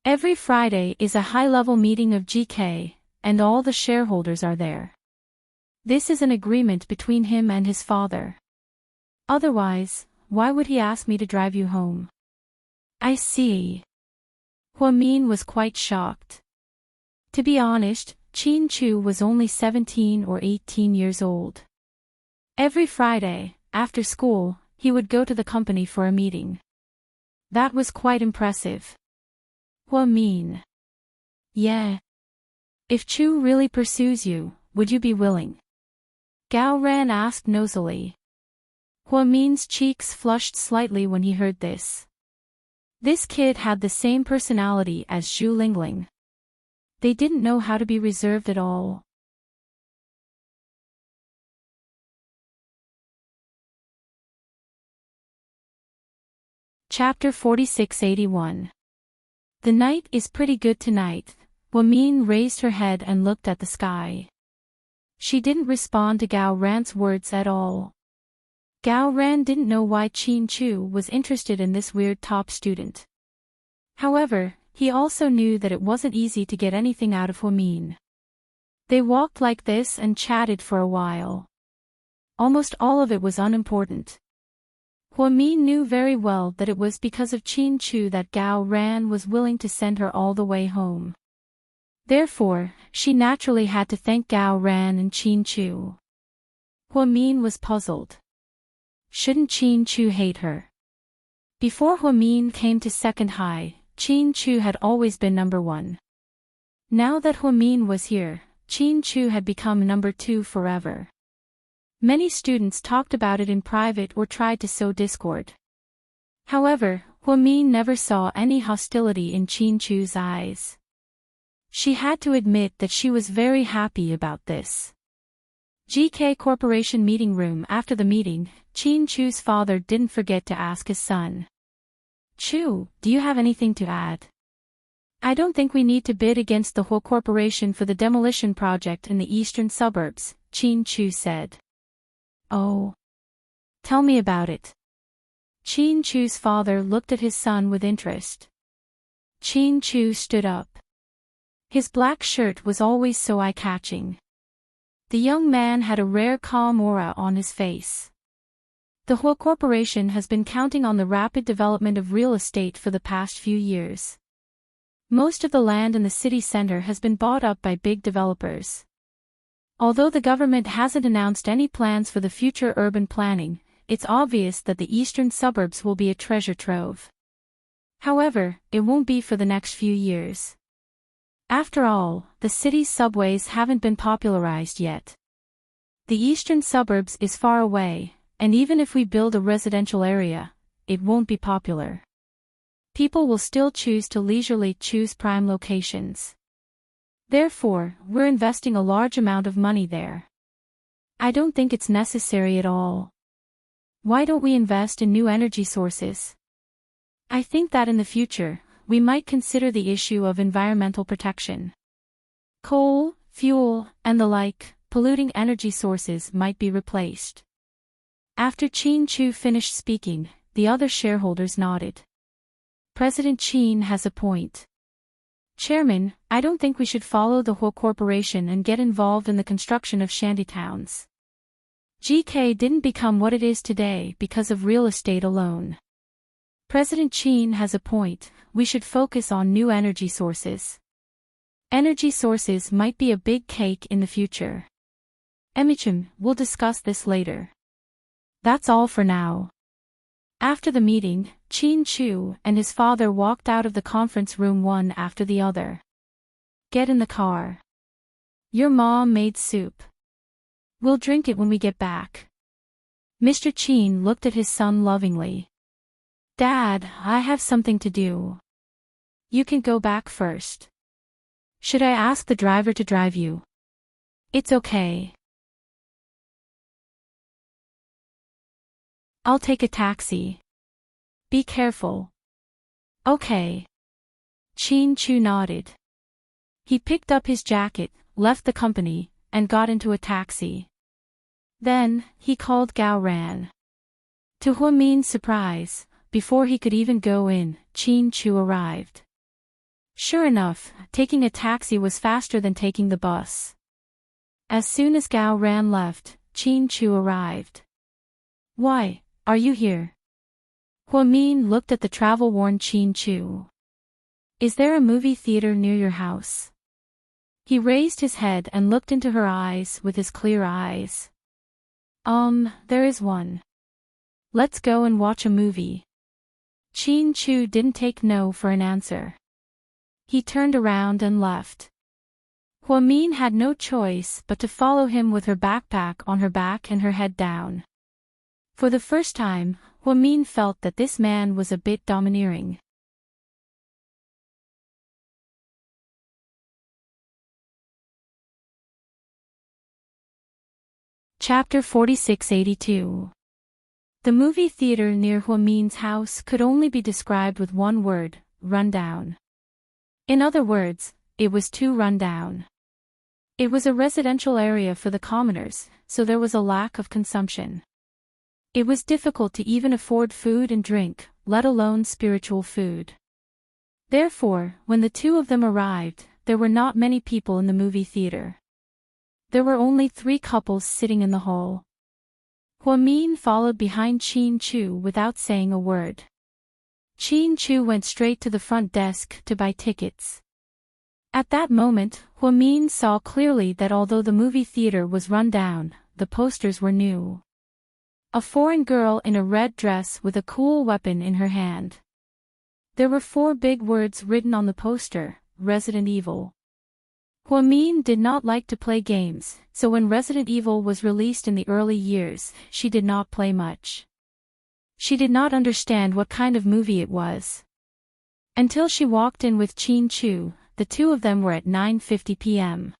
Every Friday is a high-level meeting of GK, and all the shareholders are there. This is an agreement between him and his father. Otherwise, why would he ask me to drive you home? I see. Huamin was quite shocked. To be honest, Qin Chu was only 17 or 18 years old. Every Friday, after school, he would go to the company for a meeting. That was quite impressive. Huamin. Yeah. If Chu really pursues you, would you be willing? Gao Ran asked nosily. Huamin's cheeks flushed slightly when he heard this. This kid had the same personality as Zhu Lingling. They didn't know how to be reserved at all. Chapter 4681. The night is pretty good tonight. Huamin raised her head and looked at the sky. She didn't respond to Gao Ran's words at all. Gao Ran didn't know why Qin Chu was interested in this weird top student. However, he also knew that it wasn't easy to get anything out of Huamin. They walked like this and chatted for a while. Almost all of it was unimportant. Huamin knew very well that it was because of Qin Chu that Gao Ran was willing to send her all the way home. Therefore, she naturally had to thank Gao Ran and Qin Chu. Huamin was puzzled. Shouldn't Qin Chu hate her? Before Huamin came to second high, Qin Chu had always been number 1. Now that Huamin was here, Chin Chu had become number 2 forever. Many students talked about it in private or tried to sow discord. However, Huamin never saw any hostility in Chin Chu's eyes. She had to admit that she was very happy about this. GK Corporation meeting room. After the meeting, Chin Chu's father didn't forget to ask his son. Chu, do you have anything to add? I don't think we need to bid against the whole corporation for the demolition project in the eastern suburbs, Chin Chu said. Oh. Tell me about it. Chin Chu's father looked at his son with interest. Chin Chu stood up. His black shirt was always so eye-catching. The young man had a rare calm aura on his face. The whole corporation has been counting on the rapid development of real estate for the past few years. Most of the land in the city center has been bought up by big developers. Although the government hasn't announced any plans for the future urban planning, it's obvious that the eastern suburbs will be a treasure trove. However, it won't be for the next few years. After all, the city's subways haven't been popularized yet. The eastern suburbs is far away, and even if we build a residential area, it won't be popular. People will still choose to leisurely choose prime locations. Therefore, we're investing a large amount of money there. I don't think it's necessary at all. Why don't we invest in new energy sources? I think that in the future, we might consider the issue of environmental protection. Coal, fuel, and the like, polluting energy sources might be replaced. After Chin Chu finished speaking, the other shareholders nodded. President Chin has a point. Chairman, I don't think we should follow the whole corporation and get involved in the construction of shantytowns. GK didn't become what it is today because of real estate alone. President Chin has a point, we should focus on new energy sources. Energy sources might be a big cake in the future. Emichim, we'll discuss this later. That's all for now. After the meeting, Chin Chu and his father walked out of the conference room one after the other. Get in the car. Your mom made soup. We'll drink it when we get back. Mr. Chin looked at his son lovingly. Dad, I have something to do. You can go back first. Should I ask the driver to drive you? It's okay. I'll take a taxi. Be careful. Okay. Chin Chu nodded. He picked up his jacket, left the company, and got into a taxi. Then, he called Gao Ran. To Huamin's surprise, before he could even go in, Chin Chu arrived. Sure enough, taking a taxi was faster than taking the bus. As soon as Gao Ran left, Chin Chu arrived. Why, are you here? Huamin looked at the travel-worn Chin Chu. Is there a movie theater near your house? He raised his head and looked into her eyes with his clear eyes. There is one. Let's go and watch a movie. Chin Chu didn't take no for an answer. He turned around and left. Huamin had no choice but to follow him with her backpack on her back and her head down. For the first time, Huamin felt that this man was a bit domineering. Chapter 4682. The movie theater near Huamin's house could only be described with one word, rundown. In other words, it was too rundown. It was a residential area for the commoners, so there was a lack of consumption. It was difficult to even afford food and drink, let alone spiritual food. Therefore, when the two of them arrived, there were not many people in the movie theater. There were only 3 couples sitting in the hall. Huamin followed behind Chin Chu without saying a word. Chin Chu went straight to the front desk to buy tickets. At that moment, Huamin saw clearly that although the movie theater was run down, the posters were new. A foreign girl in a red dress with a cool weapon in her hand. There were 4 big words written on the poster, Resident Evil. Huamin did not like to play games, so when Resident Evil was released in the early years, she did not play much. She did not understand what kind of movie it was. Until she walked in with Chin Chu, the two of them were at 9:50 p.m.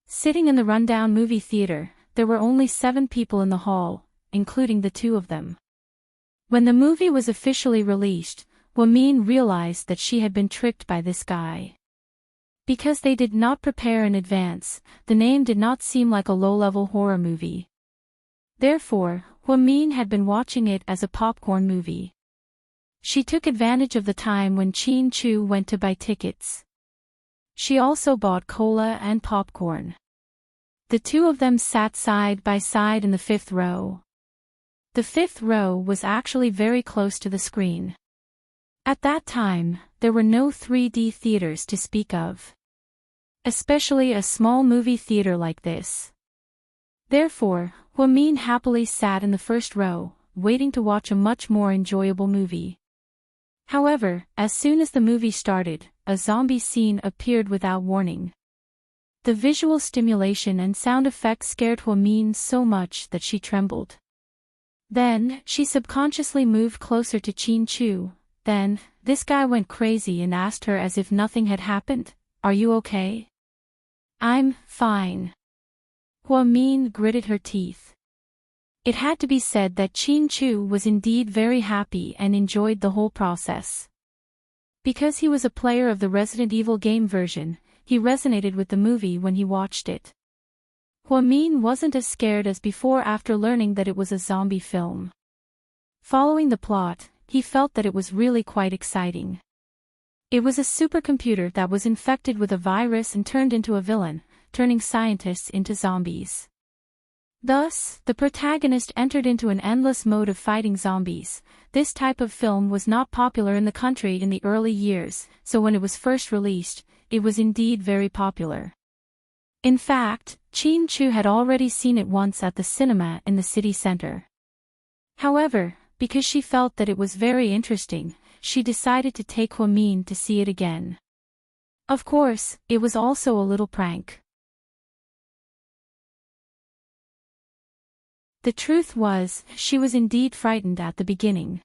Sitting in the rundown movie theater, there were only 7 people in the hall, including the two of them. When the movie was officially released, Huamin realized that she had been tricked by this guy. Because they did not prepare in advance, the name did not seem like a low-level horror movie. Therefore, Huamin had been watching it as a popcorn movie. She took advantage of the time when Chin Chu went to buy tickets. She also bought cola and popcorn. The two of them sat side by side in the 5th row. The 5th row was actually very close to the screen. At that time, there were no 3D theaters to speak of. Especially a small movie theater like this. Therefore, Huamin happily sat in the 1st row, waiting to watch a much more enjoyable movie. However, as soon as the movie started, a zombie scene appeared without warning. The visual stimulation and sound effects scared Huamin so much that she trembled. Then, she subconsciously moved closer to Chin Chu. Then, this guy went crazy and asked her as if nothing had happened, "Are you okay?" "I'm fine." Huamin gritted her teeth. It had to be said that Chin Chu was indeed very happy and enjoyed the whole process. Because he was a player of the Resident Evil game version, he resonated with the movie when he watched it. Huamin wasn't as scared as before after learning that it was a zombie film. Following the plot, he felt that it was really quite exciting. It was a supercomputer that was infected with a virus and turned into a villain, turning scientists into zombies. Thus, the protagonist entered into an endless mode of fighting zombies. This type of film was not popular in the country in the early years, so when it was first released, it was indeed very popular. In fact, Chin Chu had already seen it once at the cinema in the city center. However, because she felt that it was very interesting, she decided to take Huamin to see it again. Of course, it was also a little prank. The truth was, she was indeed frightened at the beginning.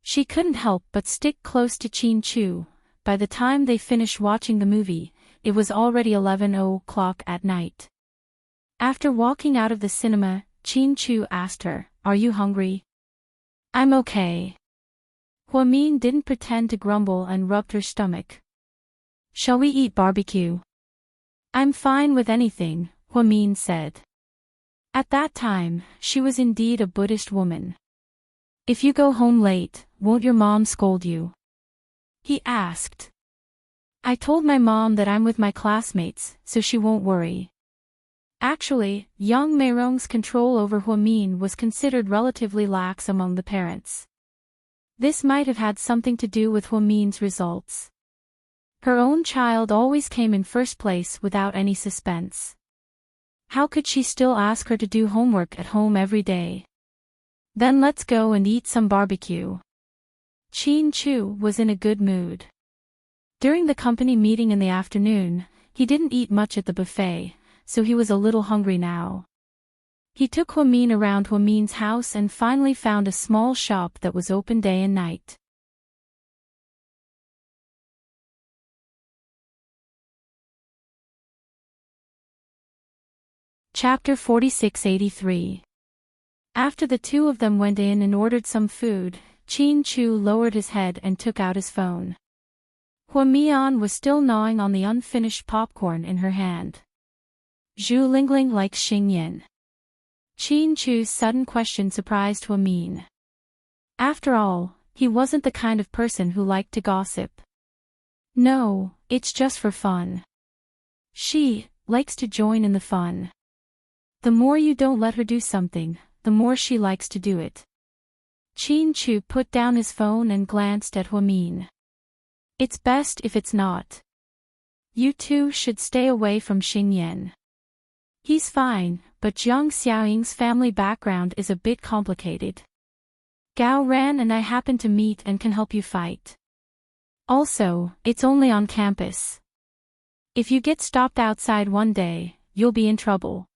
She couldn't help but stick close to Chin Chu. By the time they finished watching the movie, it was already 11 o'clock at night. After walking out of the cinema, Chin Chu asked her, "Are you hungry?" "I'm okay." Huamin didn't pretend to grumble and rubbed her stomach. "Shall we eat barbecue?" "I'm fine with anything," Huamin said. At that time, she was indeed a Buddhist woman. "If you go home late, won't your mom scold you?" he asked. "I told my mom that I'm with my classmates, so she won't worry." Actually, young Meirong's control over Huamin was considered relatively lax among the parents. This might have had something to do with Huamin's results. Her own child always came in first place without any suspense. How could she still ask her to do homework at home every day? "Then let's go and eat some barbecue." Chin Chu was in a good mood. During the company meeting in the afternoon, he didn't eat much at the buffet, so he was a little hungry now. He took Huamin around Huamin's house and finally found a small shop that was open day and night. Chapter 4683. After the two of them went in and ordered some food, Chin Chu lowered his head and took out his phone. Huamian was still gnawing on the unfinished popcorn in her hand. "Zhu Lingling likes Xingyan." Chin Chu's sudden question surprised Huamin. After all, he wasn't the kind of person who liked to gossip. "No, it's just for fun." She likes to join in the fun. The more you don't let her do something, the more she likes to do it. Chin Chu put down his phone and glanced at Huamin. "It's best if it's not. You two should stay away from Xingyan. He's fine, but Jiang Xiaoying's family background is a bit complicated. Gao Ran and I happen to meet and can help you fight. Also, it's only on campus." If you get stopped outside one day, you'll be in trouble.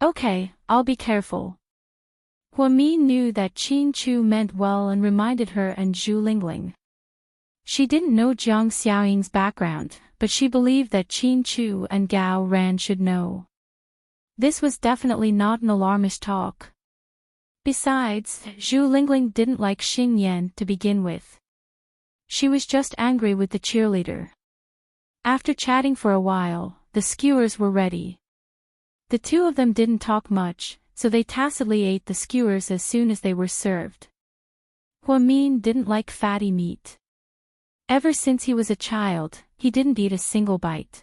Okay, I'll be careful. Huamin knew that Qin Chu meant well and reminded her and Zhu Lingling. She didn't know Jiang Xiaoying's background, but she believed that Qin Chu and Gao Ran should know. This was definitely not an alarmist talk. Besides, Zhu Lingling didn't like Xing Yan to begin with. She was just angry with the cheerleader. After chatting for a while, the skewers were ready. The two of them didn't talk much, so they tacitly ate the skewers as soon as they were served. Huamin didn't like fatty meat. Ever since he was a child, he didn't eat a single bite.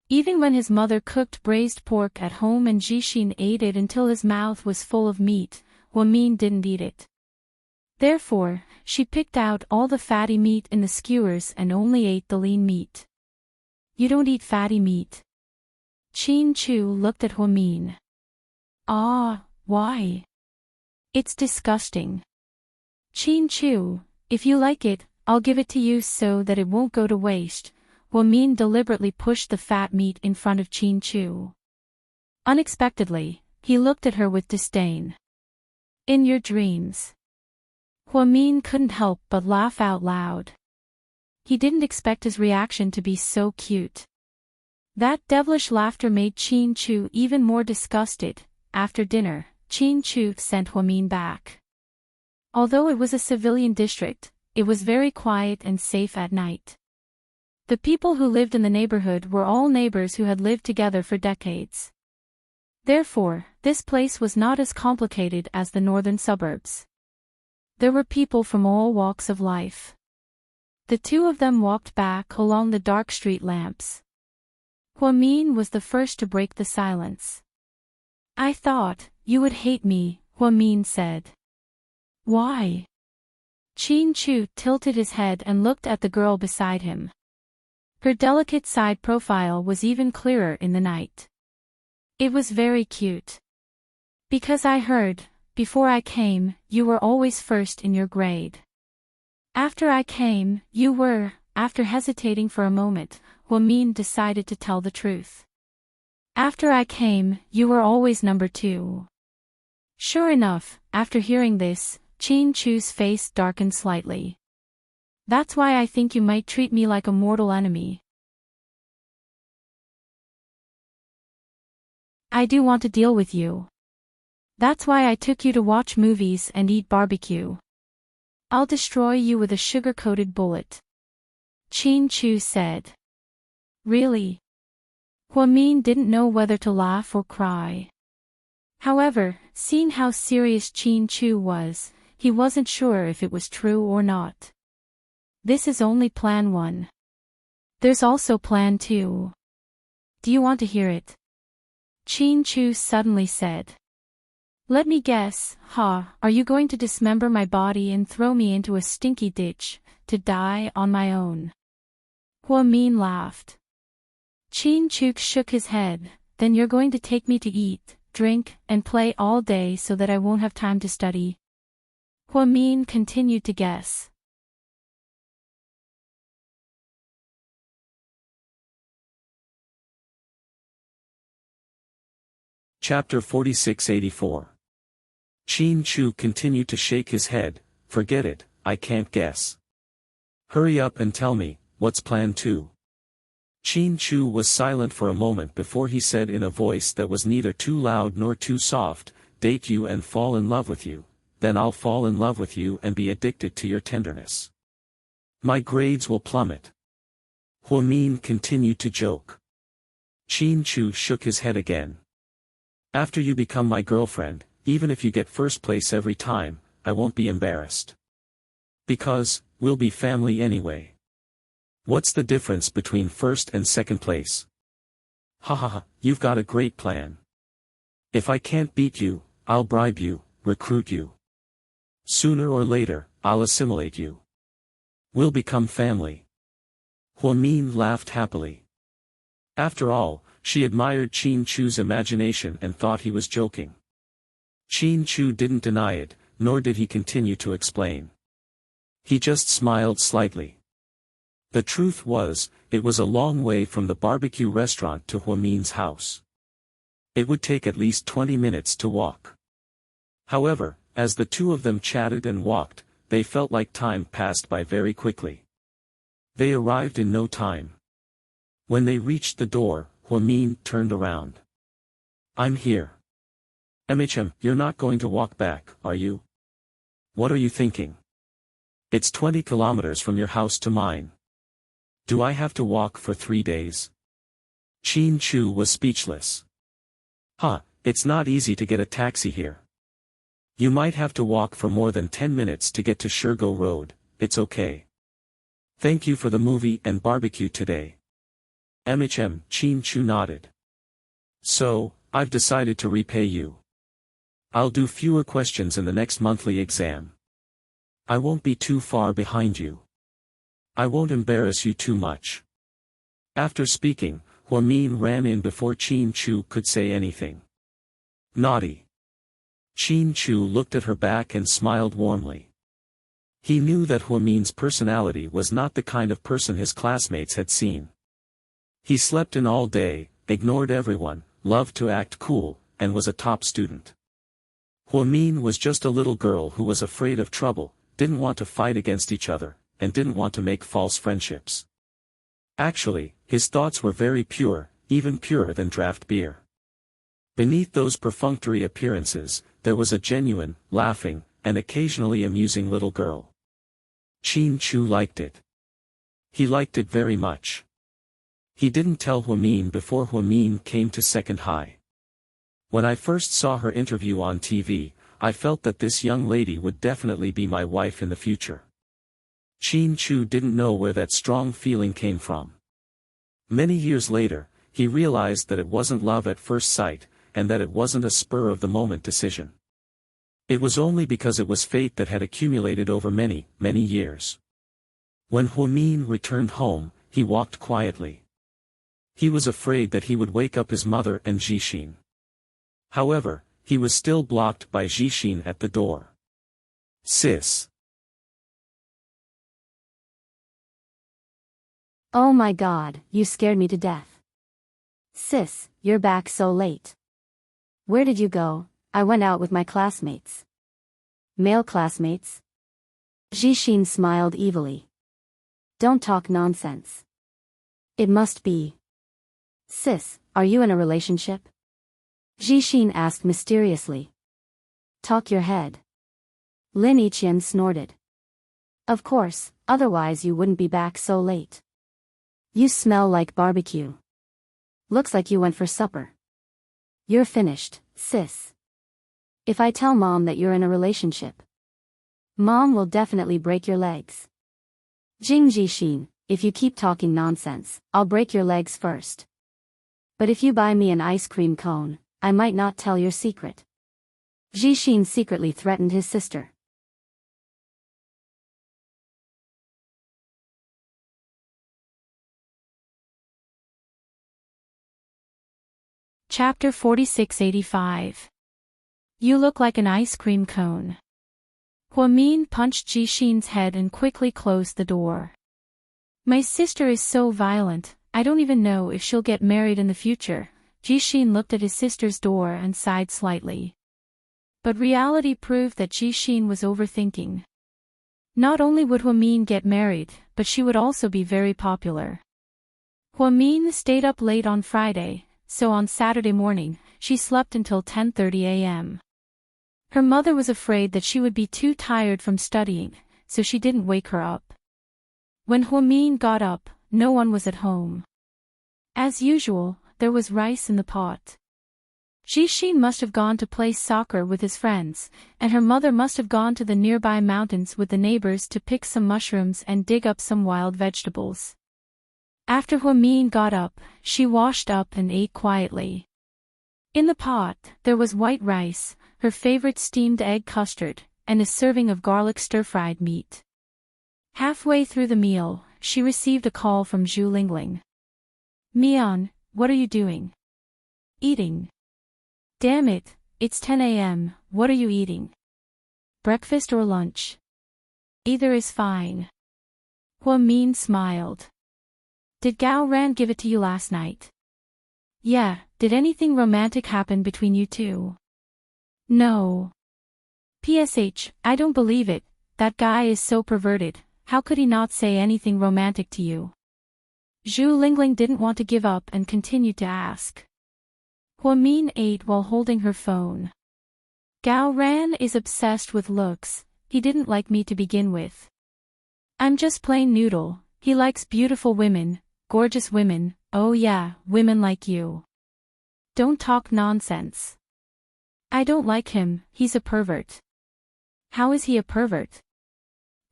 Even when his mother cooked braised pork at home and Jixin ate it until his mouth was full of meat, Huamin didn't eat it. Therefore, she picked out all the fatty meat in the skewers and only ate the lean meat. You don't eat fatty meat. Qin Chu looked at Huamin. Ah, why? It's disgusting. Qin Chu, if you like it, I'll give it to you so that it won't go to waste. Huamin deliberately pushed the fat meat in front of Qin Chu. Unexpectedly, he looked at her with disdain. In your dreams. Huamin couldn't help but laugh out loud. He didn't expect his reaction to be so cute. That devilish laughter made Qin Chu even more disgusted. After dinner, Qin Chu sent Huamin back. Although it was a civilian district, it was very quiet and safe at night. The people who lived in the neighborhood were all neighbors who had lived together for decades. Therefore, this place was not as complicated as the northern suburbs. There were people from all walks of life. The two of them walked back along the dark street lamps. Huamin was the first to break the silence. I thought you would hate me, Huamin said. Why? Qin Chu tilted his head and looked at the girl beside him. Her delicate side profile was even clearer in the night. It was very cute. Because I heard, before I came, you were always first in your grade. After I came, you were. After hesitating for a moment, Huamin decided to tell the truth. After I came, you were always number 2. Sure enough, after hearing this, Qin Chu's face darkened slightly. That's why I think you might treat me like a mortal enemy. I do want to deal with you. That's why I took you to watch movies and eat barbecue. I'll destroy you with a sugar-coated bullet. Qin Chu said. Really? Huamin didn't know whether to laugh or cry. However, seeing how serious Qin Chu was, he wasn't sure if it was true or not. This is only plan 1. There's also plan 2. Do you want to hear it? Qin Chu suddenly said. Let me guess, are you going to dismember my body and throw me into a stinky ditch, to die on my own? Huamin laughed. Qin Chu shook his head. Then you're going to take me to eat, drink, and play all day so that I won't have time to study? Huamin continued to guess. Chapter 4684. Qin Chu continued to shake his head. Forget it, I can't guess. Hurry up and tell me, what's plan 2? Qin Chu was silent for a moment before he said in a voice that was neither too loud nor too soft, date you and fall in love with you, then I'll fall in love with you and be addicted to your tenderness. My grades will plummet. Huamin continued to joke. Qin Chu shook his head again. After you become my girlfriend, even if you get first place every time, I won't be embarrassed. Because, we'll be family anyway. What's the difference between first and second place? Ha ha ha, you've got a great plan. If I can't beat you, I'll bribe you, recruit you. Sooner or later, I'll assimilate you. We'll become family. Huamin laughed happily. After all, she admired Qin Chu's imagination and thought he was joking. Qin Chu didn't deny it, nor did he continue to explain. He just smiled slightly. The truth was, it was a long way from the barbecue restaurant to Huamin's house. It would take at least 20 minutes to walk. However, as the two of them chatted and walked, they felt like time passed by very quickly. They arrived in no time. When they reached the door, Huamin turned around. "I'm here." "Emichem, you're not going to walk back, are you? What are you thinking? It's 20 kilometers from your house to mine. Do I have to walk for 3 days?" Chin Chu was speechless. It's not easy to get a taxi here. You might have to walk for more than 10 minutes to get to Shergo Road. It's okay. Thank you for the movie and barbecue today." Emichem, Chin Chu nodded. "So, I've decided to repay you. I'll do fewer questions in the next monthly exam. I won't be too far behind you. I won't embarrass you too much." After speaking, Huamin ran in before Chin Chu could say anything. "Naughty." Chin Chu looked at her back and smiled warmly. He knew that Huamin's personality was not the kind of person his classmates had seen. He slept in all day, ignored everyone, loved to act cool, and was a top student. Huamin was just a little girl who was afraid of trouble, didn't want to fight against each other, and didn't want to make false friendships. Actually, his thoughts were very pure, even purer than draft beer. Beneath those perfunctory appearances, there was a genuine, laughing, and occasionally amusing little girl. Chin Chu liked it. He liked it very much. He didn't tell Huamin before Huamin came to second high. "When I first saw her interview on TV, I felt that this young lady would definitely be my wife in the future." Chin Chu didn't know where that strong feeling came from. Many years later, he realized that it wasn't love at first sight, and that it wasn't a spur-of-the-moment decision. It was only because it was fate that had accumulated over many, many years. When Huamin returned home, he walked quietly. He was afraid that he would wake up his mother and Jixin. However, he was still blocked by Jixin at the door. "Sis." "Oh my god, you scared me to death. Sis, you're back so late. Where did you go?" "I went out with my classmates." "Male classmates?" Jixin smiled evilly. "Don't talk nonsense. It must be. Sis, are you in a relationship?" Jixin asked mysteriously. "Talk your head." Lin Yiqian snorted. "Of course, otherwise you wouldn't be back so late. You smell like barbecue. Looks like you went for supper. You're finished, sis. If I tell Mom that you're in a relationship, Mom will definitely break your legs." "Jing Jixin, if you keep talking nonsense, I'll break your legs first. But if you buy me an ice cream cone, I might not tell your secret." Jixin secretly threatened his sister. Chapter 4685. You look like an ice cream cone. Huamin punched Jixin's head and quickly closed the door. "My sister is so violent, I don't even know if she'll get married in the future." Jixin looked at his sister's door and sighed slightly. But reality proved that Jixin was overthinking. Not only would Huamin get married, but she would also be very popular. Huamin stayed up late on Friday, so on Saturday morning, she slept until 10:30 a.m. Her mother was afraid that she would be too tired from studying, so she didn't wake her up. When Huamin got up, no one was at home. As usual, there was rice in the pot. Jixin must have gone to play soccer with his friends, and her mother must have gone to the nearby mountains with the neighbors to pick some mushrooms and dig up some wild vegetables. After Huamin got up, she washed up and ate quietly. In the pot, there was white rice, her favorite steamed egg custard, and a serving of garlic stir-fried meat. Halfway through the meal, she received a call from Zhu Lingling. "Mian, what are you doing?" "Eating." "Damn it, it's 10 a.m., what are you eating? Breakfast or lunch?" "Either is fine." Min smiled. Did Gao Ran give it to you last night? Yeah, did anything romantic happen between you two? No. PSH, I don't believe it, that guy is so perverted, how could he not say anything romantic to you? Zhu Lingling didn't want to give up and continued to ask. Min ate while holding her phone. Gao Ran is obsessed with looks, he didn't like me to begin with. I'm just plain noodle, he likes beautiful women, gorgeous women, oh yeah, women like you. Don't talk nonsense. I don't like him, he's a pervert. How is he a pervert?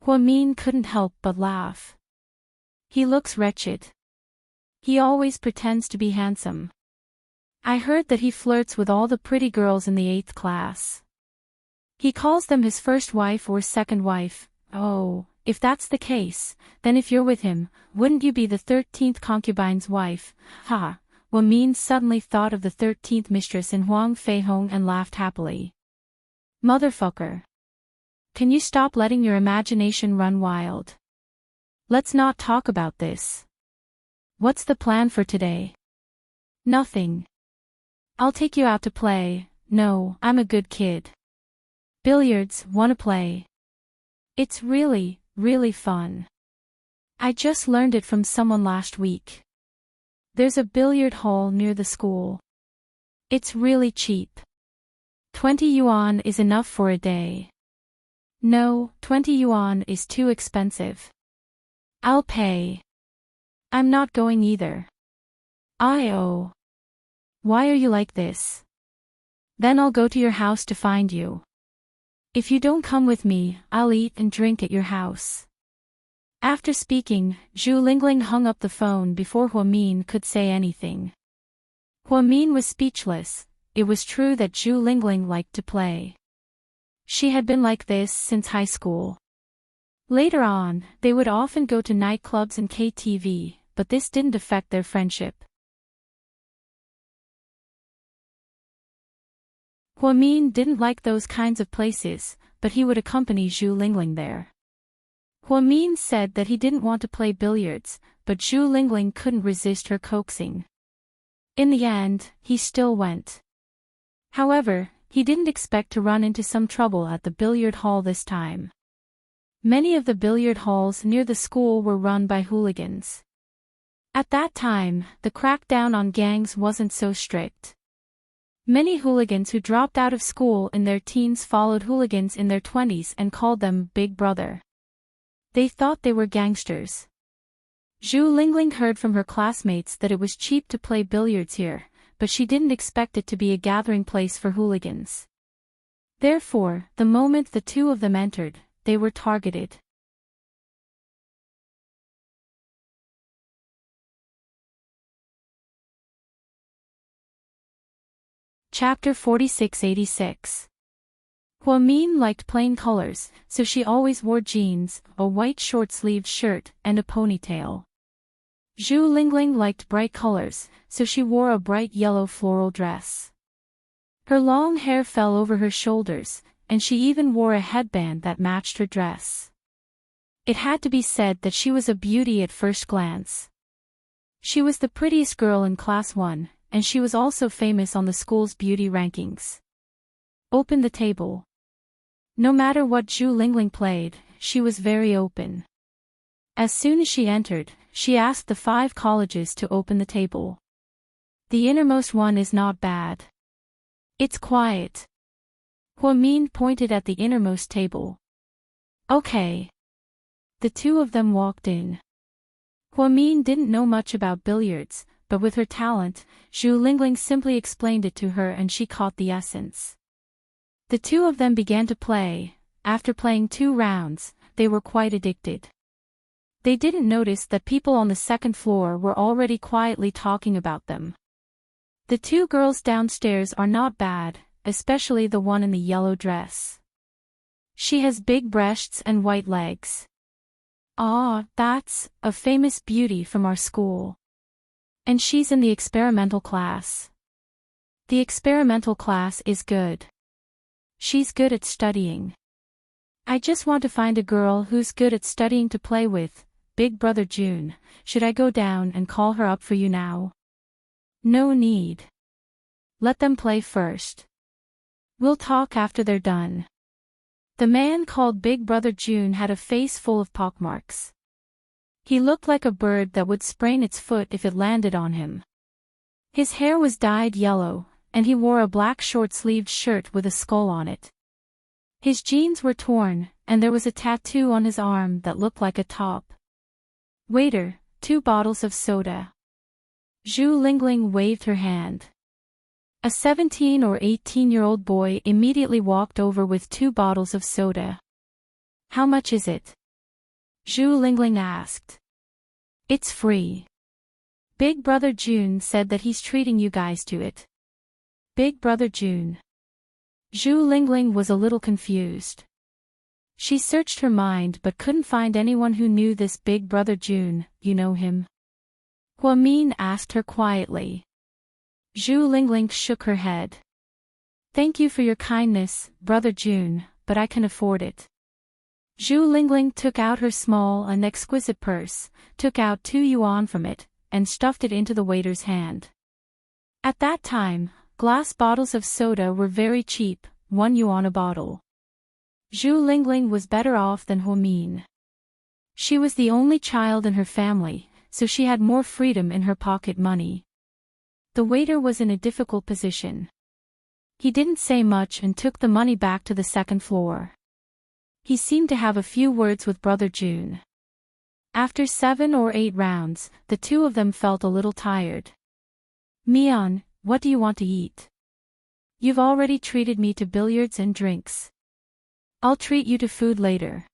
Min couldn't help but laugh. He looks wretched. He always pretends to be handsome. I heard that he flirts with all the pretty girls in the 8th class. He calls them his first wife or second wife. Oh, if that's the case, then if you're with him, wouldn't you be the 13th concubine's wife? Ha! Min suddenly thought of the 13th mistress in Huang Fei Hong and laughed happily. Motherfucker. Can you stop letting your imagination run wild? Let's not talk about this. What's the plan for today? Nothing. I'll take you out to play. No, I'm a good kid. Billiards, wanna play? It's really, really fun. I just learned it from someone last week. There's a billiard hall near the school. It's really cheap. 20 yuan is enough for a day. No, 20 yuan is too expensive. I'll pay. I'm not going either. Oh. Why are you like this? Then I'll go to your house to find you. If you don't come with me, I'll eat and drink at your house. After speaking, Zhu Lingling hung up the phone before Min could say anything. Min was speechless. It was true that Zhu Lingling liked to play. She had been like this since high school. Later on, they would often go to nightclubs and KTV, but this didn't affect their friendship. Min didn't like those kinds of places, but he would accompany Zhu Lingling there. Min said that he didn't want to play billiards, but Zhu Lingling couldn't resist her coaxing. In the end, he still went. However, he didn't expect to run into some trouble at the billiard hall this time. Many of the billiard halls near the school were run by hooligans. At that time, the crackdown on gangs wasn't so strict. Many hooligans who dropped out of school in their teens followed hooligans in their 20s and called them Big Brother. They thought they were gangsters. Zhu Lingling heard from her classmates that it was cheap to play billiards here, but she didn't expect it to be a gathering place for hooligans. Therefore, the moment the two of them entered, they were targeted. Chapter 4686. Min liked plain colors, so she always wore jeans, a white short-sleeved shirt, and a ponytail. Zhu Lingling liked bright colors, so she wore a bright yellow floral dress. Her long hair fell over her shoulders, and she even wore a headband that matched her dress. It had to be said that she was a beauty at first glance. She was the prettiest girl in Class 1, and she was also famous on the school's beauty rankings. Open the table. No matter what Zhu Lingling played, she was very open. As soon as she entered, she asked the 5 colleges to open the table. The innermost one is not bad. It's quiet. Min pointed at the innermost table. Okay. The two of them walked in. Min didn't know much about billiards, but with her talent, Zhu Lingling simply explained it to her and she caught the essence. The two of them began to play. After playing 2 rounds, they were quite addicted. They didn't notice that people on the second floor were already quietly talking about them. The 2 girls downstairs are not bad, especially the one in the yellow dress. She has big breasts and white legs. Ah, that's a famous beauty from our school. And she's in the experimental class. The experimental class is good. She's good at studying. I just want to find a girl who's good at studying to play with, Big Brother June, should I go down and call her up for you now? No need. Let them play first. We'll talk after they're done. The man called Big Brother June had a face full of pockmarks. He looked like a bird that would sprain its foot if it landed on him. His hair was dyed yellow, and he wore a black short-sleeved shirt with a skull on it. His jeans were torn, and there was a tattoo on his arm that looked like a top. Waiter, 2 bottles of soda. Zhu Lingling waved her hand. A 17 or 18-year-old boy immediately walked over with 2 bottles of soda. How much is it? Zhu Lingling asked. It's free. Big Brother June said that he's treating you guys to it. Big Brother June. Zhu Lingling was a little confused. She searched her mind but couldn't find anyone who knew this Big Brother June. You know him? Huamin asked her quietly. Zhu Lingling shook her head. Thank you for your kindness, Brother June, but I can afford it. Zhu Lingling took out her small and exquisite purse, took out 2 yuan from it, and stuffed it into the waiter's hand. At that time, glass bottles of soda were very cheap, 1 yuan a bottle. Zhu Lingling was better off than Huamin. She was the only child in her family, so she had more freedom in her pocket money. The waiter was in a difficult position. He didn't say much and took the money back to the 2nd floor. He seemed to have a few words with Brother June. After 7 or 8 rounds, the 2 of them felt a little tired. Mian, what do you want to eat? You've already treated me to billiards and drinks. I'll treat you to food later.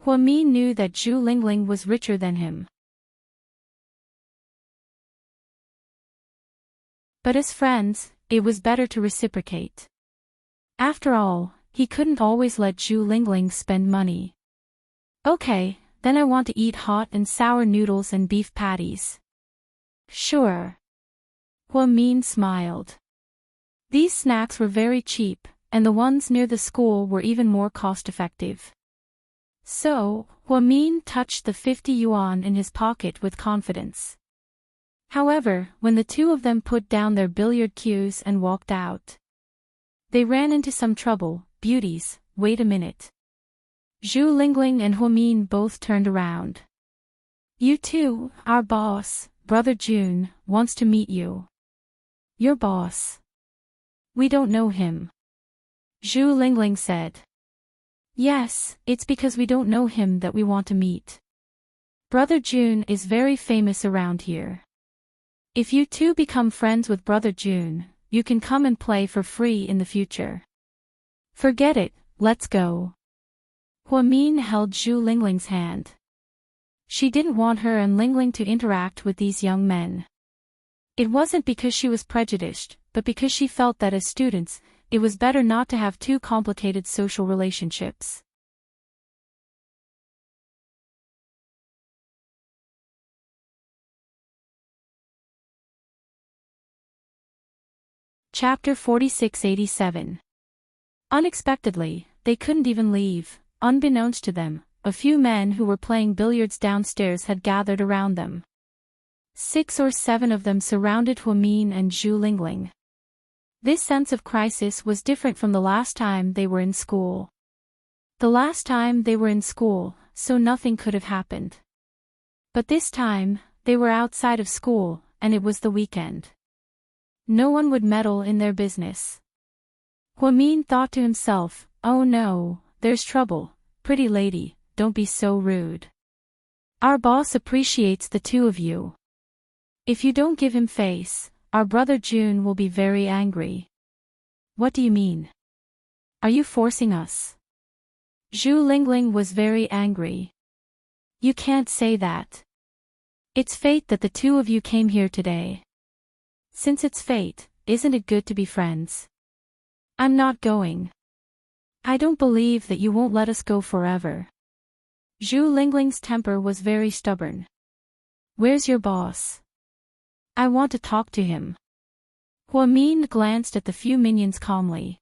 Huamin knew that Zhu Lingling was richer than him. But as friends, it was better to reciprocate. After all, he couldn't always let Zhu Lingling spend money. Okay, then I want to eat hot and sour noodles and beef patties. Sure. Huamin smiled. These snacks were very cheap, and the ones near the school were even more cost-effective. So, Huamin touched the 50 yuan in his pocket with confidence. However, when the 2 of them put down their billiard cues and walked out, they ran into some trouble. Beauties, wait a minute. Zhu Lingling and Huamin both turned around. You two, our boss, Brother June, wants to meet you. Your boss? We don't know him. Zhu Lingling said. Yes, it's because we don't know him that we want to meet. Brother June is very famous around here. If you two become friends with Brother June, you can come and play for free in the future. Forget it, let's go. Huamin held Zhu Lingling's hand. She didn't want her and Lingling to interact with these young men. It wasn't because she was prejudiced, but because she felt that as students, it was better not to have too complicated social relationships. Chapter 4687. Unexpectedly, they couldn't even leave. Unbeknownst to them, a few men who were playing billiards downstairs had gathered around them. 6 or 7 of them surrounded Huamin and Zhu Lingling. This sense of crisis was different from the last time they were in school. The last time they were in school, so nothing could have happened. But this time, they were outside of school, and it was the weekend. No one would meddle in their business. Huamin thought to himself, oh no, there's trouble, pretty lady, don't be so rude. Our boss appreciates the 2 of you. If you don't give him face, our Brother June will be very angry. What do you mean? Are you forcing us? Zhu Lingling was very angry. You can't say that. It's fate that the 2 of you came here today. Since it's fate, isn't it good to be friends? I'm not going. I don't believe that you won't let us go forever. Zhu Lingling's temper was very stubborn. Where's your boss? I want to talk to him. Huamin glanced at the few minions calmly.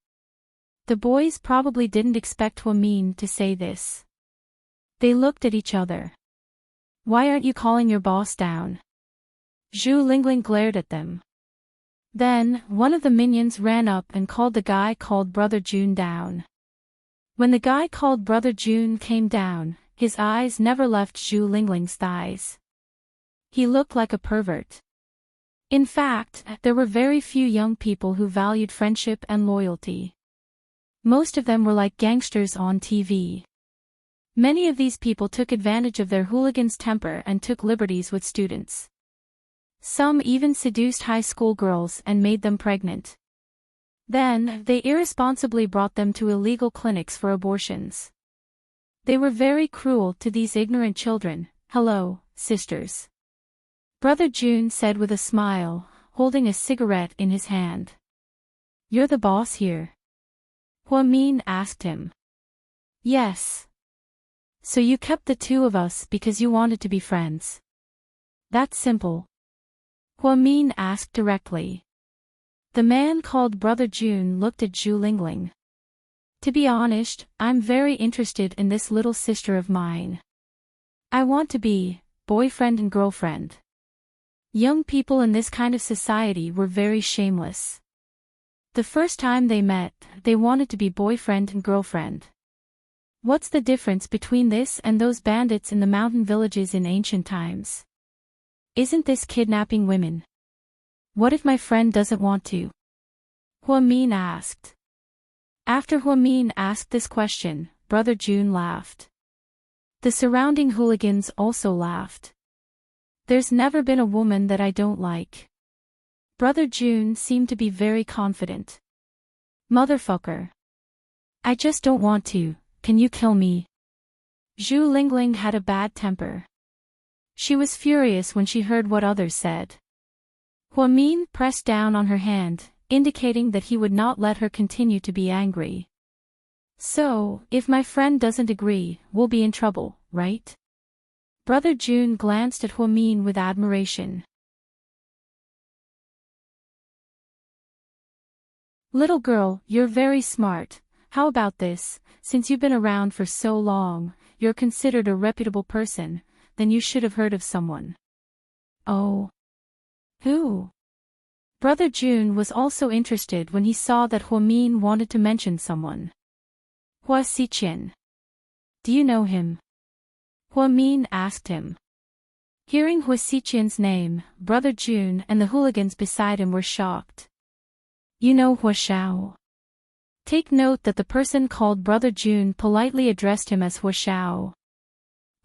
The boys probably didn't expect Huamin to say this. They looked at each other. Why aren't you calling your boss down? Zhu Lingling glared at them. Then, one of the minions ran up and called the guy called Brother June down. When the guy called Brother June came down, his eyes never left Zhu Lingling's thighs. He looked like a pervert. In fact, there were very few young people who valued friendship and loyalty. Most of them were like gangsters on TV. Many of these people took advantage of their hooligans' temper and took liberties with students. Some even seduced high school girls and made them pregnant. Then, they irresponsibly brought them to illegal clinics for abortions. They were very cruel to these ignorant children. Hello, sisters. Brother June said with a smile, holding a cigarette in his hand. You're the boss here? Hua Min asked him. Yes. So you kept the two of us because you wanted to be friends. That's simple. Hua Min asked directly. The man called Brother June looked at Zhu Lingling. To be honest, I'm very interested in this little sister of mine. I want to be boyfriend and girlfriend. Young people in this kind of society were very shameless. The first time they met, they wanted to be boyfriend and girlfriend. What's the difference between this and those bandits in the mountain villages in ancient times? Isn't this kidnapping women? What if my friend doesn't want to? Hua Min asked. After Hua Min asked this question, Brother June laughed. The surrounding hooligans also laughed. There's never been a woman that I don't like. Brother June seemed to be very confident. Motherfucker. I just don't want to, can you kill me? Zhu Lingling had a bad temper. She was furious when she heard what others said. Hua Min pressed down on her hand, indicating that he would not let her continue to be angry. So, if my friend doesn't agree, we'll be in trouble, right? Brother June glanced at Hua Min with admiration. Little girl, you're very smart. How about this? Since you've been around for so long, you're considered a reputable person, then you should have heard of someone. Oh. Who? Brother June was also interested when he saw that Hua Min wanted to mention someone. Hua Xiqian. Do you know him? Hua Min asked him. Hearing Hua Xiqian's name, Brother June and the hooligans beside him were shocked. You know Hua Xiao? Take note that the person called Brother June politely addressed him as Hua Xiao.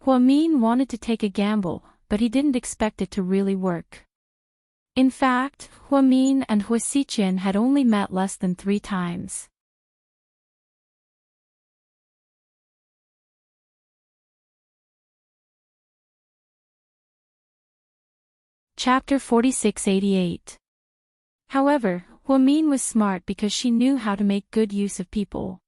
Hua Min wanted to take a gamble, but he didn't expect it to really work. In fact, Hua Min and Hua Xiqian had only met less than 3 times. Chapter 4688. However, Hua Min was smart because she knew how to make good use of people.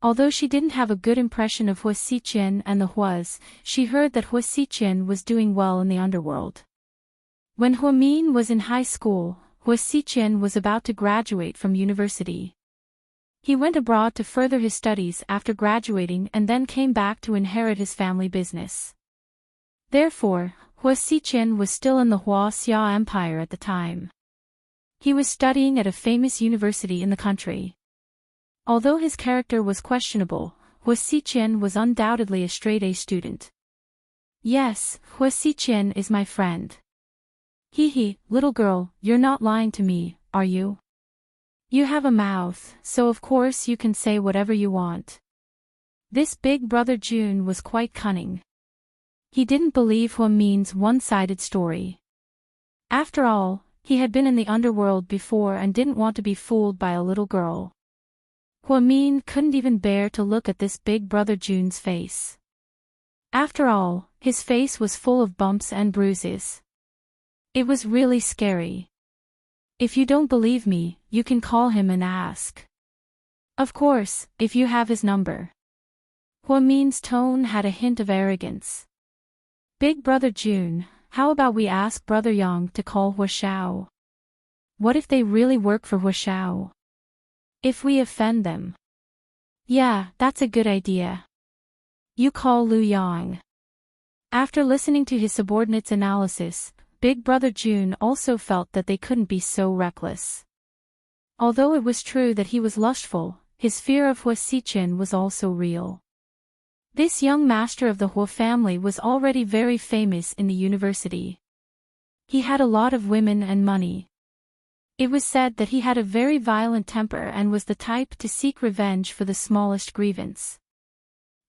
Although she didn't have a good impression of Hua Xiqian and the Huas, she heard that Hua Xiqian was doing well in the underworld. When Hua Min was in high school, Hua Xiqian was about to graduate from university. He went abroad to further his studies after graduating and then came back to inherit his family business. Therefore, Hua Xiqian was still in the Hua Xia Empire at the time. He was studying at a famous university in the country. Although his character was questionable, Hua Xiqian was undoubtedly a straight-A student. Yes, Hua Xiqian is my friend. Hee, little girl, you're not lying to me, are you? You have a mouth, so of course you can say whatever you want. This big brother June was quite cunning. He didn't believe Hua Min's one-sided story. After all, he had been in the underworld before and didn't want to be fooled by a little girl. Hua Min couldn't even bear to look at this big brother June's face. After all, his face was full of bumps and bruises. It was really scary. If you don't believe me, you can call him and ask. Of course, if you have his number. Hua Min's tone had a hint of arrogance. Big brother June, how about we ask brother Yang to call Hua Xiao? What if they really work for Hua Xiao? If we offend them? Yeah, that's a good idea. You call Lu Yang. After listening to his subordinate's analysis, Big Brother June also felt that they couldn't be so reckless. Although it was true that he was lustful, his fear of Hua Xichen was also real. This young master of the Hua family was already very famous in the university. He had a lot of women and money. It was said that he had a very violent temper and was the type to seek revenge for the smallest grievance.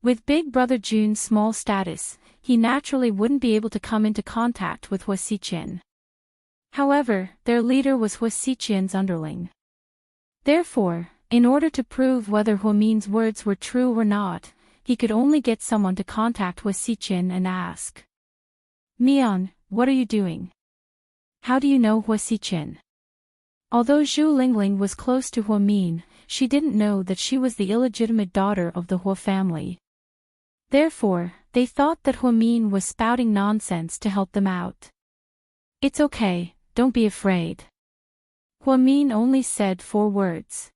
With Big Brother June's small status, he naturally wouldn't be able to come into contact with Hua Xichen. However, their leader was Hua Xichen's underling. Therefore, in order to prove whether Hua Min's words were true or not, he could only get someone to contact Hua Xichen and ask. Mian, what are you doing? How do you know Hua Xichen? Although Zhu Lingling was close to Hua Min, she didn't know that she was the illegitimate daughter of the Hua family. Therefore, they thought that Hua Min was spouting nonsense to help them out. It's okay, don't be afraid. Hua Min only said 4 words.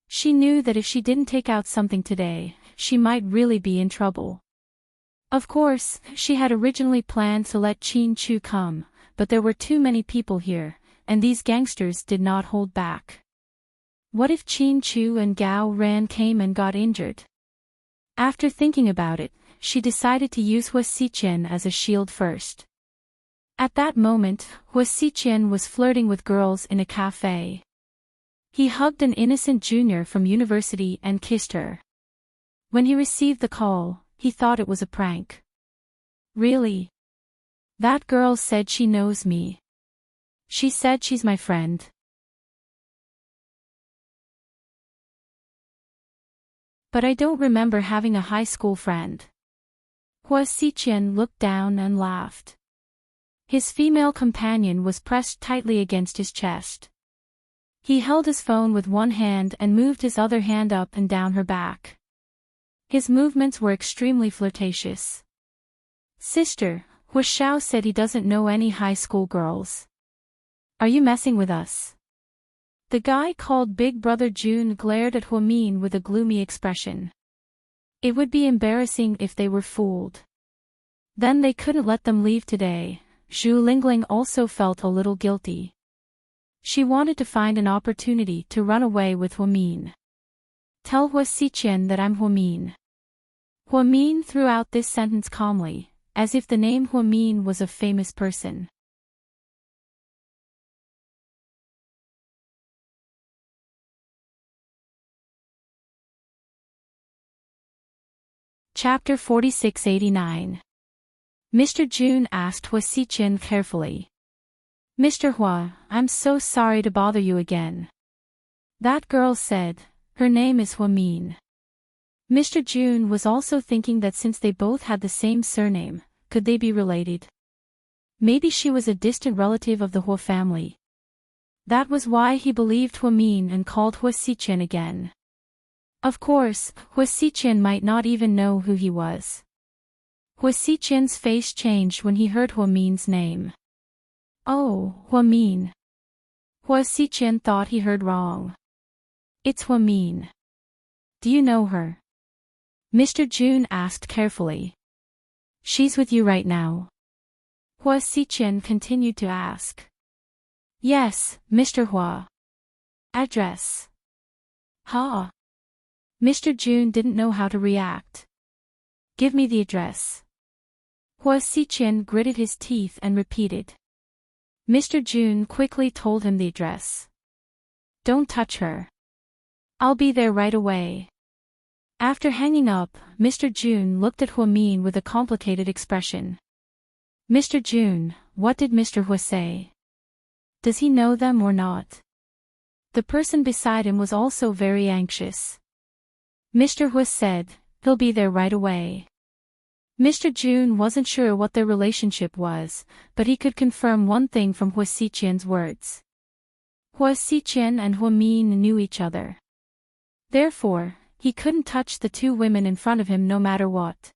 She knew that if she didn't take out something today, she might really be in trouble. Of course, she had originally planned to let Qin Chu come, but there were too many people here, and these gangsters did not hold back. What if Qin Chu and Gao Ran came and got injured? After thinking about it, she decided to use Hua Xichen as a shield first. At that moment, Hua Xichen was flirting with girls in a cafe. He hugged an innocent junior from university and kissed her. When he received the call, he thought it was a prank. Really? That girl said she knows me. She said she's my friend. But I don't remember having a high school friend. Hua Xichen looked down and laughed. His female companion was pressed tightly against his chest. He held his phone with one hand and moved his other hand up and down her back. His movements were extremely flirtatious. Sister, Hua Xiao said he doesn't know any high school girls. Are you messing with us? The guy called Big Brother June glared at Hua Min with a gloomy expression. It would be embarrassing if they were fooled. Then they couldn't let them leave today. Zhu Lingling also felt a little guilty. She wanted to find an opportunity to run away with Hua Min. Tell Hua Xichen that I'm Hua Min. Hua Min threw out this sentence calmly, as if the name Hua Min was a famous person. Chapter 4689. Mr. June asked Hua Xichen carefully. Mr. Hua, I'm so sorry to bother you again. That girl said, her name is Hua Min. Mr. June was also thinking that since they both had the same surname, could they be related? Maybe she was a distant relative of the Hua family. That was why he believed Hua Min and called Hua Xichen again. Of course, Hua Xichen might not even know who he was. Hua Xichen's face changed when he heard Hua Min's name. Oh, Hua Min. Hua Xichen thought he heard wrong. It's Hua Min. Do you know her? Mr. June asked carefully. She's with you right now? Hua Xichen continued to ask. Yes, Mr. Hua. Address. Ha. Mr. June didn't know how to react. Give me the address. Hua Xichen gritted his teeth and repeated. Mr. June quickly told him the address. Don't touch her. I'll be there right away. After hanging up, Mr. June looked at Hua Min with a complicated expression. Mr. June, what did Mr. Hua say? Does he know them or not? The person beside him was also very anxious. Mr. Hua said, he'll be there right away. Mr. June wasn't sure what their relationship was, but he could confirm one thing from Hua Xichen's words. Hua Xichen and Hua Min knew each other. Therefore, he couldn't touch the 2 women in front of him no matter what.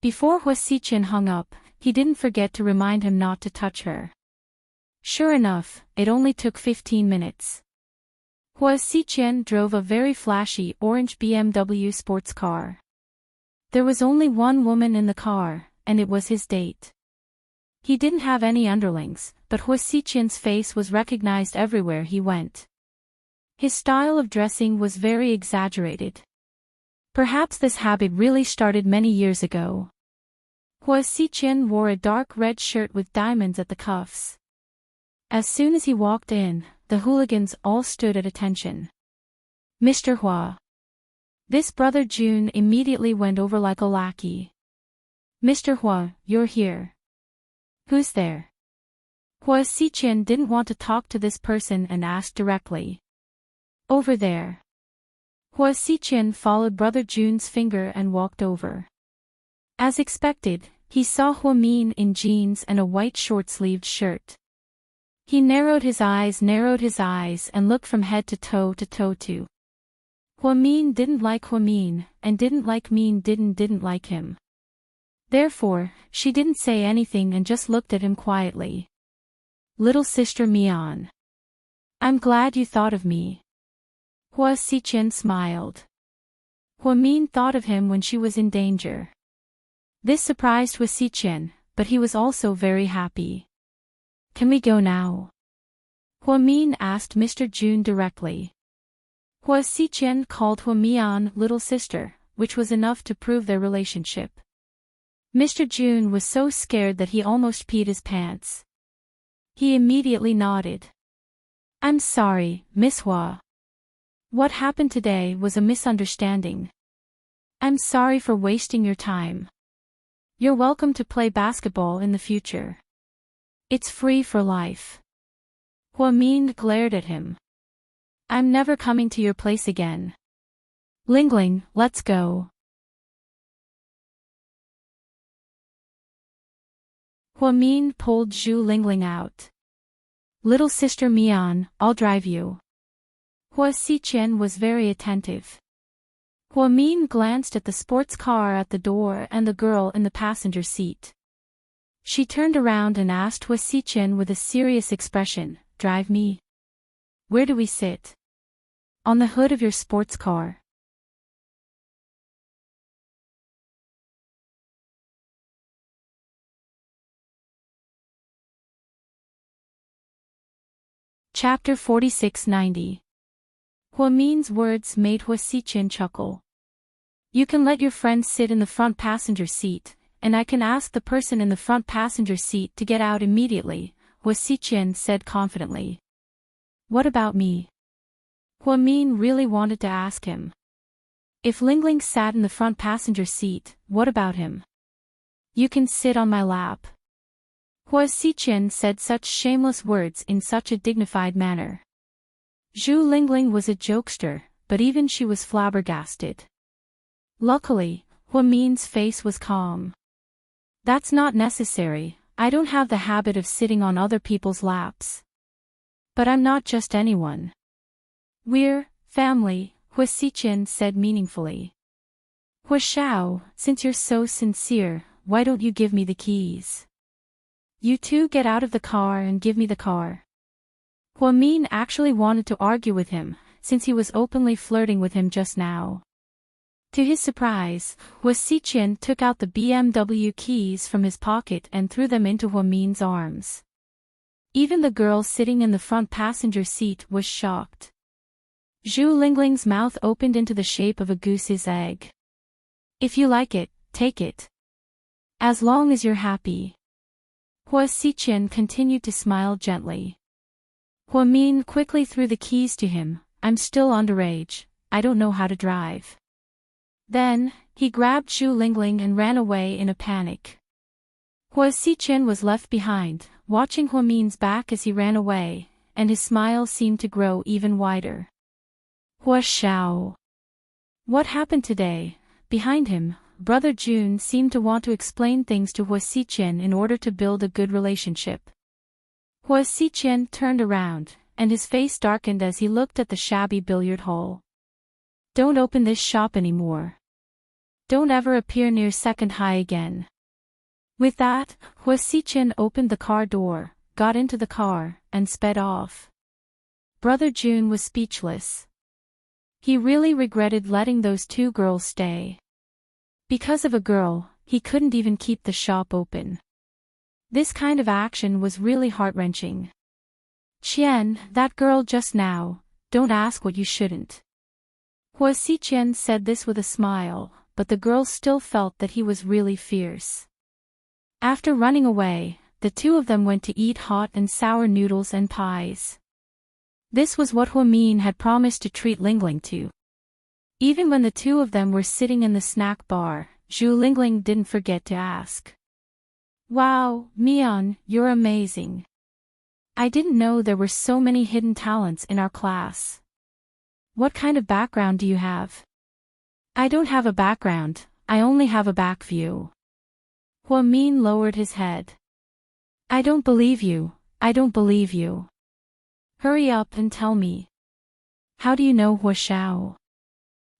Before Hua Xichen hung up, he didn't forget to remind him not to touch her. Sure enough, it only took 15 minutes. Hua Xichen drove a very flashy orange BMW sports car. There was only one woman in the car, and it was his date. He didn't have any underlings, but Hua Xiqian's face was recognized everywhere he went. His style of dressing was very exaggerated. Perhaps this habit really started many years ago. Hua Xiqian wore a dark red shirt with diamonds at the cuffs. As soon as he walked in, the hooligans all stood at attention. Mr. Hua. This brother Jun immediately went over like a lackey. Mr. Hua, you're here. Who's there? Hua Xiqian didn't want to talk to this person and asked directly. Over there. Hua Xiqian followed brother Jun's finger and walked over. As expected, he saw Hua Min in jeans and a white short-sleeved shirt. He narrowed his eyes and looked from head to toe to. Hua Min didn't like Hua Min, and didn't like Min didn't like him. Therefore, she didn't say anything and just looked at him quietly. Little sister Mian. I'm glad you thought of me. Hua Xiqian smiled. Hua Min thought of him when she was in danger. This surprised Hua Xiqian, but he was also very happy. Can we go now? Hua Min asked Mr. Jun directly. Hua Xiqian called Hua Mian little sister, which was enough to prove their relationship. Mr. Jun was so scared that he almost peed his pants. He immediately nodded. I'm sorry, Miss Hua. What happened today was a misunderstanding. I'm sorry for wasting your time. You're welcome to play basketball in the future. It's free for life. Hua Min glared at him. I'm never coming to your place again. Lingling, let's go. Hua Min pulled Zhu Lingling out. Little sister Mian, I'll drive you. Hua Xiqian was very attentive. Hua Min glanced at the sports car at the door and the girl in the passenger seat. She turned around and asked Hua Xiqian with a serious expression, drive me? Where do we sit? On the hood of your sports car. Chapter 4690. Hua Min's words made Hua Xiqian chuckle. You can let your friend sit in the front passenger seat, and I can ask the person in the front passenger seat to get out immediately, Hua Xiqian said confidently. What about me? Hua Min really wanted to ask him. If Lingling sat in the front passenger seat, what about him? You can sit on my lap. Hua Xiqian said such shameless words in such a dignified manner. Zhu Lingling was a jokester, but even she was flabbergasted. Luckily, Hua Min's face was calm. That's not necessary, I don't have the habit of sitting on other people's laps. But I'm not just anyone. We're family, Hua Xiqian said meaningfully. Hua Xiao, since you're so sincere, why don't you give me the keys? You two get out of the car and give me the car. Hua Min actually wanted to argue with him, since he was openly flirting with him just now. To his surprise, Hua Xiqian took out the BMW keys from his pocket and threw them into Hua Min's arms. Even the girl sitting in the front passenger seat was shocked. Zhu Lingling's mouth opened into the shape of a goose's egg. If you like it, take it. As long as you're happy. Hua Xiqian continued to smile gently. Hua Min quickly threw the keys to him. I'm still underage, I don't know how to drive. Then, he grabbed Zhu Lingling and ran away in a panic. Hua Xiqian was left behind, watching Hua Min's back as he ran away, and his smile seemed to grow even wider. Hua Xiao. What happened today? Behind him, Brother Jun seemed to want to explain things to Hua Xiqian in order to build a good relationship. Hua Xiqian turned around, and his face darkened as he looked at the shabby billiard hall. Don't open this shop anymore. Don't ever appear near Second High again. With that, Hua Xiqian opened the car door, got into the car, and sped off. Brother Jun was speechless. He really regretted letting those two girls stay. Because of a girl, he couldn't even keep the shop open. This kind of action was really heart-wrenching. Qian, that girl just now, don't ask what you shouldn't. Hua Xiqian said this with a smile, but the girl still felt that he was really fierce. After running away, the two of them went to eat hot and sour noodles and pies. This was what Huamin had promised to treat Lingling to. Even when the two of them were sitting in the snack bar, Zhu Lingling didn't forget to ask. Wow, Mian, you're amazing. I didn't know there were so many hidden talents in our class. What kind of background do you have? I don't have a background, I only have a back view. Huamin lowered his head. I don't believe you, I don't believe you. Hurry up and tell me. How do you know Hua Xiao?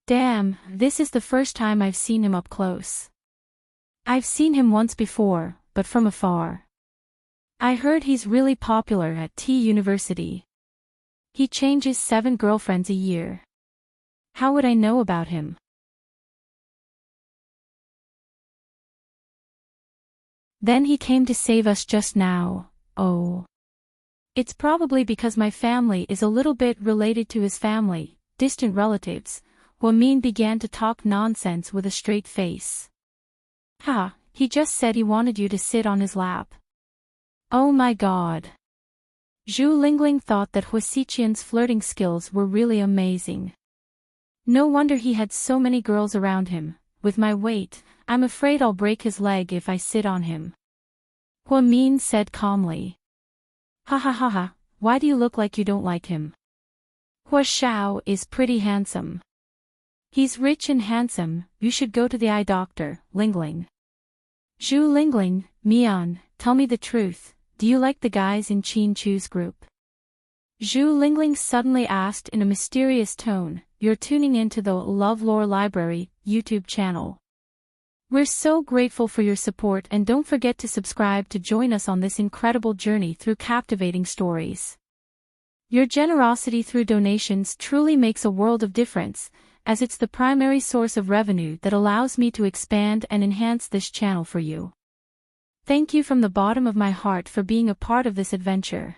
Damn, this is the first time I've seen him up close. I've seen him once before, but from afar. I heard he's really popular at T University. He changes 7 girlfriends a year. How would I know about him? Then he came to save us just now, oh. It's probably because my family is a little bit related to his family, distant relatives. Huamin began to talk nonsense with a straight face. Ha, he just said he wanted you to sit on his lap. Oh my god. Zhu Lingling thought that Hua Xiqian's flirting skills were really amazing. No wonder he had so many girls around him. With my weight, I'm afraid I'll break his leg if I sit on him. Huamin said calmly. Ha ha ha ha, why do you look like you don't like him? Hua Xiao is pretty handsome. He's rich and handsome, you should go to the eye doctor, Lingling. Zhu Lingling, Mian, tell me the truth, do you like the guys in Qin Chu's group? Zhu Lingling suddenly asked in a mysterious tone. You're tuning into the LoveLore Library YouTube channel. We're so grateful for your support and don't forget to subscribe to join us on this incredible journey through captivating stories. Your generosity through donations truly makes a world of difference, as it's the primary source of revenue that allows me to expand and enhance this channel for you. Thank you from the bottom of my heart for being a part of this adventure.